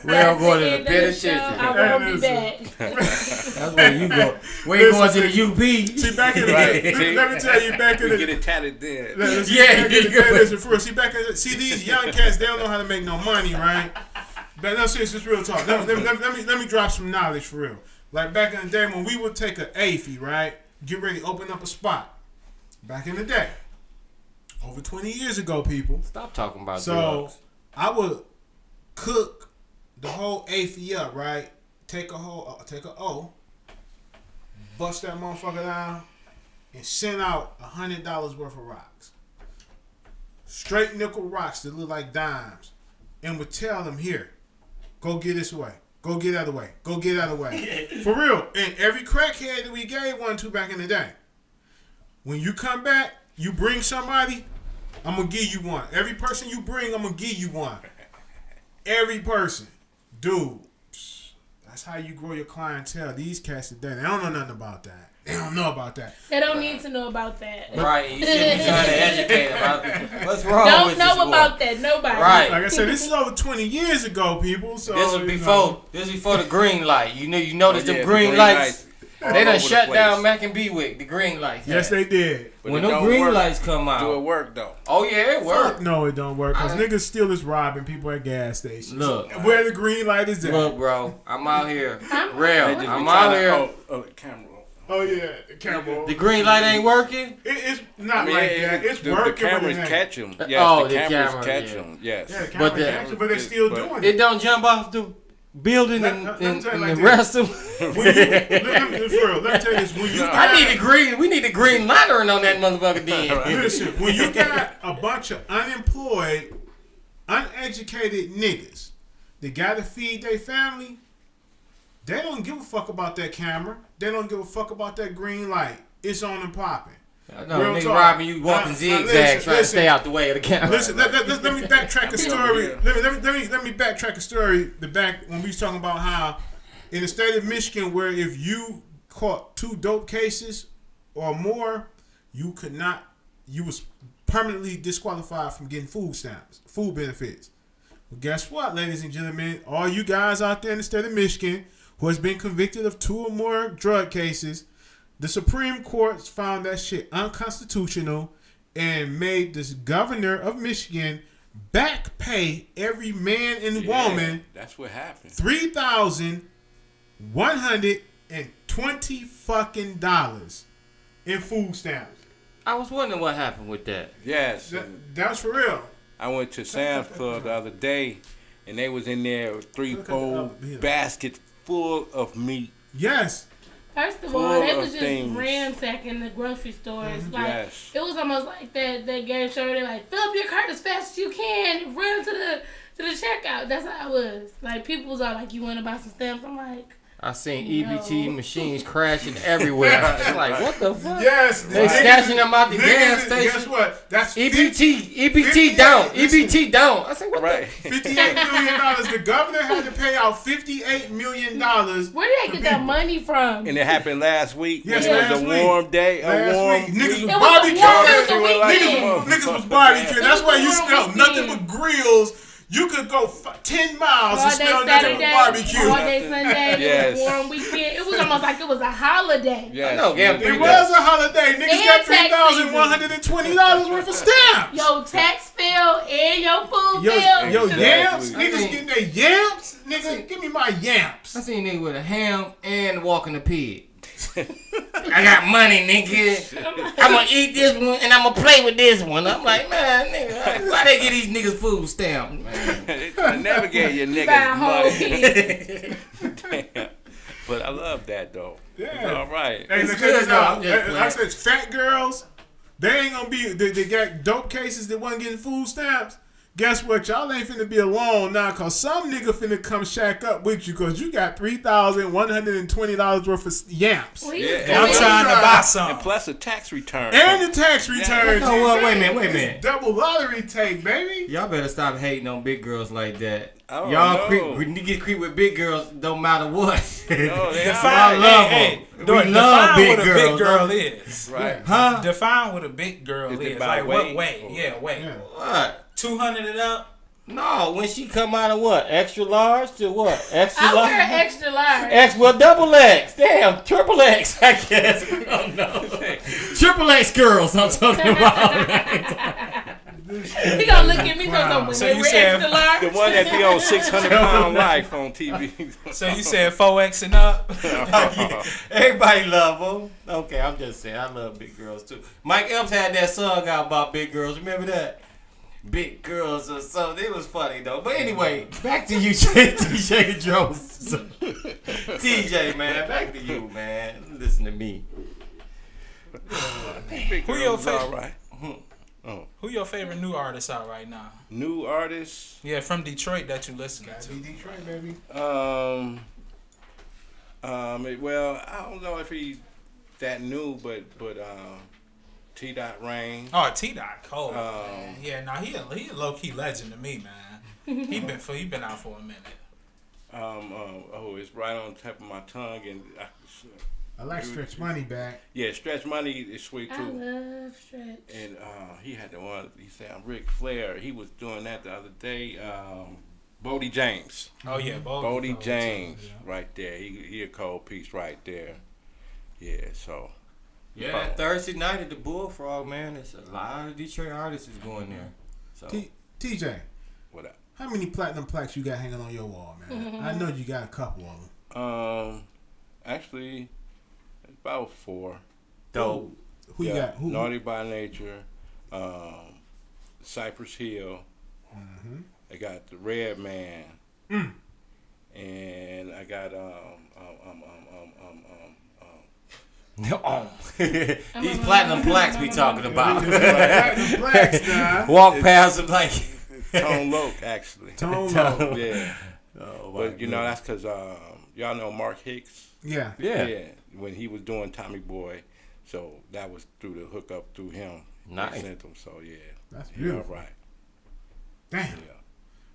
[SPEAKER 7] Real going to the
[SPEAKER 4] That's the end of the
[SPEAKER 7] penitentiary.
[SPEAKER 4] show. I won't be back.
[SPEAKER 7] That's where you go. Where you going to the UP?
[SPEAKER 1] See, back in the
[SPEAKER 6] Right.
[SPEAKER 1] day, let me tell you, back in
[SPEAKER 6] You
[SPEAKER 1] the
[SPEAKER 6] get it tatted then.
[SPEAKER 1] See,
[SPEAKER 7] Yeah,
[SPEAKER 1] back in the
[SPEAKER 7] you
[SPEAKER 1] day,
[SPEAKER 7] go.
[SPEAKER 1] listen, for real. See, these young cats, they don't know how to make no money, right? But no, seriously, it's real talk. Let me drop some knowledge for real. Like back in the day when we would take an AFI, right? Get ready to open up a spot. Back in the day. Over 20 years ago, people.
[SPEAKER 7] Stop talking about
[SPEAKER 1] So
[SPEAKER 7] drugs.
[SPEAKER 1] I would cook the whole AFI up, right? take a O, bust that motherfucker down, and send out $100 worth of rocks. Straight nickel rocks that look like dimes. And would tell them, here, go get this way. Go get out of the way. Go get out of the way. For real. And every crackhead that we gave one to back in the day. When you come back, you bring somebody, I'm going to give you one. Every person you bring, I'm going to give you one. Every person. Dude, that's how you grow your clientele. These cats today, they don't know nothing about that. They don't know about that.
[SPEAKER 4] They don't need to know about that.
[SPEAKER 3] Right, you should be trying to educate about what's wrong
[SPEAKER 4] Don't
[SPEAKER 3] with
[SPEAKER 4] know
[SPEAKER 3] this
[SPEAKER 4] about
[SPEAKER 3] boy.
[SPEAKER 4] that. Nobody.
[SPEAKER 3] Right.
[SPEAKER 1] Like I said, this is over 20 years ago, people. So
[SPEAKER 3] This was before the green light. You noticed
[SPEAKER 6] Yeah,
[SPEAKER 3] the
[SPEAKER 6] the
[SPEAKER 3] green lights.
[SPEAKER 6] all
[SPEAKER 3] They done
[SPEAKER 6] over the
[SPEAKER 3] shut
[SPEAKER 6] place.
[SPEAKER 3] down Mac and Bewick. The green lights.
[SPEAKER 1] Yes, they did.
[SPEAKER 6] But
[SPEAKER 3] When
[SPEAKER 6] it
[SPEAKER 3] them
[SPEAKER 6] don't
[SPEAKER 3] green
[SPEAKER 6] work.
[SPEAKER 3] lights come out.
[SPEAKER 6] Do it work though?
[SPEAKER 3] Oh yeah, it
[SPEAKER 1] Fuck
[SPEAKER 3] worked.
[SPEAKER 1] no, it don't work. Because niggas still is robbing people at gas stations.
[SPEAKER 3] Look.
[SPEAKER 1] Where the green light is at.
[SPEAKER 3] Look, bro, I'm out here.
[SPEAKER 4] I'm-
[SPEAKER 3] Real,
[SPEAKER 6] They just be
[SPEAKER 3] I'm
[SPEAKER 6] trying
[SPEAKER 3] out
[SPEAKER 6] to-
[SPEAKER 3] here.
[SPEAKER 6] Oh, the camera.
[SPEAKER 1] Oh, yeah. The camera.
[SPEAKER 3] The green light ain't working.
[SPEAKER 1] It's not
[SPEAKER 6] I mean,
[SPEAKER 1] like that. It's
[SPEAKER 6] the
[SPEAKER 1] working. but
[SPEAKER 6] cameras
[SPEAKER 1] it ain't.
[SPEAKER 6] catch them. Yes,
[SPEAKER 3] Oh,
[SPEAKER 6] the
[SPEAKER 3] the
[SPEAKER 6] cameras
[SPEAKER 3] camera,
[SPEAKER 6] catch
[SPEAKER 3] yeah.
[SPEAKER 6] them. Yes.
[SPEAKER 1] Yeah, the camera
[SPEAKER 3] But the-
[SPEAKER 1] catch it, but they're still
[SPEAKER 6] but-
[SPEAKER 1] doing
[SPEAKER 3] It
[SPEAKER 1] it.
[SPEAKER 3] don't jump off the building
[SPEAKER 1] Let
[SPEAKER 3] and
[SPEAKER 1] me tell you
[SPEAKER 3] the
[SPEAKER 1] like this.
[SPEAKER 3] rest of.
[SPEAKER 1] When you, let me tell you this. When you got,
[SPEAKER 3] I need a green. We need a green lantern on that motherfucker. Then.
[SPEAKER 1] listen, when you got a bunch of unemployed, uneducated niggas that got to feed their family, they don't give a fuck about that camera. They don't give a fuck about that green light. It's on and popping.
[SPEAKER 3] No,
[SPEAKER 1] Real
[SPEAKER 3] nigga
[SPEAKER 1] talk.
[SPEAKER 3] robbing you walking
[SPEAKER 1] Now,
[SPEAKER 3] zigzag
[SPEAKER 1] listen,
[SPEAKER 3] trying to stay
[SPEAKER 1] listen.
[SPEAKER 3] out the way of the camera.
[SPEAKER 1] Listen, let me backtrack a story.
[SPEAKER 6] Yeah.
[SPEAKER 1] Let me backtrack a story. The back when we was talking about how in the state of Michigan, where if you caught 2 dope cases or more, you was permanently disqualified from getting food stamps, food benefits. Well, guess what, ladies and gentlemen, all you guys out there in the state of Michigan who has been convicted of 2 or more drug cases, the Supreme Court found that shit unconstitutional and made this governor of Michigan back pay every man and woman
[SPEAKER 6] That's what happened.
[SPEAKER 1] $3,120 fucking dollars in food stamps.
[SPEAKER 3] I was wondering what happened with that.
[SPEAKER 6] Yes.
[SPEAKER 1] That's for real.
[SPEAKER 6] I went to Sam's Club the other day, and they was in there with 3-4
[SPEAKER 1] Yeah.
[SPEAKER 6] baskets full of meat.
[SPEAKER 1] Yes.
[SPEAKER 4] First of
[SPEAKER 6] Full
[SPEAKER 4] all, they
[SPEAKER 6] of
[SPEAKER 4] was just
[SPEAKER 6] things.
[SPEAKER 4] ransacking the grocery stores. Like
[SPEAKER 6] Yes.
[SPEAKER 4] it was almost like that game show where they like fill up your cart as fast as you can, run to the checkout. That's how it was. Like people was all like, "You want to buy some stamps?" I'm like,
[SPEAKER 3] I seen EBT machines crashing everywhere. It's like, what the fuck?
[SPEAKER 1] Yes.
[SPEAKER 3] They snatching them out the gas
[SPEAKER 1] Guess
[SPEAKER 3] station.
[SPEAKER 1] what? That's
[SPEAKER 3] EBT down. EBT down. I said, what
[SPEAKER 6] Right.
[SPEAKER 1] $58 million. The governor had to pay out $58 million.
[SPEAKER 4] where did they get that money from?
[SPEAKER 6] And it happened last week.
[SPEAKER 1] Yes,
[SPEAKER 6] when it
[SPEAKER 1] last
[SPEAKER 6] was a
[SPEAKER 1] week.
[SPEAKER 6] warm day.
[SPEAKER 1] Last
[SPEAKER 6] A warm
[SPEAKER 1] week, niggas
[SPEAKER 6] week.
[SPEAKER 1] was
[SPEAKER 4] It was a
[SPEAKER 1] barbecuing.
[SPEAKER 4] warm weekend.
[SPEAKER 1] Niggas was barbecuing. That's why you smell
[SPEAKER 4] Warm
[SPEAKER 1] nothing
[SPEAKER 4] weekend.
[SPEAKER 1] but grills. You could go 10 miles and
[SPEAKER 4] All day
[SPEAKER 1] smell nothing but
[SPEAKER 4] Saturday,
[SPEAKER 1] barbecue.
[SPEAKER 4] all day Sunday,
[SPEAKER 6] Yes.
[SPEAKER 4] it was a warm weekend. It was almost like it was a holiday.
[SPEAKER 6] Yes.
[SPEAKER 3] know, yeah,
[SPEAKER 1] It was a holiday. Niggas
[SPEAKER 4] And
[SPEAKER 1] got
[SPEAKER 4] tax
[SPEAKER 1] $3,120 worth of stamps.
[SPEAKER 4] Your tax bill and your food
[SPEAKER 1] Yo,
[SPEAKER 4] bill.
[SPEAKER 1] yo,
[SPEAKER 6] Exactly.
[SPEAKER 1] yams.
[SPEAKER 3] I
[SPEAKER 1] Niggas
[SPEAKER 3] think-
[SPEAKER 1] getting their yams. Nigga, give me my yams.
[SPEAKER 3] I seen a nigga with a ham and walking a pig. I got money, nigga. I'm gonna eat this one and I'm gonna play with this one. I'm like, man, nigga, why they get these niggas food stamps, man?
[SPEAKER 6] I never gave you
[SPEAKER 4] Buy
[SPEAKER 6] niggas
[SPEAKER 4] whole
[SPEAKER 6] money.
[SPEAKER 4] pig.
[SPEAKER 6] Damn. But I love that though.
[SPEAKER 1] Yeah.
[SPEAKER 6] All right.
[SPEAKER 1] Hey,
[SPEAKER 3] It's
[SPEAKER 1] look
[SPEAKER 3] good,
[SPEAKER 1] at this
[SPEAKER 3] though.
[SPEAKER 1] out.
[SPEAKER 3] I'm just
[SPEAKER 1] Like I said, fat girls, they ain't gonna be. They got dope cases that wasn't getting food stamps. Guess what? Y'all ain't finna be alone now, cause some nigga finna come shack up with you, cause you got $3,120 worth of yams
[SPEAKER 4] Well,
[SPEAKER 6] Yeah.
[SPEAKER 4] was
[SPEAKER 6] And
[SPEAKER 5] I'm
[SPEAKER 4] good.
[SPEAKER 5] trying to buy
[SPEAKER 6] And
[SPEAKER 5] some.
[SPEAKER 6] plus a tax return.
[SPEAKER 1] and the tax returns.
[SPEAKER 3] Oh, well, wait a minute,
[SPEAKER 1] It's double lottery take, baby.
[SPEAKER 3] Y'all better stop hating on big girls like that.
[SPEAKER 6] Oh,
[SPEAKER 3] Y'all
[SPEAKER 6] no.
[SPEAKER 3] creep, when you get creep with big girls, don't matter what.
[SPEAKER 6] No, they
[SPEAKER 5] Define,
[SPEAKER 3] I love
[SPEAKER 5] hey,
[SPEAKER 3] them.
[SPEAKER 5] hey,
[SPEAKER 3] We love
[SPEAKER 5] define
[SPEAKER 3] big
[SPEAKER 5] what a
[SPEAKER 3] girls,
[SPEAKER 5] big girl
[SPEAKER 3] don't we?
[SPEAKER 5] is.
[SPEAKER 6] Right.
[SPEAKER 3] Huh?
[SPEAKER 5] Define what a big girl
[SPEAKER 6] Is it
[SPEAKER 5] is.
[SPEAKER 6] by
[SPEAKER 5] Like what
[SPEAKER 6] weight
[SPEAKER 5] weight?
[SPEAKER 6] or-
[SPEAKER 5] Yeah, weight.
[SPEAKER 1] Yeah.
[SPEAKER 3] What?
[SPEAKER 5] 200 and up.
[SPEAKER 3] No, when she come out of what? Extra large to what? Extra
[SPEAKER 4] I
[SPEAKER 3] large?
[SPEAKER 4] wear extra large.
[SPEAKER 3] Well, double X. Damn, triple X, I guess. Oh, no. Triple X girls I'm talking about.
[SPEAKER 4] He gonna look at me and
[SPEAKER 5] So
[SPEAKER 4] say,
[SPEAKER 5] you
[SPEAKER 4] we're
[SPEAKER 5] said
[SPEAKER 4] extra large.
[SPEAKER 6] The one that be on 600-pound life on TV.
[SPEAKER 5] So you said 4X and up.
[SPEAKER 3] Everybody love them. Okay, I'm just saying, I love big girls too. Mike Epps had that song out about big girls. Remember that? big girls or something. It was funny though. But anyway, back to you, TJ Jones. TJ, man, back to you, man. Listen to me.
[SPEAKER 5] Who your favorite?
[SPEAKER 6] All right.
[SPEAKER 5] Who your favorite new artist out right now?
[SPEAKER 6] New artists?
[SPEAKER 5] Yeah, from Detroit that you listen
[SPEAKER 1] Gotta
[SPEAKER 5] to.
[SPEAKER 1] be Detroit, baby.
[SPEAKER 6] Well, I don't know if he's that new, but T. Rain.
[SPEAKER 5] Oh, T. Cole. Man. Yeah, nah, he a low key legend to me, man. he been out for a minute.
[SPEAKER 6] It's right on the tip of my tongue, and
[SPEAKER 1] I like Stretch Money back.
[SPEAKER 6] yeah, Stretch Money is sweet
[SPEAKER 4] I
[SPEAKER 6] too.
[SPEAKER 4] love Stretch.
[SPEAKER 6] And he had the one. He said Ric Flair. He was doing that the other day. Bodie James.
[SPEAKER 5] Oh yeah,
[SPEAKER 6] Bodie James, right there. He a cold piece right there. Yeah, so.
[SPEAKER 3] Yeah, Thursday night at the Bullfrog, man. It's a lot of Detroit artists is going there. So
[SPEAKER 1] TJ,
[SPEAKER 6] What up?
[SPEAKER 1] how many platinum plaques you got hanging on your wall, man? I know you got a couple of them.
[SPEAKER 6] Actually, about 4.
[SPEAKER 3] dope.
[SPEAKER 1] Who you got? Who?
[SPEAKER 6] Naughty by Nature, Cypress Hill. I got the Red Man, and I got
[SPEAKER 3] These platinum plaques we talking about.
[SPEAKER 1] Platinum plaques now.
[SPEAKER 3] Walk past them like
[SPEAKER 6] Tone Loc actually.
[SPEAKER 1] Tone Loc.
[SPEAKER 6] Yeah,
[SPEAKER 3] Oh,
[SPEAKER 6] but you know that's because y'all know Mark Hicks.
[SPEAKER 1] Yeah.
[SPEAKER 3] yeah.
[SPEAKER 6] When he was doing Tommy Boy, so that was through the hookup through him.
[SPEAKER 3] Nice.
[SPEAKER 6] They sent him, so yeah.
[SPEAKER 1] That's
[SPEAKER 6] Yeah,
[SPEAKER 1] beautiful.
[SPEAKER 6] right.
[SPEAKER 1] Damn.
[SPEAKER 6] Yeah.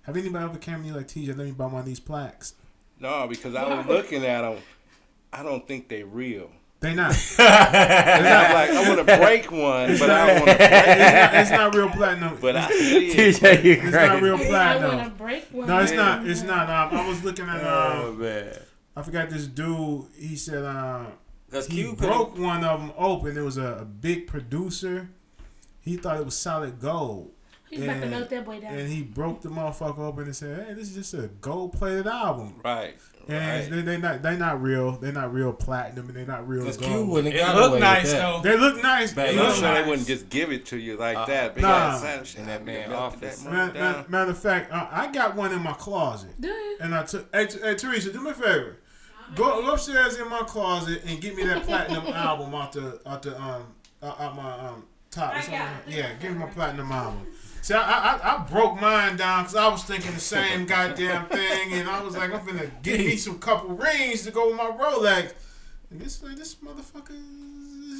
[SPEAKER 1] Have anybody ever came to you like, TJ, let me buy one of these plaques?
[SPEAKER 6] No, because I was looking at them. I don't think they real.
[SPEAKER 1] They not.
[SPEAKER 6] And I'm like, I want to break one, but I don't want to break it.
[SPEAKER 1] It's not real platinum.
[SPEAKER 6] But I see it.
[SPEAKER 3] TJ, you
[SPEAKER 1] It's not real
[SPEAKER 4] I want to
[SPEAKER 1] platinum.
[SPEAKER 4] break one.
[SPEAKER 1] No, it's not. It's not. I was looking at.
[SPEAKER 3] Oh man.
[SPEAKER 1] I forgot this dude. He said
[SPEAKER 3] Because
[SPEAKER 1] he
[SPEAKER 3] Q
[SPEAKER 1] broke one of them open. It was a big producer. He thought it was solid gold.
[SPEAKER 4] He's about to melt that boy down.
[SPEAKER 1] And he broke the motherfucker open and said, "Hey, this is just a gold-plated album."
[SPEAKER 6] Right.
[SPEAKER 1] And they not real. They're not real platinum, and they're not real
[SPEAKER 3] Because
[SPEAKER 1] gold.
[SPEAKER 3] Q wouldn't
[SPEAKER 5] It
[SPEAKER 3] got
[SPEAKER 5] look
[SPEAKER 3] away with
[SPEAKER 5] nice
[SPEAKER 3] that.
[SPEAKER 5] though.
[SPEAKER 1] They look nice.
[SPEAKER 3] Baby,
[SPEAKER 6] You
[SPEAKER 3] look
[SPEAKER 6] know,
[SPEAKER 3] nice.
[SPEAKER 6] they wouldn't just give it to you like that. They
[SPEAKER 1] Nah.
[SPEAKER 6] got
[SPEAKER 3] In that man's office.
[SPEAKER 1] Matter of fact, I got one in my closet.
[SPEAKER 4] Do you?
[SPEAKER 1] And I took. Hey, Teresa, do me a favor. Go upstairs in my closet and get me that platinum album out my top. It's on- yeah, give me my platinum album. See, I broke mine down because I was thinking the same goddamn thing, and I was like, I'm finna get me some couple rings to go with my Rolex. And this motherfucker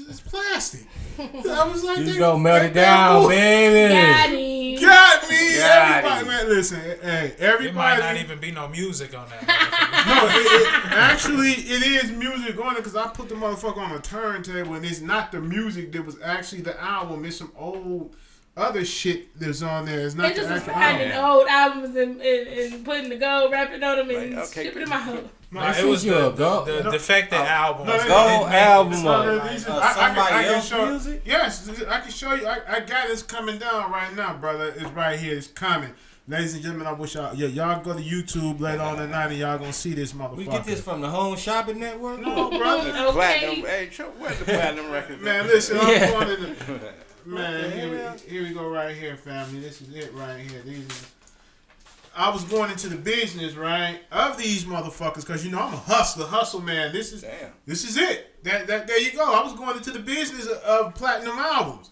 [SPEAKER 1] is plastic. I was like,
[SPEAKER 3] You gonna melt it down, baby.
[SPEAKER 4] Got him.
[SPEAKER 1] Got me.
[SPEAKER 3] Got
[SPEAKER 1] Everybody,
[SPEAKER 3] him.
[SPEAKER 1] man, listen, hey,
[SPEAKER 5] It might
[SPEAKER 1] everybody.
[SPEAKER 5] not even be no music on that.
[SPEAKER 1] No, actually, it is music on it because I put the motherfucker on a turntable, and it's not the music that was actually the album. It's some old other shit that's on there. It's not
[SPEAKER 4] They
[SPEAKER 1] the
[SPEAKER 4] just was
[SPEAKER 1] actual
[SPEAKER 4] finding
[SPEAKER 1] album.
[SPEAKER 4] old albums and putting the gold wrapping on them and
[SPEAKER 6] Right, okay.
[SPEAKER 4] shipping them out.
[SPEAKER 1] No,
[SPEAKER 5] It was
[SPEAKER 7] you a
[SPEAKER 5] the
[SPEAKER 7] gold-
[SPEAKER 5] defected album.
[SPEAKER 1] No,
[SPEAKER 3] Gold album.
[SPEAKER 1] These is- I
[SPEAKER 3] Somebody
[SPEAKER 1] can
[SPEAKER 3] else's
[SPEAKER 1] show.
[SPEAKER 3] music?
[SPEAKER 1] Yes, I can show you. I got it coming down right now, brother. It's right here. It's coming. Ladies and gentlemen, I wish y'all go to YouTube later on tonight and y'all gonna see this motherfucker.
[SPEAKER 3] We get this from the Home Shopping Network.
[SPEAKER 1] No, brother.
[SPEAKER 6] Platinum. Hey, where's the platinum record?
[SPEAKER 1] Man, listen,
[SPEAKER 3] Yeah.
[SPEAKER 1] I'm going to the... Man, here we go right here, family. This is it right here. I was going into the business, right, of these motherfuckers, because, you know, I'm a hustle man. This is it. There you go. I was going into the business of platinum albums.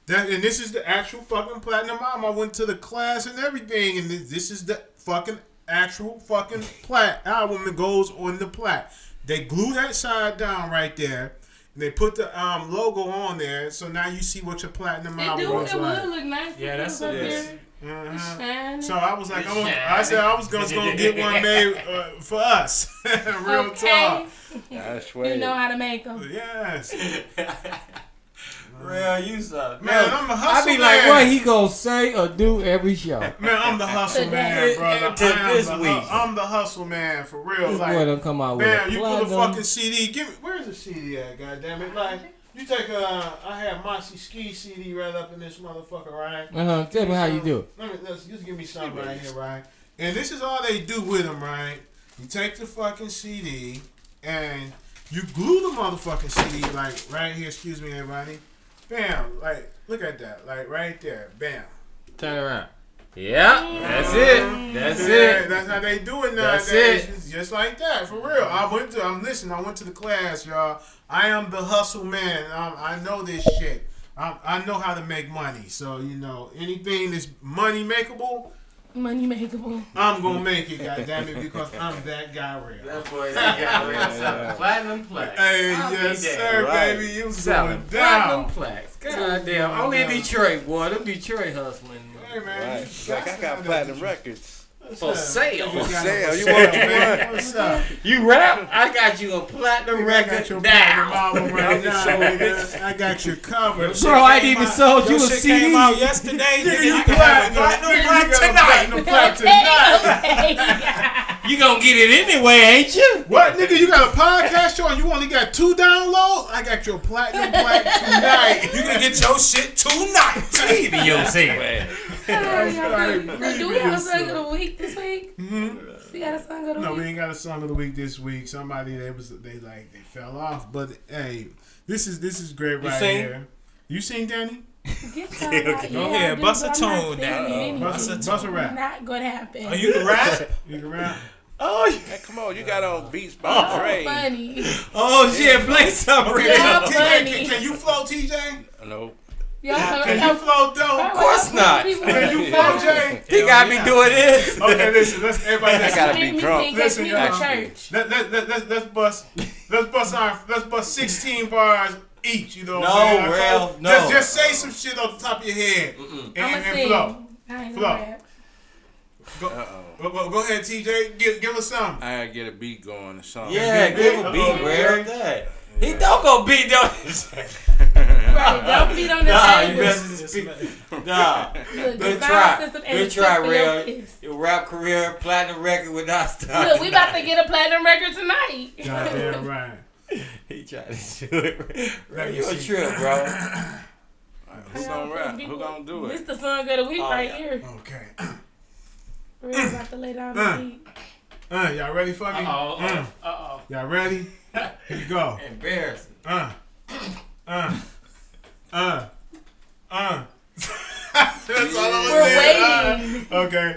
[SPEAKER 1] And this is the actual fucking platinum album. I went to the class and everything, and this is the fucking actual fucking plat album that goes on the plat. They glue that side down right there. They put the logo on there, so now you see what your platinum
[SPEAKER 4] They
[SPEAKER 1] album
[SPEAKER 4] do.
[SPEAKER 1] looks
[SPEAKER 4] It
[SPEAKER 1] like.
[SPEAKER 4] would look nice.
[SPEAKER 5] Yeah, that's
[SPEAKER 4] up
[SPEAKER 5] it.
[SPEAKER 4] there.
[SPEAKER 1] Uh-huh. So I was like, I said I was gonna get one made for us. Real talk.
[SPEAKER 6] That's
[SPEAKER 4] You know how to make them.
[SPEAKER 1] Yes.
[SPEAKER 3] Rell, you suck.
[SPEAKER 1] Man, I'm the hustle
[SPEAKER 7] I be
[SPEAKER 1] man.
[SPEAKER 7] like, what he gonna say or do every show?
[SPEAKER 1] Man, I'm the hustle man,
[SPEAKER 3] Today.
[SPEAKER 1] brother.
[SPEAKER 3] To this week.
[SPEAKER 1] I'm the hustle man for real.
[SPEAKER 7] This
[SPEAKER 1] Like,
[SPEAKER 7] boy done come out with
[SPEAKER 1] man,
[SPEAKER 7] a
[SPEAKER 1] you pull a
[SPEAKER 7] platinum.
[SPEAKER 1] fucking CD. Give me, where's the CD at? Goddamn it! Like, you take I have Mossy Ski CD right up in this motherfucker, right?
[SPEAKER 7] Tell me how you do it.
[SPEAKER 1] Let's just give me something right here, right? And this is all they do with them, right? You take the fucking CD and you glue the motherfucking CD, like right here. Excuse me, everybody. Bam! Like, look at that. Like right there. Bam.
[SPEAKER 7] Turn around. Yeah, that's it. That's it.
[SPEAKER 1] That's how they do it nowadays.
[SPEAKER 7] That's it.
[SPEAKER 1] It's just like that, for real. I went to the class, y'all. I am the hustle man. I know this shit. I know how to make money. So, anything that's money makeable, I'm gonna make it, goddammit, because I'm that guy real.
[SPEAKER 7] That boy, that guy real. Platinum plaque.
[SPEAKER 1] Hey, yes, sir,
[SPEAKER 6] right.
[SPEAKER 1] baby. You was
[SPEAKER 7] Selling
[SPEAKER 1] going down.
[SPEAKER 7] platinum plaques. Goddamn. Only in Detroit, boy. Them Detroit hustling.
[SPEAKER 1] Hey, man.
[SPEAKER 6] Right. Like I got platinum records.
[SPEAKER 7] For sale.
[SPEAKER 6] For sale. You want one?
[SPEAKER 1] What's up?
[SPEAKER 7] You rap? I got you a platinum
[SPEAKER 1] I
[SPEAKER 7] record
[SPEAKER 1] got your
[SPEAKER 7] now.
[SPEAKER 1] platinum album right now, nigga. I got you covered.
[SPEAKER 7] Bro, I ain't even sold you a
[SPEAKER 5] shit
[SPEAKER 7] CD.
[SPEAKER 5] came out yesterday.
[SPEAKER 1] Nigga, you
[SPEAKER 5] platinum
[SPEAKER 1] platinum plaque tonight.
[SPEAKER 7] You gonna get it anyway, ain't you?
[SPEAKER 1] What, nigga? You got a podcast show and you only got 2 downloads? I got your platinum plaque tonight.
[SPEAKER 5] You can get your shit tonight.
[SPEAKER 7] Even yourself.
[SPEAKER 4] Do we have a song of the week this week?
[SPEAKER 1] Mm-hmm.
[SPEAKER 4] We got a song of the
[SPEAKER 1] No,
[SPEAKER 4] week?
[SPEAKER 1] we ain't got a song of the week this week. Somebody they fell off, but hey, this is great right
[SPEAKER 6] sing?
[SPEAKER 1] here. You sing, Danny?
[SPEAKER 5] Go ahead, bust a tune down.
[SPEAKER 1] Bust a rap.
[SPEAKER 4] Not gonna happen.
[SPEAKER 5] Oh, you can rap?
[SPEAKER 1] You can rap.
[SPEAKER 6] Oh, hey, come on. You got on beats by Dre.
[SPEAKER 4] Funny.
[SPEAKER 7] Oh shit, play something.
[SPEAKER 4] Yeah,
[SPEAKER 1] Can
[SPEAKER 4] funny.
[SPEAKER 1] you flow, TJ?
[SPEAKER 6] No.
[SPEAKER 1] Can you flow, Doe?
[SPEAKER 7] Of course not.
[SPEAKER 1] Can you flow, Jay?
[SPEAKER 7] He got me doing this.
[SPEAKER 1] Okay, listen. Let's everybody.
[SPEAKER 6] I
[SPEAKER 1] Listen.
[SPEAKER 6] gotta be drunk.
[SPEAKER 1] Listen,
[SPEAKER 4] to
[SPEAKER 1] y'all.
[SPEAKER 4] church.
[SPEAKER 1] Let's bust 16 bars each. You know what
[SPEAKER 7] No,
[SPEAKER 1] I'm saying?
[SPEAKER 7] Rell, no.
[SPEAKER 1] Just say some shit off the top of your head and
[SPEAKER 4] sing.
[SPEAKER 1] flow.
[SPEAKER 4] I ain't
[SPEAKER 1] Flow.
[SPEAKER 4] gonna rap.
[SPEAKER 1] Go ahead, TJ. Give us something.
[SPEAKER 6] I gotta get a beat going or something.
[SPEAKER 7] Yeah, give a beat, Rell. He don't go beat on his.
[SPEAKER 4] Right, don't beat on the
[SPEAKER 7] You
[SPEAKER 4] table.
[SPEAKER 7] messing Nah.
[SPEAKER 4] Look,
[SPEAKER 7] Good
[SPEAKER 4] the sound
[SPEAKER 7] try.
[SPEAKER 4] system
[SPEAKER 7] Good
[SPEAKER 4] ain't
[SPEAKER 7] try,
[SPEAKER 4] fit for your
[SPEAKER 7] Rell.
[SPEAKER 4] kiss.
[SPEAKER 7] Your rap career, platinum record would not stop.
[SPEAKER 4] Look, we about to get a platinum record tonight.
[SPEAKER 1] Goddamn right.
[SPEAKER 7] He tried to do it.
[SPEAKER 1] Let me
[SPEAKER 7] You a
[SPEAKER 1] see.
[SPEAKER 7] trip, bro.
[SPEAKER 6] Who gonna rap? Who gonna do
[SPEAKER 4] This
[SPEAKER 6] it?
[SPEAKER 4] the song of the week right
[SPEAKER 7] yeah.
[SPEAKER 4] here.
[SPEAKER 1] Okay.
[SPEAKER 4] We're about to lay down the beat.
[SPEAKER 1] Y'all ready for me?
[SPEAKER 7] Uh-oh.
[SPEAKER 1] Y'all ready? Here we go.
[SPEAKER 7] Embarrassing.
[SPEAKER 1] That's all I'm
[SPEAKER 4] We're
[SPEAKER 1] saying.
[SPEAKER 4] waiting.
[SPEAKER 1] Okay.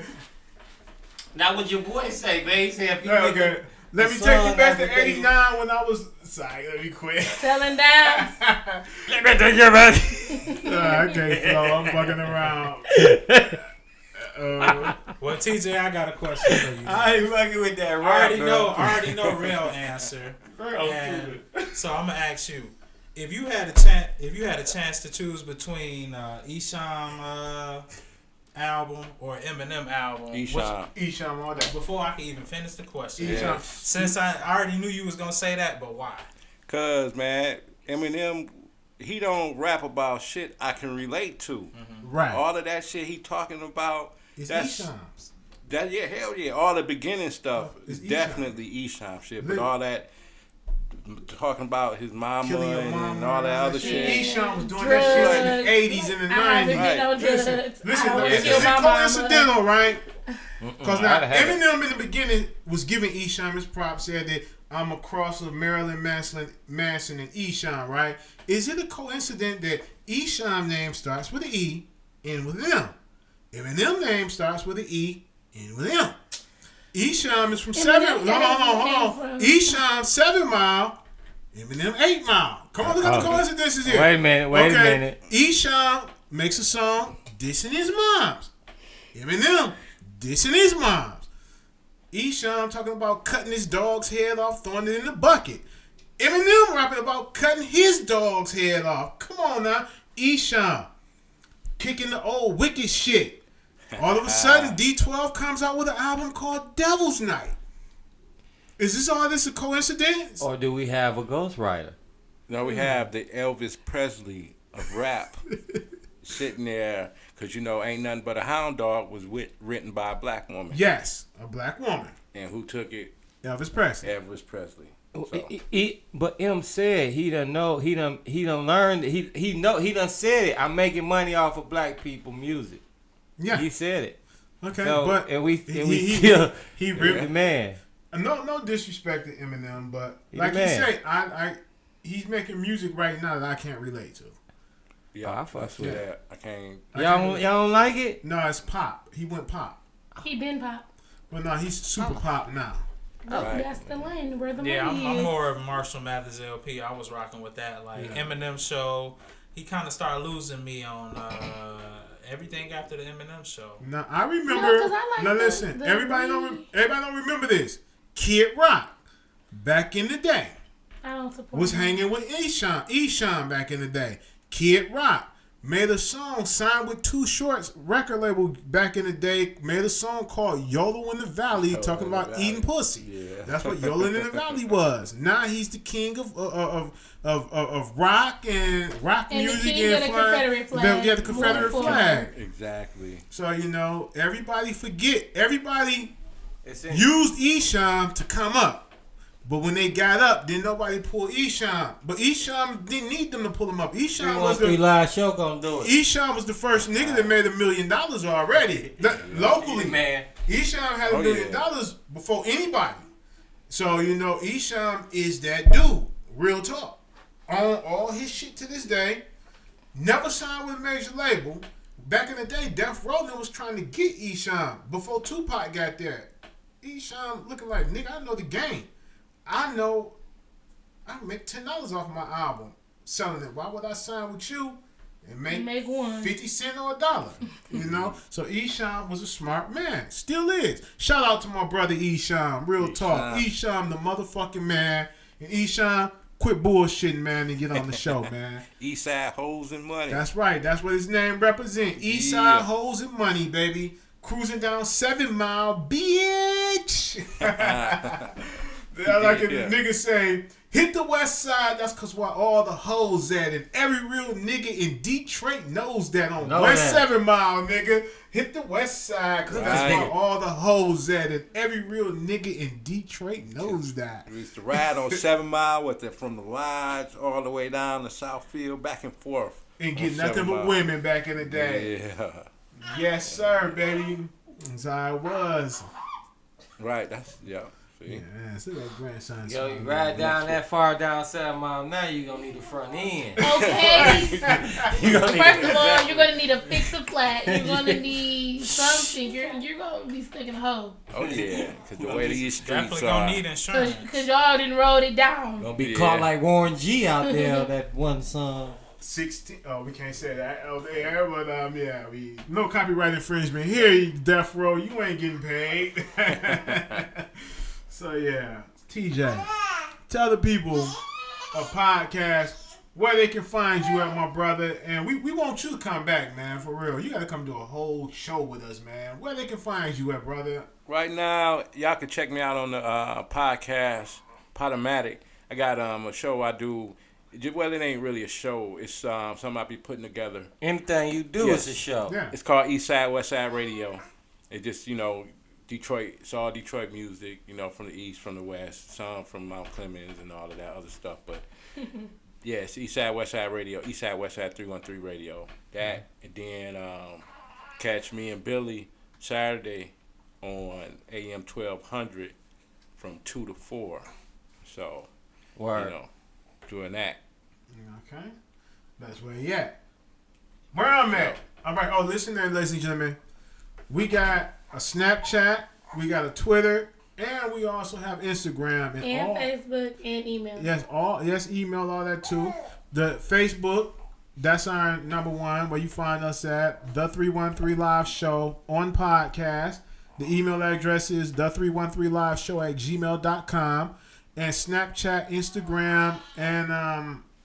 [SPEAKER 7] Now, what your boy say, babe? Say if you
[SPEAKER 1] Okay. Let me take you back to '89 when I was. Sorry, let me quit.
[SPEAKER 4] Selling dimes.
[SPEAKER 7] Let me take you back.
[SPEAKER 1] I can't flow. I'm fucking around.
[SPEAKER 5] Well, TJ, I got a question for you.
[SPEAKER 7] I ain't fucking with that
[SPEAKER 5] I
[SPEAKER 7] right,
[SPEAKER 5] already know real answer.
[SPEAKER 7] Oh,
[SPEAKER 5] And so I'm gonna ask you, if you had a chance to choose between Esham album or Eminem album,
[SPEAKER 6] Esham.
[SPEAKER 1] All that.
[SPEAKER 5] before I can even finish the question,
[SPEAKER 6] Yeah.
[SPEAKER 5] since I already knew you was gonna say that, but why?
[SPEAKER 6] Cause man, Eminem, he don't rap about shit I can relate to.
[SPEAKER 1] Right.
[SPEAKER 6] All of that shit he talking about.
[SPEAKER 1] It's
[SPEAKER 6] that's
[SPEAKER 1] Esham's.
[SPEAKER 6] that. Yeah, hell yeah. All the beginning stuff
[SPEAKER 1] It's
[SPEAKER 6] is
[SPEAKER 1] Esham.
[SPEAKER 6] definitely Esham shit. But
[SPEAKER 1] Look.
[SPEAKER 6] all that talking about his mama
[SPEAKER 1] Killing your
[SPEAKER 6] and
[SPEAKER 1] mama
[SPEAKER 6] all that other
[SPEAKER 1] shit.
[SPEAKER 6] shit.
[SPEAKER 1] Esham was doing that shit in the '80s and the
[SPEAKER 4] I haven't
[SPEAKER 1] '90s.
[SPEAKER 4] been on drugs.
[SPEAKER 1] Listen,
[SPEAKER 4] I
[SPEAKER 1] is
[SPEAKER 4] kill
[SPEAKER 1] it
[SPEAKER 4] my mama.
[SPEAKER 1] coincidental, right? Because now
[SPEAKER 7] I'd have it.
[SPEAKER 1] Eminem in the beginning was giving Esham his props, said that I'm a cross of Marilyn Manson and Esham, right? Is it a coincidence that Esham name starts with an E, end with an M? Eminem name starts with an E, end with an M. Esham is from
[SPEAKER 4] Eminem
[SPEAKER 1] hold on. Esham 7 Mile, Eminem 8 Mile. Come on, look at the coincidences here.
[SPEAKER 7] Wait a minute.
[SPEAKER 1] Esham makes a song dissing his moms. Eminem dissing his moms. Esham talking about cutting his dog's head off, throwing it in the bucket. Eminem rapping about cutting his dog's head off. Come on now. Esham kicking the old wicked shit. All of a sudden, D12 comes out with an album called Devil's Night. Is this all this a coincidence?
[SPEAKER 7] Or do we have a ghostwriter?
[SPEAKER 6] No, we have the Elvis Presley of rap sitting there because ain't nothing but a hound dog was written by a black woman.
[SPEAKER 1] Yes, a black woman.
[SPEAKER 6] And who took it?
[SPEAKER 1] Elvis Presley.
[SPEAKER 6] Elvis Presley. So,
[SPEAKER 7] But M said he done learned he done said it. I'm making money off of black people music.
[SPEAKER 1] Yeah.
[SPEAKER 7] He said it.
[SPEAKER 1] Okay,
[SPEAKER 7] So,
[SPEAKER 1] but
[SPEAKER 7] and we
[SPEAKER 1] he
[SPEAKER 7] still
[SPEAKER 1] ripped
[SPEAKER 7] the man.
[SPEAKER 1] No disrespect to Eminem, but
[SPEAKER 7] He
[SPEAKER 1] like
[SPEAKER 7] the
[SPEAKER 1] you
[SPEAKER 7] man.
[SPEAKER 1] say, he's making music right now that I can't relate to.
[SPEAKER 6] Yeah,
[SPEAKER 5] I fucks
[SPEAKER 6] with
[SPEAKER 1] with
[SPEAKER 6] that. I can't.
[SPEAKER 5] Y'all don't like it?
[SPEAKER 1] No, it's pop. He went pop.
[SPEAKER 4] He been pop.
[SPEAKER 1] Well, no, he's super pop now.
[SPEAKER 4] Well,
[SPEAKER 6] Right.
[SPEAKER 4] that's the lane where the
[SPEAKER 5] Yeah,
[SPEAKER 4] money
[SPEAKER 5] I'm
[SPEAKER 4] is.
[SPEAKER 5] more of Marshall Mathers LP. I was rocking with that. Like Eminem show, he kind of started losing me on everything after the Eminem show.
[SPEAKER 1] Now I remember.
[SPEAKER 4] No, 'cause I like
[SPEAKER 1] now
[SPEAKER 4] the-
[SPEAKER 1] listen,
[SPEAKER 4] the
[SPEAKER 1] everybody don't remember this. Kid Rock, back in the day,
[SPEAKER 4] I don't support
[SPEAKER 1] was
[SPEAKER 4] him.
[SPEAKER 1] hanging with Esham back in the day. Kid Rock made a song, signed with Too Short's record label back in the day. Made a song called "YOLO in the Valley," talking about eating pussy.
[SPEAKER 6] Yeah.
[SPEAKER 1] That's what "YOLO in the Valley" was. Now he's the king of rock and rock
[SPEAKER 4] And the
[SPEAKER 1] music
[SPEAKER 4] king of the Confederate flag.
[SPEAKER 1] Yeah, the Confederate
[SPEAKER 4] Moving
[SPEAKER 1] flag.
[SPEAKER 6] Exactly.
[SPEAKER 1] So everybody forget. Everybody
[SPEAKER 3] It's in
[SPEAKER 1] used Esham to come up. But when they got up, then nobody pulled Esham. But Esham didn't need them to pull him up. Esham was
[SPEAKER 7] 313
[SPEAKER 1] the
[SPEAKER 7] live show gonna do it.
[SPEAKER 1] Esham was the first nigga that made $1 million already. Locally.
[SPEAKER 3] man.
[SPEAKER 1] Esham had $1
[SPEAKER 6] Oh,
[SPEAKER 1] million
[SPEAKER 6] yeah.
[SPEAKER 1] before anybody. So Esham is that dude. Real talk. On all his shit to this day. Never signed with a major label. Back in the day, Death Row was trying to get Esham before Tupac got there. Esham looking like, nigga, I know the game. I know I make $10 off my album selling it. Why would I sign with you and make
[SPEAKER 4] one
[SPEAKER 1] 50 cents or $1? So Esham was a smart man. Still is. Shout out to my brother Esham. Real talk. Esham the motherfucking man. And Esham, quit bullshitting, man, and get on the show, man.
[SPEAKER 6] Eastside hoes and money.
[SPEAKER 1] That's right. That's what his name represents. Eastside
[SPEAKER 6] Yeah.
[SPEAKER 1] hoes and money, baby. Cruising down 7 Mile, bitch. I like it.
[SPEAKER 6] Yeah.
[SPEAKER 1] The nigga say, hit the west side. That's because where all the hoes at. And every real nigga in Detroit knows that on
[SPEAKER 7] Know
[SPEAKER 1] West
[SPEAKER 7] that.
[SPEAKER 1] 7 Mile, nigga. Hit the west side because that's
[SPEAKER 6] Right.
[SPEAKER 1] where all the hoes at. And every real nigga in Detroit knows that.
[SPEAKER 6] We used to ride on 7 Mile from the lodge all the way down to Southfield, back and forth.
[SPEAKER 1] And
[SPEAKER 6] on
[SPEAKER 1] get
[SPEAKER 6] 7
[SPEAKER 1] nothing but
[SPEAKER 6] Mile.
[SPEAKER 1] women back in the day.
[SPEAKER 6] Yeah.
[SPEAKER 1] Yes, sir, baby. That's how it was.
[SPEAKER 6] Right. That's See?
[SPEAKER 1] Yeah, see that grandson.
[SPEAKER 3] Yo, you ride down that far down 7 Mile, now you gonna need a front end.
[SPEAKER 4] Okay.
[SPEAKER 3] You gonna need
[SPEAKER 4] First of all, you're gonna need a fix a flat. You're gonna need something. You're gonna be sticking a hole.
[SPEAKER 6] Oh yeah, because the way these streets
[SPEAKER 5] Definitely
[SPEAKER 6] are.
[SPEAKER 5] gonna need insurance.
[SPEAKER 4] Cause y'all didn't roll it down.
[SPEAKER 7] Gonna be
[SPEAKER 6] Yeah.
[SPEAKER 7] caught like Warren G out there, that one song.
[SPEAKER 1] 16. Oh, we can't say that over there, but yeah, we no copyright infringement here. You Death Row, you ain't getting paid. So yeah, TJ, tell the people a podcast where they can find you at, my brother, and we want you to come back, man, for real. You got to come do a whole show with us, man. Where they can find you at, brother?
[SPEAKER 6] Right now, y'all can check me out on the podcast, Podomatic. I got a show I do. Well, it ain't really a show. It's something I be putting together.
[SPEAKER 3] Anything you do
[SPEAKER 6] Yes.
[SPEAKER 3] is a show.
[SPEAKER 1] Yeah.
[SPEAKER 6] It's called East Side, West Side Radio. It just, Detroit. It's all Detroit music, from the East, from the West, some from Mount Clemens and all of that other stuff. But, yeah, it's East Side, West Side Radio. East Side, West Side 313 Radio. That. And then catch me and Billy Saturday on AM 1200 from 2 to 4. So,
[SPEAKER 3] Word.
[SPEAKER 6] doing that.
[SPEAKER 1] Okay. That's where he at. Where I'm at. All right. Oh, listen there, ladies and gentlemen. We got a Snapchat, we got a Twitter, and we also have Instagram
[SPEAKER 4] And Facebook and email.
[SPEAKER 1] Yes, email, all that too. The Facebook, that's our number one where you find us at the 313 Live Show on podcast. The email address is the313liveshow@gmail.com. And Snapchat, Instagram, and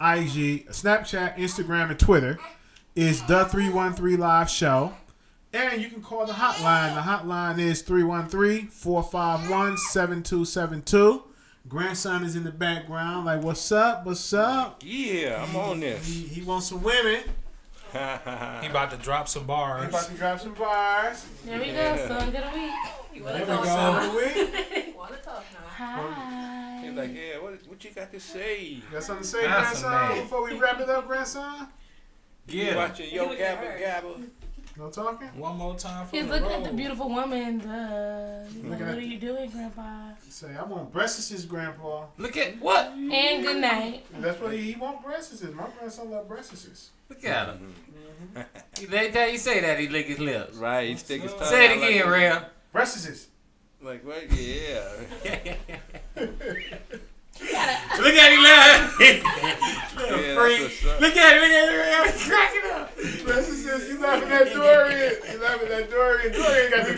[SPEAKER 1] IG. Snapchat, Instagram, and Twitter is the 313 Live Show. And you can call the hotline. The hotline is 313-451-7272. Grandson is in the background like, what's up? What's up?
[SPEAKER 6] Yeah, I'm on this.
[SPEAKER 1] He wants some women.
[SPEAKER 5] He about to drop some bars.
[SPEAKER 1] He about to drop some bars.
[SPEAKER 4] There we go, son of the week.
[SPEAKER 1] There we go.
[SPEAKER 4] Hi.
[SPEAKER 6] He's like, yeah, what you got to say?
[SPEAKER 1] You got something to say,
[SPEAKER 3] That's
[SPEAKER 1] grandson,
[SPEAKER 3] amazing.
[SPEAKER 1] before we wrap it up, grandson?
[SPEAKER 6] You watching Yo Gabba Gabba?
[SPEAKER 1] No talking?
[SPEAKER 5] One more time for
[SPEAKER 4] He's
[SPEAKER 5] the
[SPEAKER 4] looking
[SPEAKER 5] road.
[SPEAKER 4] at the beautiful woman. What
[SPEAKER 1] at
[SPEAKER 4] are you doing, Grandpa?
[SPEAKER 1] Say, I want breasts, Grandpa.
[SPEAKER 3] Look at what?
[SPEAKER 4] And good night.
[SPEAKER 1] That's what he want breasts. My grandson love breasts.
[SPEAKER 3] Look at him. Every time you say that, he lick his lips.
[SPEAKER 6] Right, he stick his tongue
[SPEAKER 3] Say it
[SPEAKER 6] out
[SPEAKER 3] again,
[SPEAKER 6] like,
[SPEAKER 3] Rell.
[SPEAKER 1] Breasts.
[SPEAKER 6] Like what? Yeah.
[SPEAKER 3] Look at him laugh. Little
[SPEAKER 6] Yeah,
[SPEAKER 3] freak.
[SPEAKER 6] that's what's up.
[SPEAKER 3] Look at him, Rell. He's cracking up.
[SPEAKER 1] Breasts. You laughing at Dorian. You laughing at Dorian. Dorian got the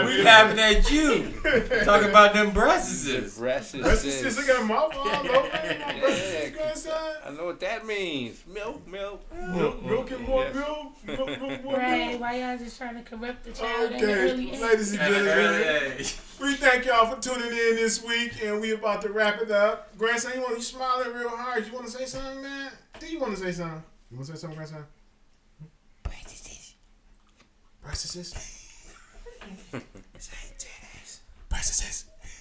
[SPEAKER 3] We laughing at you. Talking about them breasts.
[SPEAKER 6] Breasts.
[SPEAKER 1] Breasts. Look at him mouth all over. Breasts, grandson.
[SPEAKER 6] I know what that means. Milk.
[SPEAKER 1] Milk and more milk. Milk, more
[SPEAKER 4] Right,
[SPEAKER 1] milk.
[SPEAKER 4] why y'all just trying to corrupt the child in the
[SPEAKER 1] Okay,
[SPEAKER 4] early age?
[SPEAKER 1] ladies and gentlemen,
[SPEAKER 3] Hey.
[SPEAKER 1] we thank y'all for tuning in this week, and we about to wrap it up. Grandson, you smiling real hard. You want to say something, man? Do you want to say something? You want to say something, grandson? Breasts.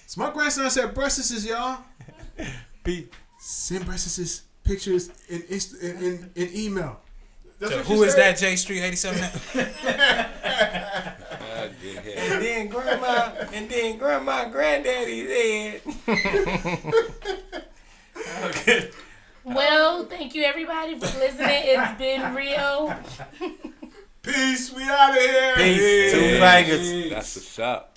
[SPEAKER 1] So my grandson said breasts, y'all. Send breasts pictures in email. That's
[SPEAKER 5] So
[SPEAKER 1] what
[SPEAKER 5] who
[SPEAKER 1] you
[SPEAKER 5] is
[SPEAKER 1] said?
[SPEAKER 5] that? J Street 87.
[SPEAKER 3] And then grandma and granddaddy said. Okay.
[SPEAKER 4] Well, thank you everybody for listening. It's been real.
[SPEAKER 1] Peace. We out of here.
[SPEAKER 3] Peace. 2 fingers.
[SPEAKER 6] That's what's up.